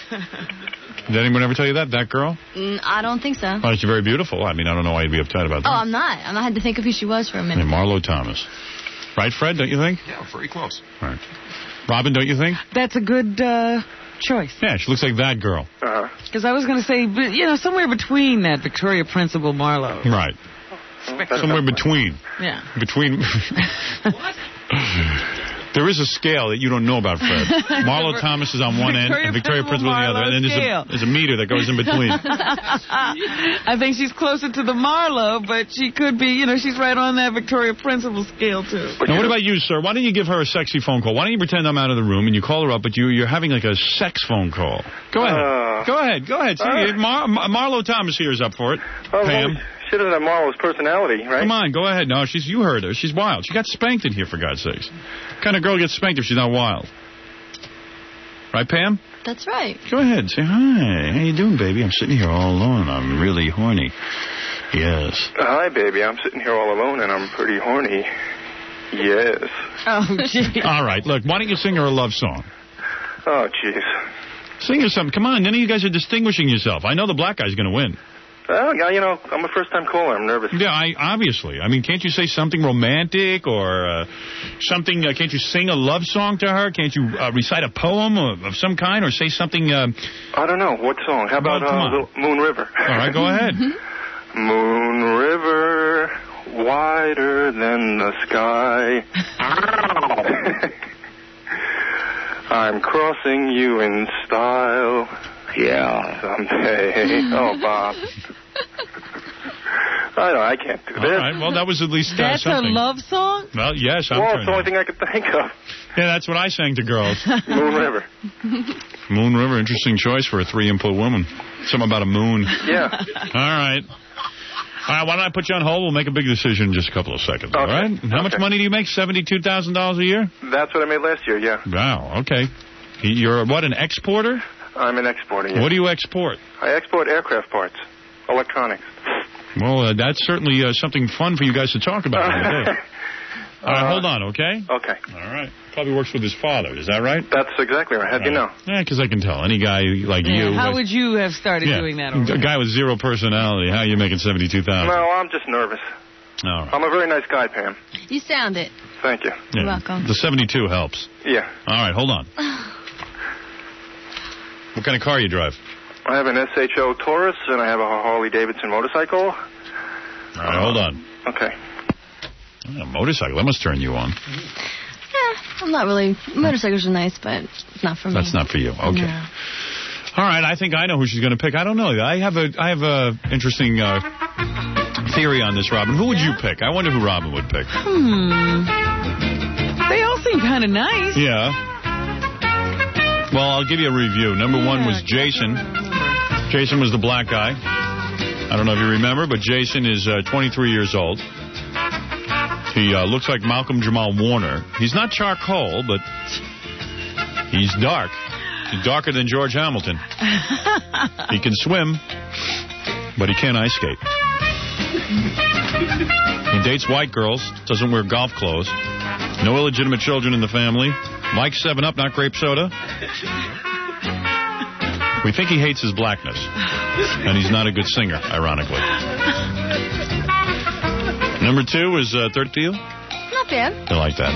Did anyone ever tell you that? That girl? I don't think so. Oh, she's very beautiful. I mean, I don't know why you'd be uptight about that. Oh, I'm not. I had to think of who she was for a minute. Marlo Thomas. Right, Fred, don't you think? Yeah, very close. All right. Robin, don't you think? That's a good choice. Yeah, she looks like that girl. Because I was going to say, you know, somewhere between that Victoria Principal Marlowe. Right. Somewhere between. Yeah. Between. There is a scale that you don't know about, Fred. Marlo Thomas is on one end and Victoria Principal on the other. And then there's a meter that goes in between. I think she's closer to the Marlo, but she could be, you know, she's right on that Victoria Principal scale, too. Now, what about you, sir? Why don't you give her a sexy phone call? Why don't you pretend I'm out of the room and you call her up, but you're having like a sex phone call? Go ahead. Go ahead. See, Marlo Thomas here is up for it. Pam. She doesn't have Marlo's personality, right? Come on, go ahead. No, you heard her. She's wild. She got spanked in here, for God's sakes. What kind of girl gets spanked if she's not wild? Right, Pam? That's right. Go ahead. Say hi. How you doing, baby? I'm sitting here all alone. I'm really horny. Yes. Hi, baby. I'm sitting here all alone, and I'm pretty horny. Yes. Oh, gee. All right. Look, why don't you sing her a love song? Oh, jeez. Sing her something. Come on. None of you guys are distinguishing yourself. I know the black guy's going to win. Well, you know, I'm a first-time caller. I'm nervous. Yeah, obviously. I mean, can't you say something romantic or something? Can't you sing a love song to her? Can't you recite a poem of some kind or say something? I don't know. What song? How about Moon River? All right, go ahead. Moon River, wider than the sky. I'm crossing you in style. Yeah, someday. Oh, Bob. I can't do this. All right, well, that was at least That's something. a love song? Well, yes. Well, it's the only thing I could think of. Yeah, that's what I sang to girls. Moon River. Moon River, interesting choice for a 3-input woman. Something about a moon. Yeah. All right. All right, why don't I put you on hold? We'll make a big decision in just a couple of seconds, all right? How much money do you make? $72,000 a year? That's what I made last year, yeah. Wow, okay. You're, what, an exporter? I'm an exporter, yeah. What do you export? I export aircraft parts, electronics. Well, that's certainly something fun for you guys to talk about on the day. All right, hold on, okay? Okay. All right. Probably works with his father, is that right? That's exactly right. How do you know? Yeah, because I can tell. Any guy like you... How would you have started doing that already? A guy with zero personality, how are you making $72,000? No, I'm just nervous. All right. I'm a very nice guy, Pam. You sound it. Thank you. You're welcome. The 72 helps. Yeah. All right, hold on. What kind of car you drive? I have an SHO Taurus, and I have a Harley-Davidson motorcycle. All right, hold on. Okay. A motorcycle, that must turn you on. Yeah, I'm not really... Motorcycles are nice, but it's not for me. That's not for you. Okay. No. All right, I think I know who she's going to pick. I don't know. I have a interesting theory on this, Robin. Who would you pick? I wonder who Robin would pick. They all seem kind of nice. Yeah. Well, I'll give you a review. Number one was Jason. Jason was the black guy. I don't know if you remember, but Jason is 23 years old. He looks like Malcolm Jamal Warner. He's not charcoal, but he's dark. He's darker than George Hamilton. He can swim, but he can't ice skate. He dates white girls, doesn't wear golf clothes. No illegitimate children in the family. Likes 7-Up, not grape soda. We think he hates his blackness. And he's not a good singer, ironically. Number 2 is third to you? Not bad. I like that.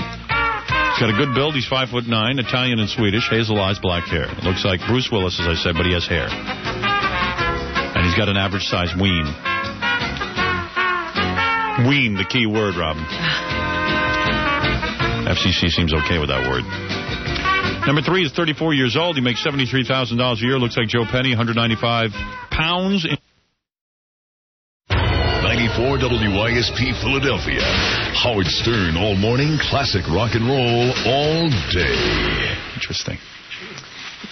He's got a good build. He's 5'9", Italian and Swedish, hazel eyes, black hair. It looks like Bruce Willis, as I said, but he has hair. And he's got an average-sized ween. Ween, the key word, Robin. FCC seems okay with that word. Number 3 is 34 years old. He makes $73,000 a year. Looks like Joe Penny, 195 pounds. 94 WISP Philadelphia. Howard Stern all morning, classic rock and roll all day. Interesting.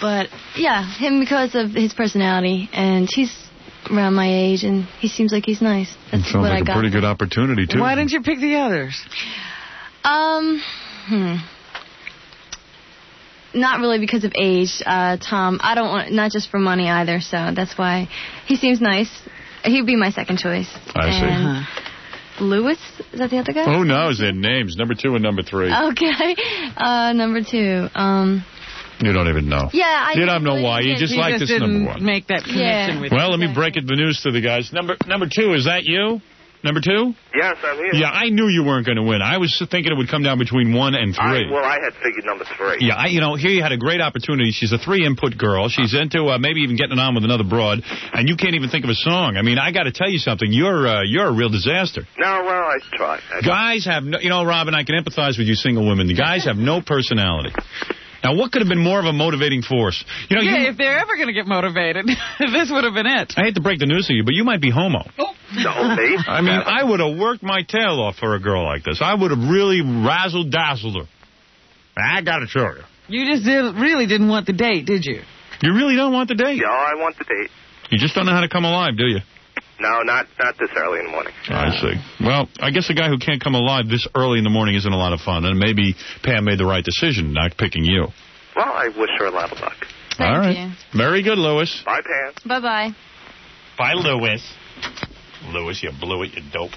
But, yeah, him because of his personality, and he's around my age, and he seems like he's nice. That's Sounds what like I got. a pretty good opportunity, too. Why didn't you pick the others? Not really because of age, Tom. I don't want, not just for money either, so that's why he seems nice. He'd be my second choice. I see. Lewis? Is that the other guy? Who knows their names? Number 2 and number 3. Okay. Number 2. You don't even know. Yeah, you don't know why. You just like this number 1. Make that connection with Well, let me break the news to the guys. Number 2, is that you? Number 2? Yes, I'm here. Yeah, I knew you weren't going to win. I was thinking it would come down between 1 and 3. I had figured number 3. Yeah, here you had a great opportunity. She's a 3-input girl. She's into maybe even getting on with another broad, and you can't even think of a song. I mean, I got to tell you something. You're a real disaster. No, well, I tried. Guys have no, Robin, I can empathize with you single women. The guys have no personality. Now, what could have been more of a motivating force? If they're ever going to get motivated, this would have been it. I hate to break the news to you, but you might be homo. No, me. I mean, I would have worked my tail off for a girl like this. I would have really razzle-dazzled her. I got to show you. You just really didn't want the date, did you? You really don't want the date? Yeah, I want the date. You just don't know how to come alive, do you? No, not this early in the morning. I see. Well, I guess a guy who can't come alive this early in the morning isn't a lot of fun, and maybe Pam made the right decision not picking you. Well, I wish her a lot of luck. All right. Very good, Lewis. Bye, Pam. Bye-bye. Bye, Lewis. Lewis, you blew it, you dope.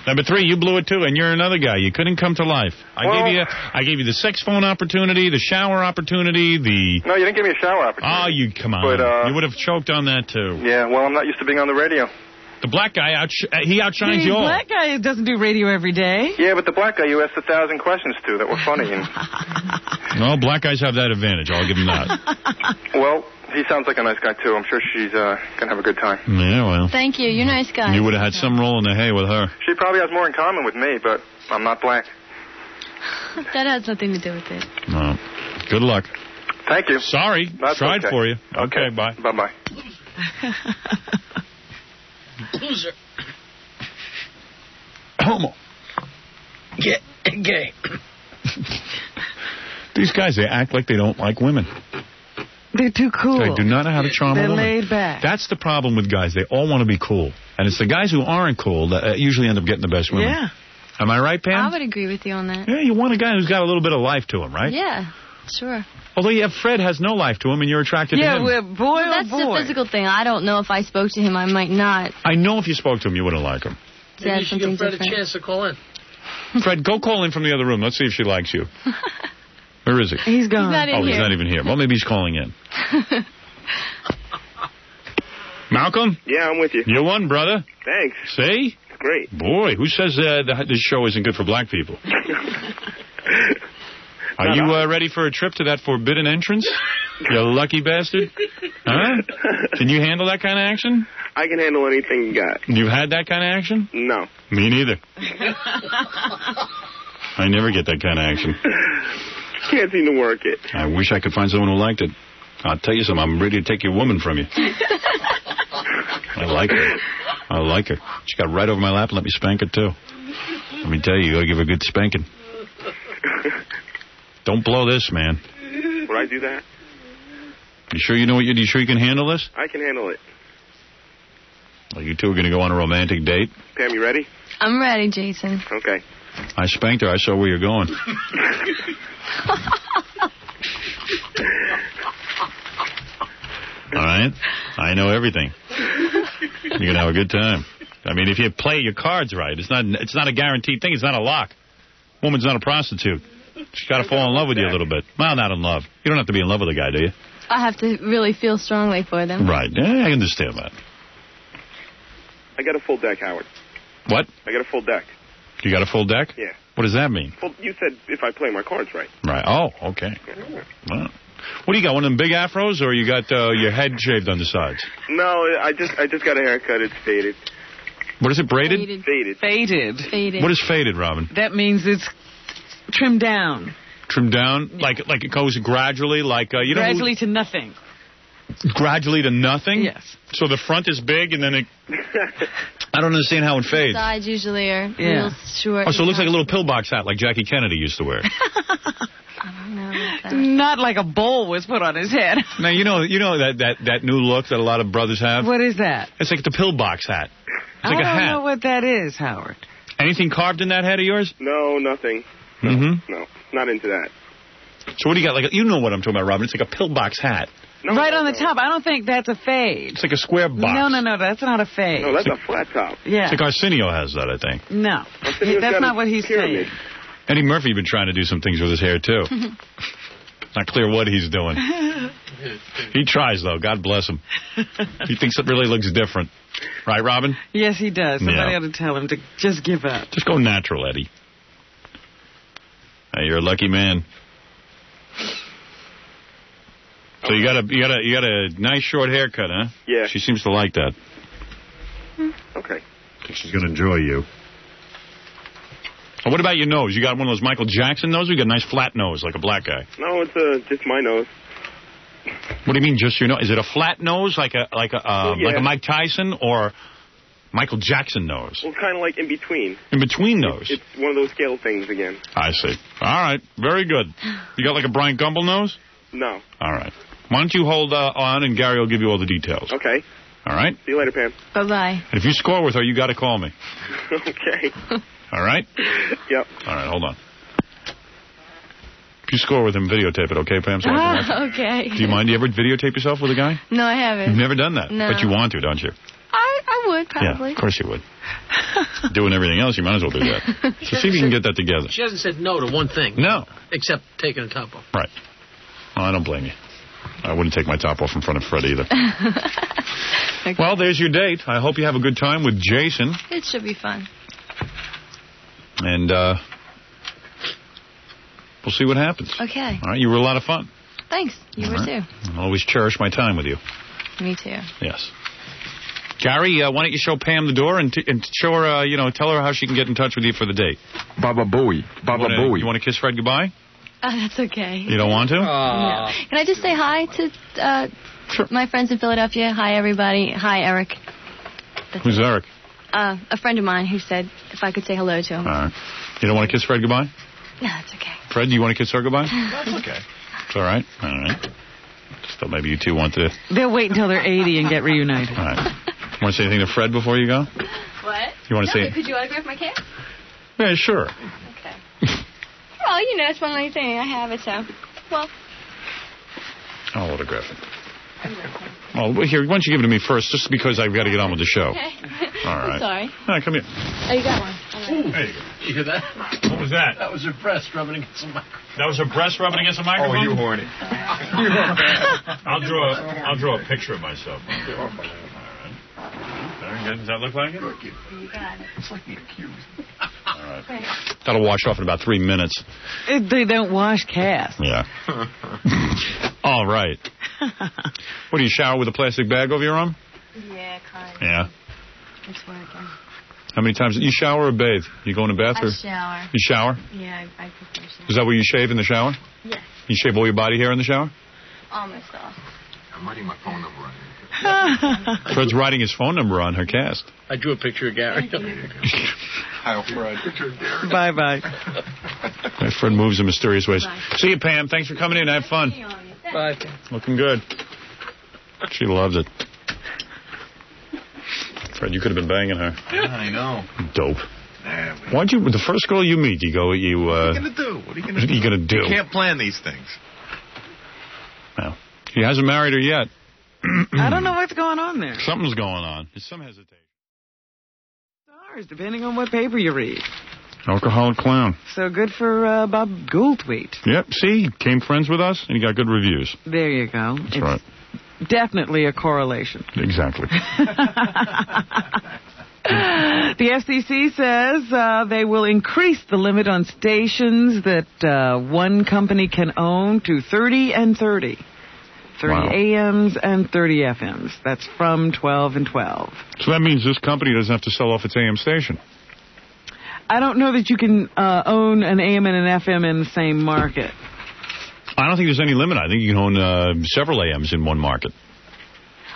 Number 3, you blew it too, and you're another guy. You couldn't come to life. I gave you the sex phone opportunity, the shower opportunity, No, you didn't give me a shower opportunity. Oh, come on. But, you would have choked on that too. Yeah, well, I'm not used to being on the radio. The black guy, he outshines you all. The black guy doesn't do radio every day. Yeah, but the black guy you asked 1,000 questions to that were funny. Well, black guys have that advantage. I'll give him that. Well, he sounds like a nice guy, too. I'm sure she's going to have a good time. Yeah, well. Thank you. You're a nice guy. You would have had some roll in the hay with her. She probably has more in common with me, but I'm not black. That has nothing to do with it. No. Good luck. Thank you. Sorry. That's Tried okay. for you. Okay, bye. Bye-bye. Loser. Homo. Get gay. These guys, they act like they don't like women. They're too cool. They do not know how to charm a woman. They're laid back. That's the problem with guys. They all want to be cool. And it's the guys who aren't cool that usually end up getting the best women. Yeah. Am I right, Pam? I would agree with you on that. Yeah, you want a guy who's got a little bit of life to him, right? Yeah, sure. Although Fred has no life to him and you're attracted to him. Yeah, boy, that's the physical thing. I don't know if I spoke to him, I might not. I know if you spoke to him, you wouldn't like him. Maybe you should give Fred a chance to call in. Fred, go call in from the other room. Let's see if she likes you. Where is he? He's gone. He's not in here. He's not even here. Well, maybe he's calling in. Malcolm? Yeah, I'm with you. You won, brother. Thanks. See? Great. Boy, who says this show isn't good for black people? Are you ready for a trip to that forbidden entrance? You lucky bastard. Huh? Can you handle that kind of action? I can handle anything you got. You've had that kind of action? No. Me neither. I never get that kind of action. Can't seem to work it. I wish I could find someone who liked it. I'll tell you something. I'm ready to take your woman from you. I like her. I like her. She got right over my lap and let me spank her, too. Let me tell you, you got to give her a good spanking. Don't blow this, man. Would I do that? You sure you know what you sure you can handle this? I can handle it. Well, you two are going to go on a romantic date? Pam, you ready? I'm ready, Jason. Okay. I spanked her. I saw where you're going. All right? I know everything. You're going to have a good time. I mean, if you play your cards right, it's not a guaranteed thing. It's not a lock. Woman's not a prostitute. She's got to fall in love with you a little bit. Well, not in love. You don't have to be in love with a guy, do you? I have to really feel strongly for them. Right. Yeah, I understand that. I got a full deck, Howard. What? I got a full deck. You got a full deck? Yeah. What does that mean? Well, you said if I play my cards right. Right. Oh, okay. Well, what do you got? One of them big afros, or you got your head shaved on the sides? No, I just got a haircut. It's faded. What is it? Braided? Faded. Faded. What is faded, Robin? That means it's trimmed down. Trimmed down, like it goes gradually, like you know. Gradually to nothing. Gradually to nothing? Yes. So the front is big, and then it... I don't understand how it The fades. sides usually are real short. Oh, so it looks like a little pillbox hat like Jackie Kennedy used to wear. Not like a bowl was put on his head. Now, you know that new look that a lot of brothers have? What is that? It's like the pillbox hat. It's like a hat. I don't know what that is, Howard. Anything carved in that head of yours? No, nothing. No, not into that. So what do you got? Like, you know what I'm talking about, Robin. It's like a pillbox hat. Right on the top. I don't think that's a fade. It's like a square box. No, that's not a fade. No, that's a flat top. Yeah. It's like Arsenio has that, I think. No, that's not what he's saying. Eddie Murphy been trying to do some things with his hair, too. Not clear what he's doing. He tries, though. God bless him. He thinks it really looks different. Right, Robin? Yes, he does. Somebody ought to tell him to just give up. Just go natural, Eddie. Hey, you're a lucky man. So you got a nice short haircut, huh? Yeah. She seems to like that. Okay. I think she's going to enjoy you. What about your nose? You got one of those Michael Jackson noses? Or you got a nice flat nose like a black guy? No, it's just my nose. What do you mean, just your nose? Is it a flat nose like a Mike Tyson or Michael Jackson nose? Well, kind of like in between. In between those? It's one of those scale things again. I see. All right. Very good. You got like a Brian Gumble nose? No. All right. Why don't you hold on, and Gary will give you all the details. Okay. All right? See you later, Pam. Bye-bye. And if you score with her, you got to call me. Okay. All right? Yep. All right, hold on. If you score with him, videotape it, okay, Pam? So I can watch it. Okay. Do you mind? Do you ever videotape yourself with a guy? No, I haven't. You've never done that? No. But you want to, don't you? I would, probably. Yeah, of course you would. Doing everything else, you might as well do that. So see if you can get that together. She hasn't said no to one thing. No. Except taking a top off. Right. Well, I don't blame you. I wouldn't take my top off in front of Fred either. Okay. Well, there's your date. I hope you have a good time with Jason. It should be fun. And we'll see what happens. Okay. All right, you were a lot of fun. Thanks. You were too. I'll always cherish my time with you. Me too. Yes. Gary, why don't you show Pam the door and show her, tell her how she can get in touch with you for the date. Baba Booey. Baba Booey. You want to kiss Fred goodbye? That's okay. You don't want to? No. Can I just say hi to my friends in Philadelphia? Hi, everybody. Hi, Eric. Who's Eric? A friend of mine who said if I could say hello to him. All right. You don't want to kiss Fred goodbye? No, it's okay. Fred, do you want to kiss her goodbye? That's okay. It's all right. All right. Just thought maybe you two want to... They'll wait until they're 80 and get reunited. All right. Want to say anything to Fred before you go? What? You want to say... Could you autograph my cat? Yeah, sure. Okay. Well, it's one only thing. I have it, so... Well... I'll autograph it. Well, here, why don't you give it to me first, just because I've got to get on with the show. Okay. All right. I'm sorry. All right, come here. Oh, you got one. Ooh, there you go. You hear that? What was that? That was her breast rubbing against the microphone. That was her breast rubbing against the microphone? Oh, you horny. I'll draw a picture of myself. All right. Very good. Does that look like it? You got it. It's like the accused. All right. That'll wash off in about 3 minutes. They don't wash cast. Yeah. All right. What, do you shower with a plastic bag over your arm? Yeah, kind of. Yeah. It's working. How many times? You shower or bathe? You go in the bath? I shower. You shower? Yeah, I prefer shower. Is that where you shave in the shower? Yes. You shave all your body hair in the shower? Almost all. I'm writing my phone number on it. Fred's writing his phone number on her cast. I drew a picture of Gary. Hi, Fred. Picture of Gary. Bye-bye. Fred moves in mysterious ways. Bye. See you, Pam. Thanks for coming in. Have fun. Bye. Looking good. She loves it. Fred, you could have been banging her. Yeah, I know. Dope. Why'd you, the first girl you meet, What are you going to do? What are you going to do? You can't plan these things. Well, he hasn't married her yet. I don't know what's going on there. Something's going on. There's some hesitation. Stars, depending on what paper you read. Alcoholic clown. So good for Bob Goldthwait. Yep, see, he became friends with us, and he got good reviews. There you go. That's right. Definitely a correlation. Exactly. The FCC says they will increase the limit on stations that one company can own to 30 and 30. 30 AMs and 30 FMs. That's from 12 and 12. So that means this company doesn't have to sell off its AM station. I don't know that you can own an AM and an FM in the same market. I don't think there's any limit. I think you can own several AMs in one market.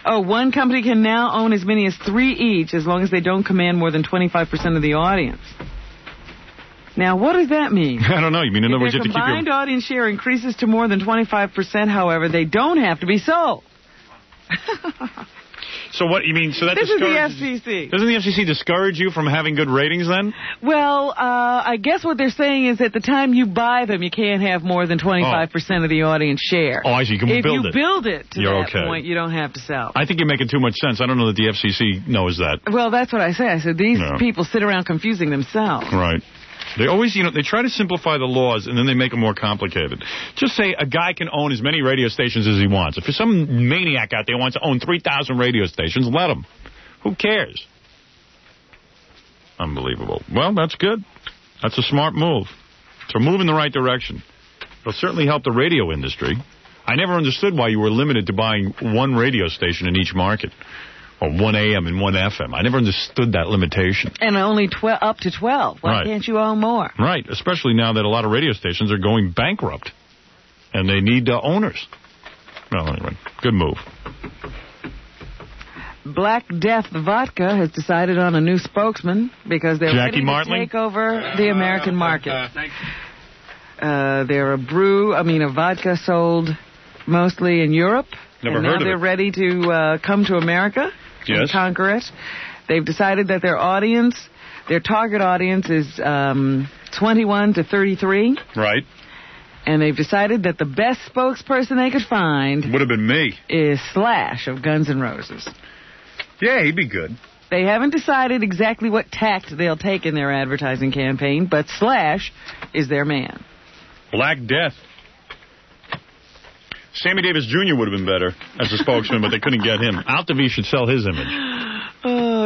Oh, one company can now own as many as 3 each as long as they don't command more than 25% of the audience. Now, what does that mean? I don't know. You mean in other words, you have to keep your... If their combined audience share increases to more than 25%, however, they don't have to be sold. So what, you mean, so that This is the FCC. Doesn't the FCC discourage you from having good ratings then? Well, I guess what they're saying is at the time you buy them, you can't have more than 25% of the audience share. Oh, I see. You can build it. If you build it to You're that point, you don't have to sell. I think you're making too much sense. I don't know that the FCC knows that. Well, that's what I say. I said these people sit around confusing themselves. Right. They always, they try to simplify the laws, and then they make them more complicated. Just say a guy can own as many radio stations as he wants. If there's some maniac out there who wants to own 3,000 radio stations, let him. Who cares? Unbelievable. Well, that's good. That's a smart move. It's a move in the right direction. It'll certainly help the radio industry. I never understood why you were limited to buying one radio station in each market. Or 1 AM and 1 FM. I never understood that limitation. And only up to 12. Why can't you own more? Right, especially now that a lot of radio stations are going bankrupt. And they need owners. Well, anyway, good move. Black Death Vodka has decided on a new spokesman because they're ready to take over the American market. They're a vodka sold mostly in Europe. Never heard of it. Now they're ready to come to America. Yes. And conquer it. They've decided that their target audience is 21 to 33. Right. And they've decided that the best spokesperson they could find would have been me. Is Slash of Guns N' Roses. Yeah, he'd be good. They haven't decided exactly what tact they'll take in their advertising campaign, but Slash is their man. Black Death. Sammy Davis Jr. would have been better as a spokesman, but they couldn't get him. Altavi should sell his image.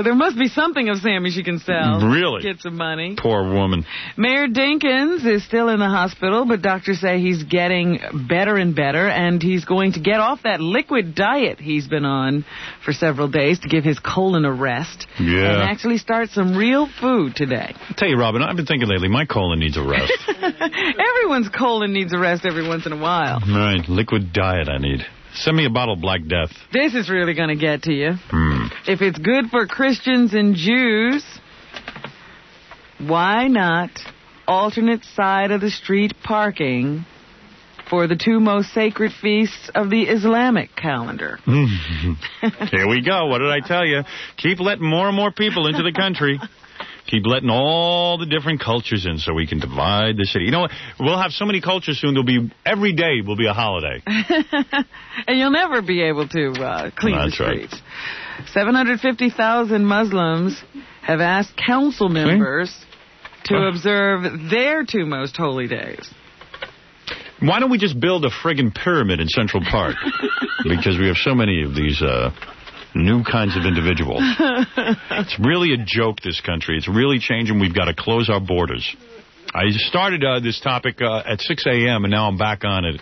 There must be something of Sammy she can sell. Really? Get some money. Poor woman. Mayor Dinkins is still in the hospital, but doctors say he's getting better and better, and he's going to get off that liquid diet he's been on for several days to give his colon a rest. Yeah. And actually start some real food today. I'll tell you, Robin, I've been thinking lately, my colon needs a rest. Everyone's colon needs a rest every once in a while. Right. Liquid diet I need. Send me a bottle of Black Death. This is really going to get to you. If it's good for Christians and Jews, why not alternate side of the street parking for the 2 most sacred feasts of the Islamic calendar? Here we go. What did I tell you? Keep letting more and more people into the country. Keep letting all the different cultures in so we can divide the city. You know what? We'll have so many cultures soon, every day will be a holiday. And you'll never be able to clean the streets. Right. 750,000 Muslims have asked council members to observe their 2 most holy days. Why don't we just build a friggin' pyramid in Central Park? Because we have so many of these... new kinds of individuals. It's really a joke, this country. It's really changing. We've got to close our borders. I started this topic at 6 a.m., and now I'm back on it.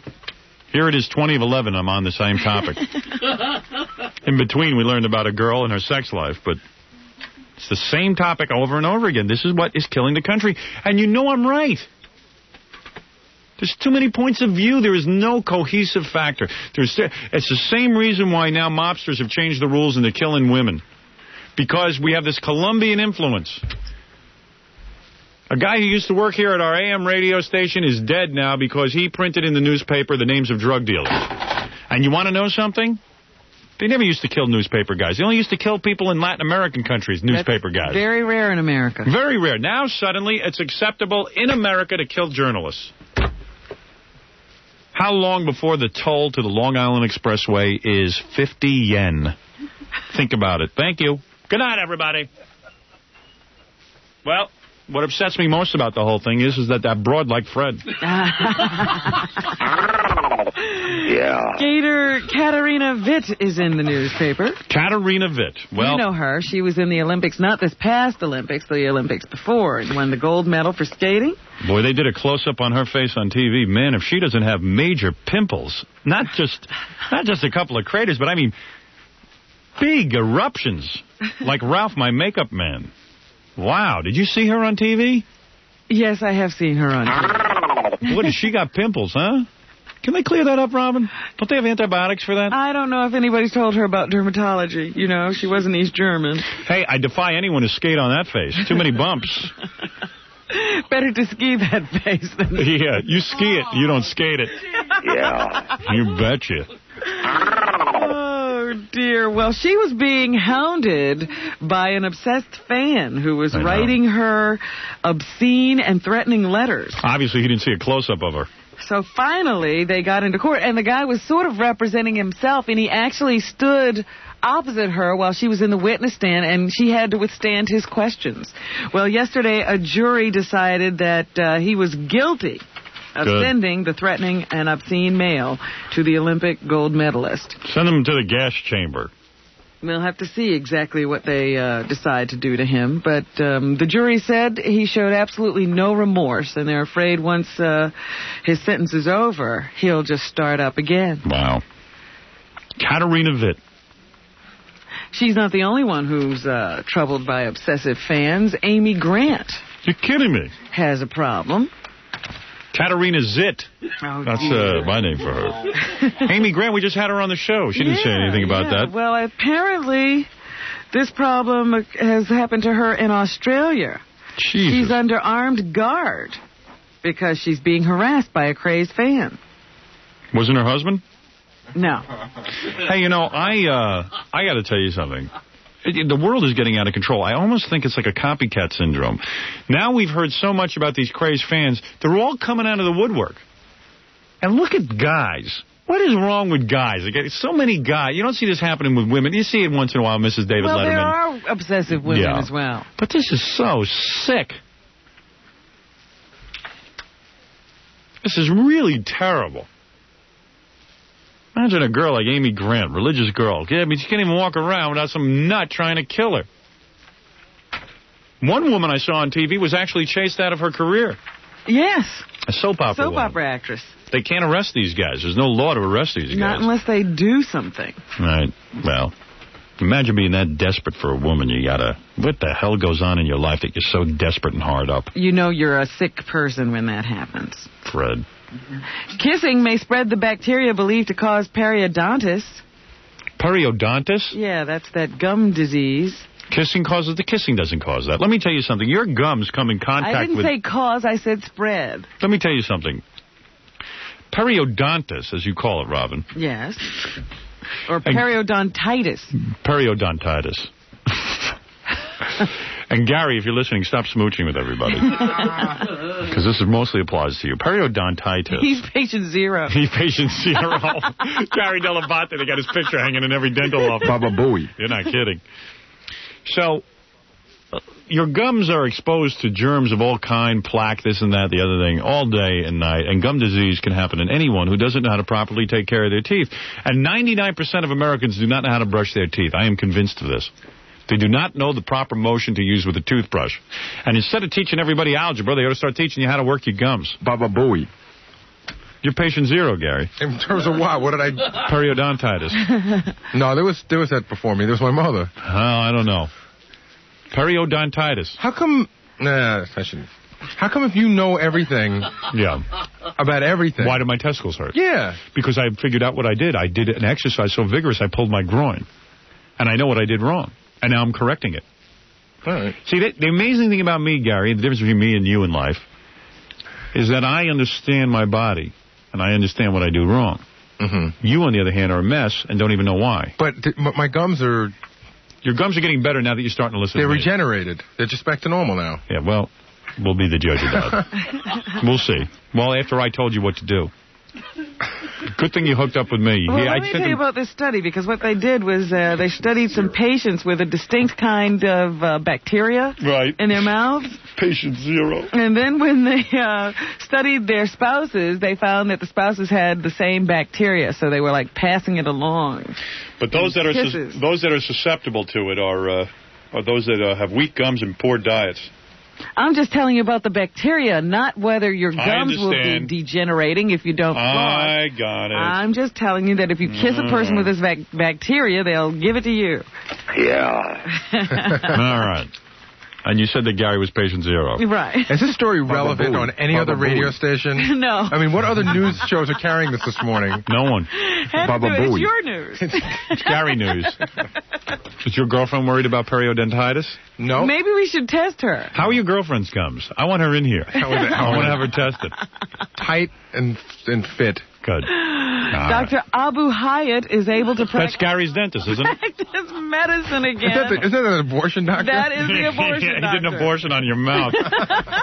Here it is, 20 of 11, I'm on the same topic. In between, we learned about a girl and her sex life, but it's the same topic over and over again. This is what is killing the country. And you know I'm right. There's too many points of view. There is no cohesive factor. It's the same reason why now mobsters have changed the rules and they're killing women. Because we have this Colombian influence. A guy who used to work here at our AM radio station is dead now because he printed in the newspaper the names of drug dealers. And you want to know something? They never used to kill newspaper guys. They only used to kill people in Latin American countries, newspaper guys. Very rare in America. Very rare. Now, suddenly, it's acceptable in America to kill journalists. How long before the toll to the Long Island Expressway is 50 yen? Think about it. Thank you. Good night, everybody. Well, what upsets me most about the whole thing is that broad like Fred. Yeah. Skater Katarina Witt is in the newspaper. Katarina Witt. Well, you know her. She was in the Olympics, not this past Olympics, the Olympics before, and won the gold medal for skating. Boy, they did a close-up on her face on TV. Man, if she doesn't have major pimples, not just a couple of craters, but I mean big eruptions, like Ralph, my makeup man. Wow, did you see her on TV? Yes, I have seen her on TV. What, has she got pimples, huh? Can they clear that up, Robin? Don't they have antibiotics for that? I don't know if anybody's told her about dermatology. You know, she wasn't East German. Hey, I defy anyone to skate on that face. Too many bumps. Better to ski that face than... Yeah, you ski it. You don't skate it. Yeah. You betcha. Oh, dear. Well, she was being hounded by an obsessed fan who was writing her obscene and threatening letters. Obviously, he didn't see a close-up of her. So finally, they got into court, and the guy was sort of representing himself, and he actually stood opposite her while she was in the witness stand, and she had to withstand his questions. Well, yesterday, a jury decided that he was guilty of sending the threatening and obscene mail to the Olympic gold medalist. Send him to the gas chamber. We'll have to see exactly what they decide to do to him. But the jury said he showed absolutely no remorse, and they're afraid once his sentence is over, he'll just start up again. Wow. Katarina Witt. She's not the only one who's troubled by obsessive fans. Amy Grant. You're kidding me. Has a problem. Katarina Zitt. Oh, that's my name for her. Amy Grant, we just had her on the show. She didn't say anything about that. Well, apparently this problem has happened to her in Australia. Jesus. She's under armed guard because she's being harassed by a crazed fan. Wasn't her husband? No. Hey, you know, I got to tell you something. The world is getting out of control. I almost think it's like a copycat syndrome. Now we've heard so much about these crazed fans. They're all coming out of the woodwork. And look at guys. What is wrong with guys? So many guys. You don't see this happening with women. You see it once in a while, Mrs. David Letterman. There are obsessive women as well. But this is so sick. This is really terrible. Imagine a girl like Amy Grant, religious girl. Yeah, I mean, she can't even walk around without some nut trying to kill her. One woman I saw on TV was actually chased out of her career. Yes. A soap opera woman. Opera actress. They can't arrest these guys. There's no law to arrest these guys. Not unless they do something. Right. Well, imagine being that desperate for a woman. You gotta... What the hell goes on in your life that you're so desperate and hard up? You know you're a sick person when that happens. Fred. Kissing may spread the bacteria believed to cause periodontitis. Periodontitis? Yeah, that's that gum disease. Kissing causes... The kissing doesn't cause that. Let me tell you something. Your gums come in contact with... I didn't say cause, I said spread. Let me tell you something. Periodontitis, as you call it, Robin. Yes. Or periodontitis. Periodontitis. And Gary, if you're listening, stop smooching with everybody. Because this mostly applies to you. Periodontitis. He's patient zero. He's patient zero. Gary Dell'Abate, they got his picture hanging in every dental office. Baba Booey. You're not kidding. So, your gums are exposed to germs of all kind, plaque, this and that, the other thing, all day and night. And gum disease can happen in anyone who doesn't know how to properly take care of their teeth. And 99% of Americans do not know how to brush their teeth. I am convinced of this. They do not know the proper motion to use with a toothbrush. And instead of teaching everybody algebra, they ought to start teaching you how to work your gums. Baba Booey. You're patient zero, Gary. In terms of what? What did I... Periodontitis. No, there was that before me. There was my mother. Oh, I don't know. Periodontitis. How come... Nah, I shouldn't. How come if you know everything... Yeah. About everything... Why did my testicles hurt? Yeah. Because I figured out what I did. I did an exercise so vigorous I pulled my groin. And I know what I did wrong. And now I'm correcting it. All right. See, the amazing thing about me, Gary, the difference between me and you in life, is that I understand my body, and I understand what I do wrong. Mm-hmm. You, on the other hand, are a mess and don't even know why. But my gums are... Your gums are getting better now that you're starting to listen They're to me. regenerated. They're just back to normal now. Yeah, well, we'll be the judge of that. We'll see. Well, after I told you what to do. Good thing you hooked up with me. Well, let me tell you about this study, because what they did was they studied some patients with a distinct kind of bacteria in their mouths. Patient 0. And then when they studied their spouses, they found that the spouses had the same bacteria, so they were like passing it along. But those that are susceptible to it are those that have weak gums and poor diets. I'm just telling you about the bacteria, not whether your gums will be degenerating if you don't floss. I got it. I'm just telling you that if you kiss a person with this bacteria, they'll give it to you. Yeah. All right. And you said that Gary was patient 0. Right. Is this story relevant on any other radio station? No. I mean, what other news shows are carrying this morning? No one. It's your news. It's Gary news. Is your girlfriend worried about periodontitis? No. Maybe we should test her. How are your girlfriend's gums? I want her in here. I want to have her tested. Tight and fit. Good. Dr. Abu Hayat is able to practice... That's Gary's dentist, isn't it? Practice medicine again. Is that an abortion doctor? That is the abortion doctor. He did an abortion on your mouth.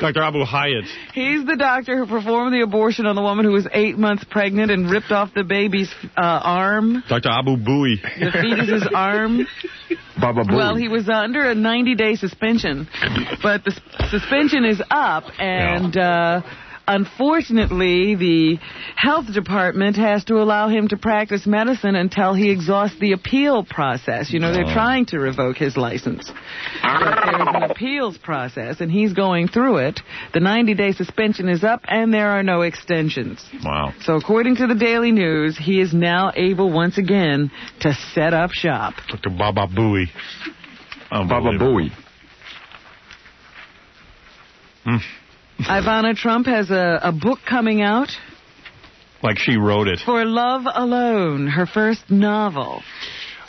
Dr. Abu Hayat. He's the doctor who performed the abortion on the woman who was 8 months pregnant and ripped off the baby's arm. Dr. Abu Bui. The fetus's arm. Baba Booey. Well, he was under a 90-day suspension, but the suspension is up, and... unfortunately, the health department has to allow him to practice medicine until he exhausts the appeal process. You know, they're trying to revoke his license. But there's an appeals process, and he's going through it. The 90-day suspension is up, and there are no extensions. Wow. So according to the Daily News, he is now able once again to set up shop. Dr. Baba Booey. Baba Booey. Ivana Trump has a book coming out. Like she wrote it. For Love Alone, her first novel.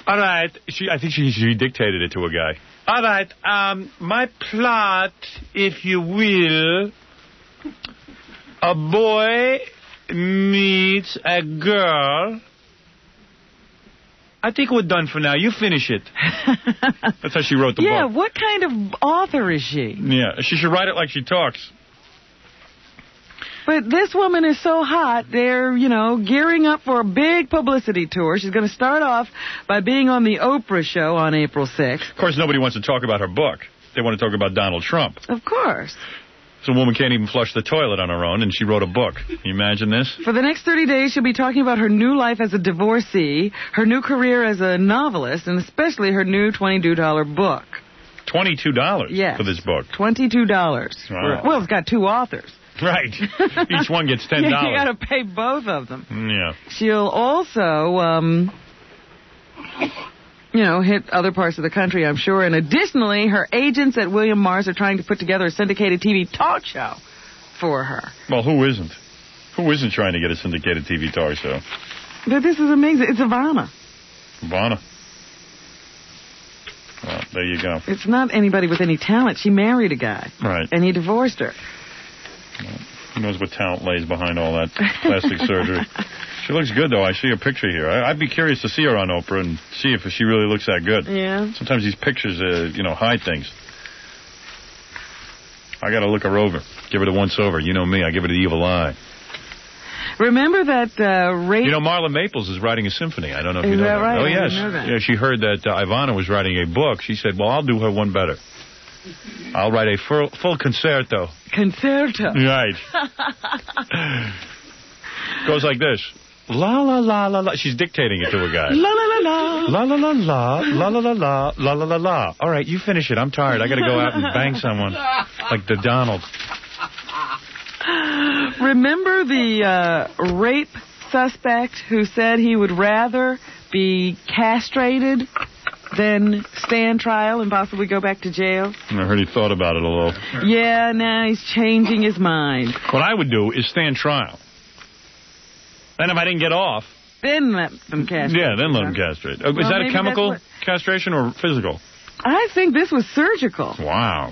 All right. I think she dictated it to a guy. All right. My plot, if you will, a boy meets a girl. I think we're done for now. You finish it. That's how she wrote the book. Yeah, what kind of author is she? Yeah, she should write it like she talks. But this woman is so hot, they're, gearing up for a big publicity tour. She's going to start off by being on the Oprah show on April 6th. Of course, nobody wants to talk about her book. They want to talk about Donald Trump. Of course. So a woman can't even flush the toilet on her own, and she wrote a book. Can you imagine this? For the next 30 days, she'll be talking about her new life as a divorcee, her new career as a novelist, and especially her new $22 book. $22 for this book? $22. Wow. Well, it's got 2 authors. Right. Each one gets $10. Yeah, you got to pay both of them. Yeah. She'll also, hit other parts of the country, I'm sure. And additionally, her agents at William Morris are trying to put together a syndicated TV talk show for her. Well, who isn't? Who isn't trying to get a syndicated TV talk show? But this is amazing. It's Ivana. Ivana. Well, there you go. It's not anybody with any talent. She married a guy. Right. And he divorced her. Well, who knows what talent lays behind all that plastic surgery. She looks good, though. I see a picture here. I'd be curious to see her on Oprah and see if she really looks that good. Yeah. Sometimes these pictures, hide things. I got to look her over. Give her the once-over. You know me. I give her the evil eye. Remember that Marla Maples is writing a symphony. I don't know if you know that. Right? Oh, yes. I know that. Yeah, she heard that Ivana was writing a book. She said, well, I'll do her one better. I'll write a full concerto. Concerto. Right. Goes like this. La la la la la. She's dictating it to a guy. La la la la. La la la la. La la la la. La la la la. All right, you finish it. I'm tired. I got to go out and bang someone. Like the Donald. Remember the rape suspect who said he would rather be castrated than stand trial and possibly go back to jail? I heard he thought about it a little. Yeah, now he's changing his mind. What I would do is stand trial. Then if I didn't get off... Then let them castrate. Yeah, then let them castrate. Is that a chemical castration or physical? I think this was surgical. Wow.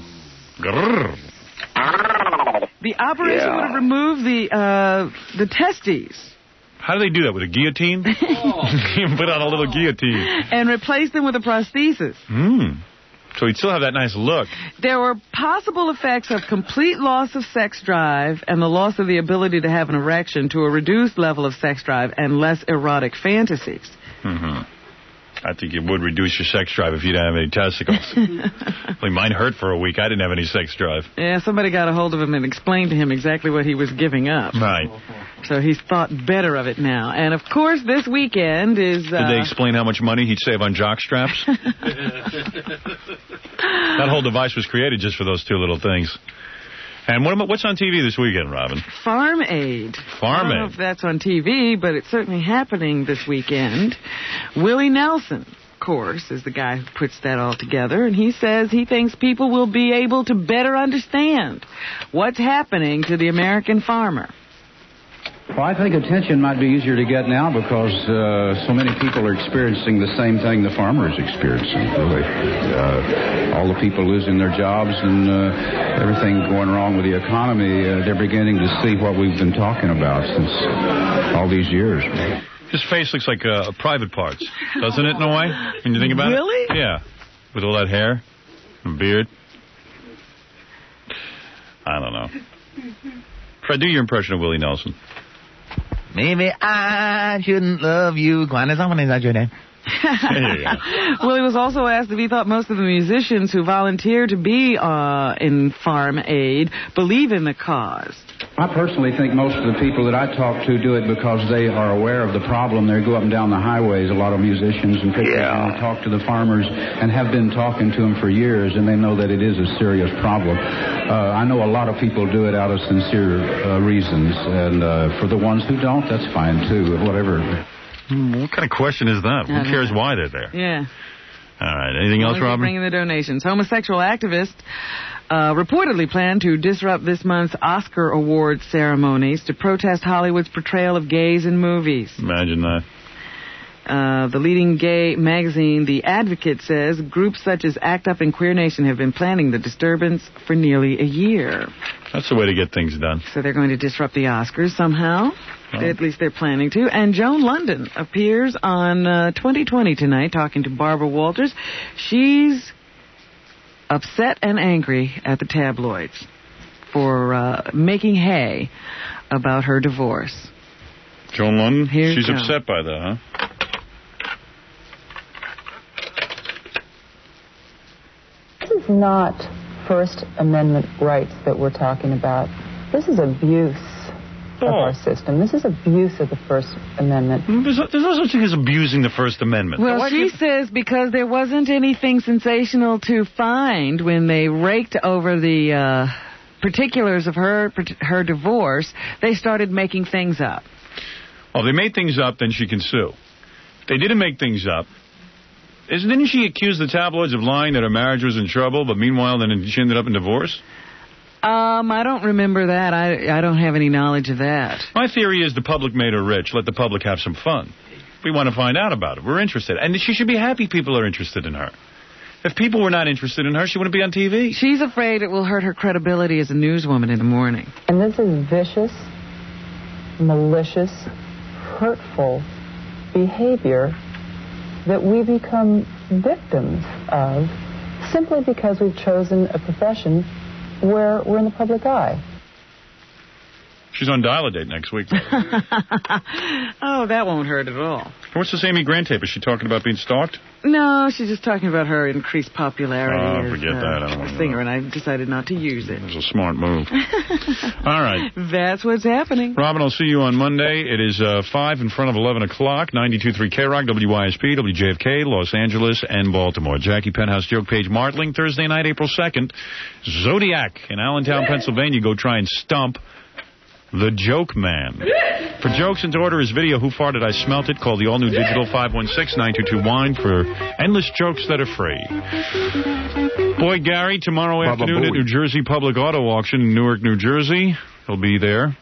Grrr. The operation would have removed the testes. How do they do that? With a guillotine? You put on a little guillotine. And replace them with a prosthesis. So he'd still have that nice look. There were possible effects of complete loss of sex drive and the loss of the ability to have an erection to a reduced level of sex drive and less erotic fantasies. I think it would reduce your sex drive if you didn't have any testicles. Well, mine hurt for a week. I didn't have any sex drive. Yeah, somebody got a hold of him and explained to him exactly what he was giving up. Right. So he's thought better of it now. And, of course, this weekend is... Did they explain how much money he'd save on jock straps? That whole device was created just for those two little things. And what's on TV this weekend, Robin? Farm Aid. I don't know if that's on TV, but it's certainly happening this weekend. Willie Nelson, of course, is the guy who puts that all together, and he says he thinks people will be able to better understand what's happening to the American farmer. Well, I think attention might be easier to get now because so many people are experiencing the same thing the farmer is experiencing, really. All the people losing their jobs and everything going wrong with the economy, they're beginning to see what we've been talking about since all these years. His face looks like private parts, doesn't it, in a way? When you think about it? Really? Yeah. With all that hair and beard. I don't know. Fred, do your impression of Willie Nelson. Maybe I shouldn't love you. Quite as often as I should. Willie was also asked if he thought most of the musicians who volunteer to be in Farm Aid believe in the cause. I personally think most of the people that I talk to do it because they are aware of the problem. They go up and down the highways, a lot of musicians and people, and talk to the farmers and have been talking to them for years, and they know that it is a serious problem. I know a lot of people do it out of sincere reasons, and for the ones who don't, that's fine too, whatever. What kind of question is that? Who cares why they're there? Yeah. All right. Anything else, Robin? Bringing the donations. Homosexual activists reportedly plan to disrupt this month's Oscar Awards ceremonies to protest Hollywood's portrayal of gays in movies. Imagine that. The leading gay magazine, The Advocate, says groups such as ACT UP and Queer Nation have been planning the disturbance for nearly a year. That's the way to get things done. So they're going to disrupt the Oscars somehow. Oh. At least they're planning to. And Joan London appears on 2020 tonight talking to Barbara Walters. She's upset and angry at the tabloids for making hay about her divorce. Joan London? She's upset by that, huh? This is not First Amendment rights that we're talking about. This is abuse of our system. This is abuse of the First Amendment. There's no such thing as abusing the First Amendment. Well, she says because there wasn't anything sensational to find when they raked over the particulars of her divorce, they started making things up. Well, if they made things up, then she can sue. If they didn't make things up, didn't she accuse the tabloids of lying that her marriage was in trouble, but meanwhile then she ended up in divorce? I don't remember that. I don't have any knowledge of that. My theory is the public made her rich. Let the public have some fun. We want to find out about it. We're interested. And she should be happy people are interested in her. If people were not interested in her, she wouldn't be on TV. She's afraid it will hurt her credibility as a newswoman in the morning. And this is vicious, malicious, hurtful behavior that we become victims of simply because we've chosen a profession where we're in the public eye. She's on Dial-A-Date next week. Oh, that won't hurt at all. What's this Amy Grant tape? Is she talking about being stalked? No, she's just talking about her increased popularity as forget that. I don't a singer, and I decided not to use it. It was a smart move. All right. That's what's happening. Robin, I'll see you on Monday. It is 5 in front of 11 o'clock, 92.3 K-Rock, WYSP, WJFK, Los Angeles, and Baltimore. Jackie Penthouse Joke Page Martling, Thursday night, April 2nd. Zodiac in Allentown, Pennsylvania. Go try and stump the Joke Man. For jokes and to order his video, Who Farted I Smelt It, call the all-new digital 516-922-WINE for endless jokes that are free. Boy Gary, tomorrow afternoon at New Jersey Public Auto Auction in Newark, New Jersey. He'll be there.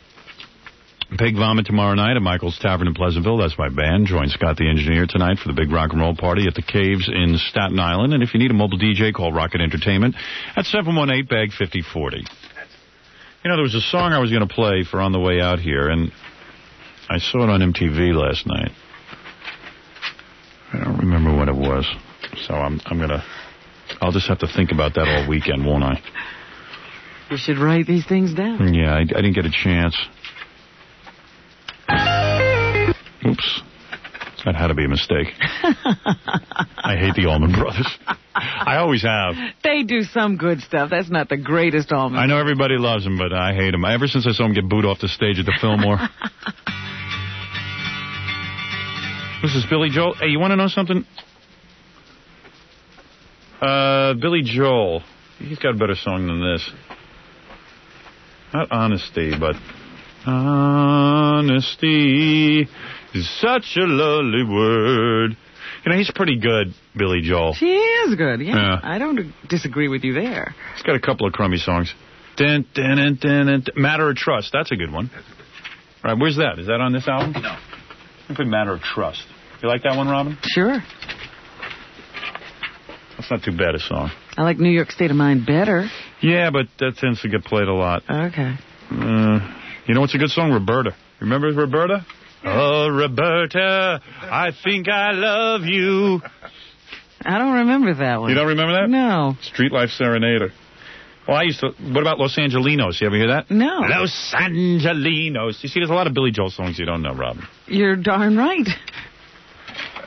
Pig Vomit tomorrow night at Michael's Tavern in Pleasantville. That's my band. Join Scott the Engineer tonight for the big rock and roll party at the Caves in Staten Island. And if you need a mobile DJ, call Rocket Entertainment at 718-BAG-5040. You know, there was a song I was going to play for On the Way Out here, and I I saw it on MTV last night. I don't remember what it was. So I'll just have to think about that all weekend, won't I? You should write these things down. Yeah, I didn't get a chance. Oops. That had to be a mistake. I hate the Allman Brothers. I always have. They do some good stuff. That's not the greatest Allman. I know everybody loves them, but I hate them. Ever since I saw them get booed off the stage at the Fillmore. This is Billy Joel. Hey, you want to know something? Billy Joel. He's got a better song than this. Not Honesty, but... Honesty is such a lovely word. You know, he's pretty good, Billy Joel. He is good, yeah. I don't disagree with you there. He's got a couple of crummy songs. Matter of Trust, that's a good one. All right, where's that? Is that on this album? No. I put Matter of Trust. You like that one, Robin? Sure. That's not too bad a song. I like New York State of Mind better. Yeah, but that tends to get played a lot. Okay. You know what's a good song? Roberta. Remember Roberta? Oh, Roberta, I think I love you. I don't remember that one. You don't remember that? No. Street Life Serenader. Well, I used to... What about Los Angelinos? You ever hear that? No. Los Angelinos. You see, there's a lot of Billy Joel songs you don't know, Robin. You're darn right.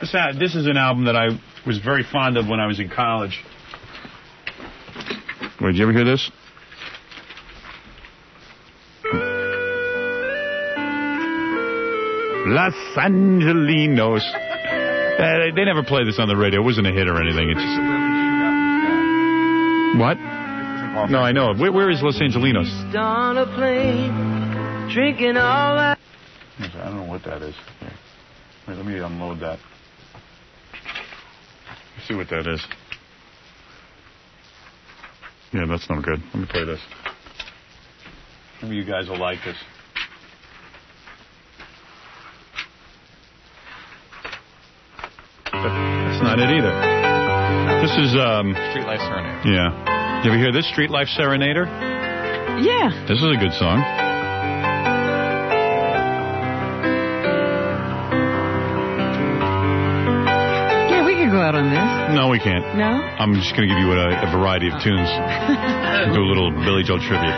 This is an album that I was very fond of when I was in college. Wait, did you ever hear this? Los Angelinos. They never played this on the radio. It wasn't a hit or anything. It's just... What? No, I know. Where is Los Angelinos? On a plane, drinking all that. I don't know what that is. Wait, let me unload that. Let's see what that is. Yeah, that's not good. Let me play this. Maybe you guys will like this. That's not it either. This is Street Life Serenader. Yeah. You ever hear this, Street Life Serenader? Yeah. This is a good song. Yeah, we could go out on this. No, we can't. No? I'm just going to give you a variety of tunes. Do a little Billy Joel tribute.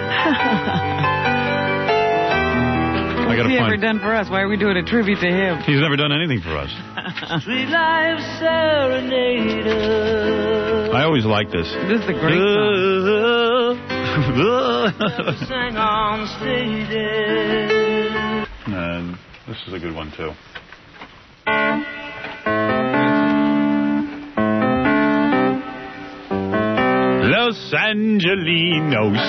What's he ever done for us? Why are we doing a tribute to him? He's never done anything for us. Street Life Serenader. I always like this. This is a great song. Sang on stage. And this is a good one, too. Los Angelinos.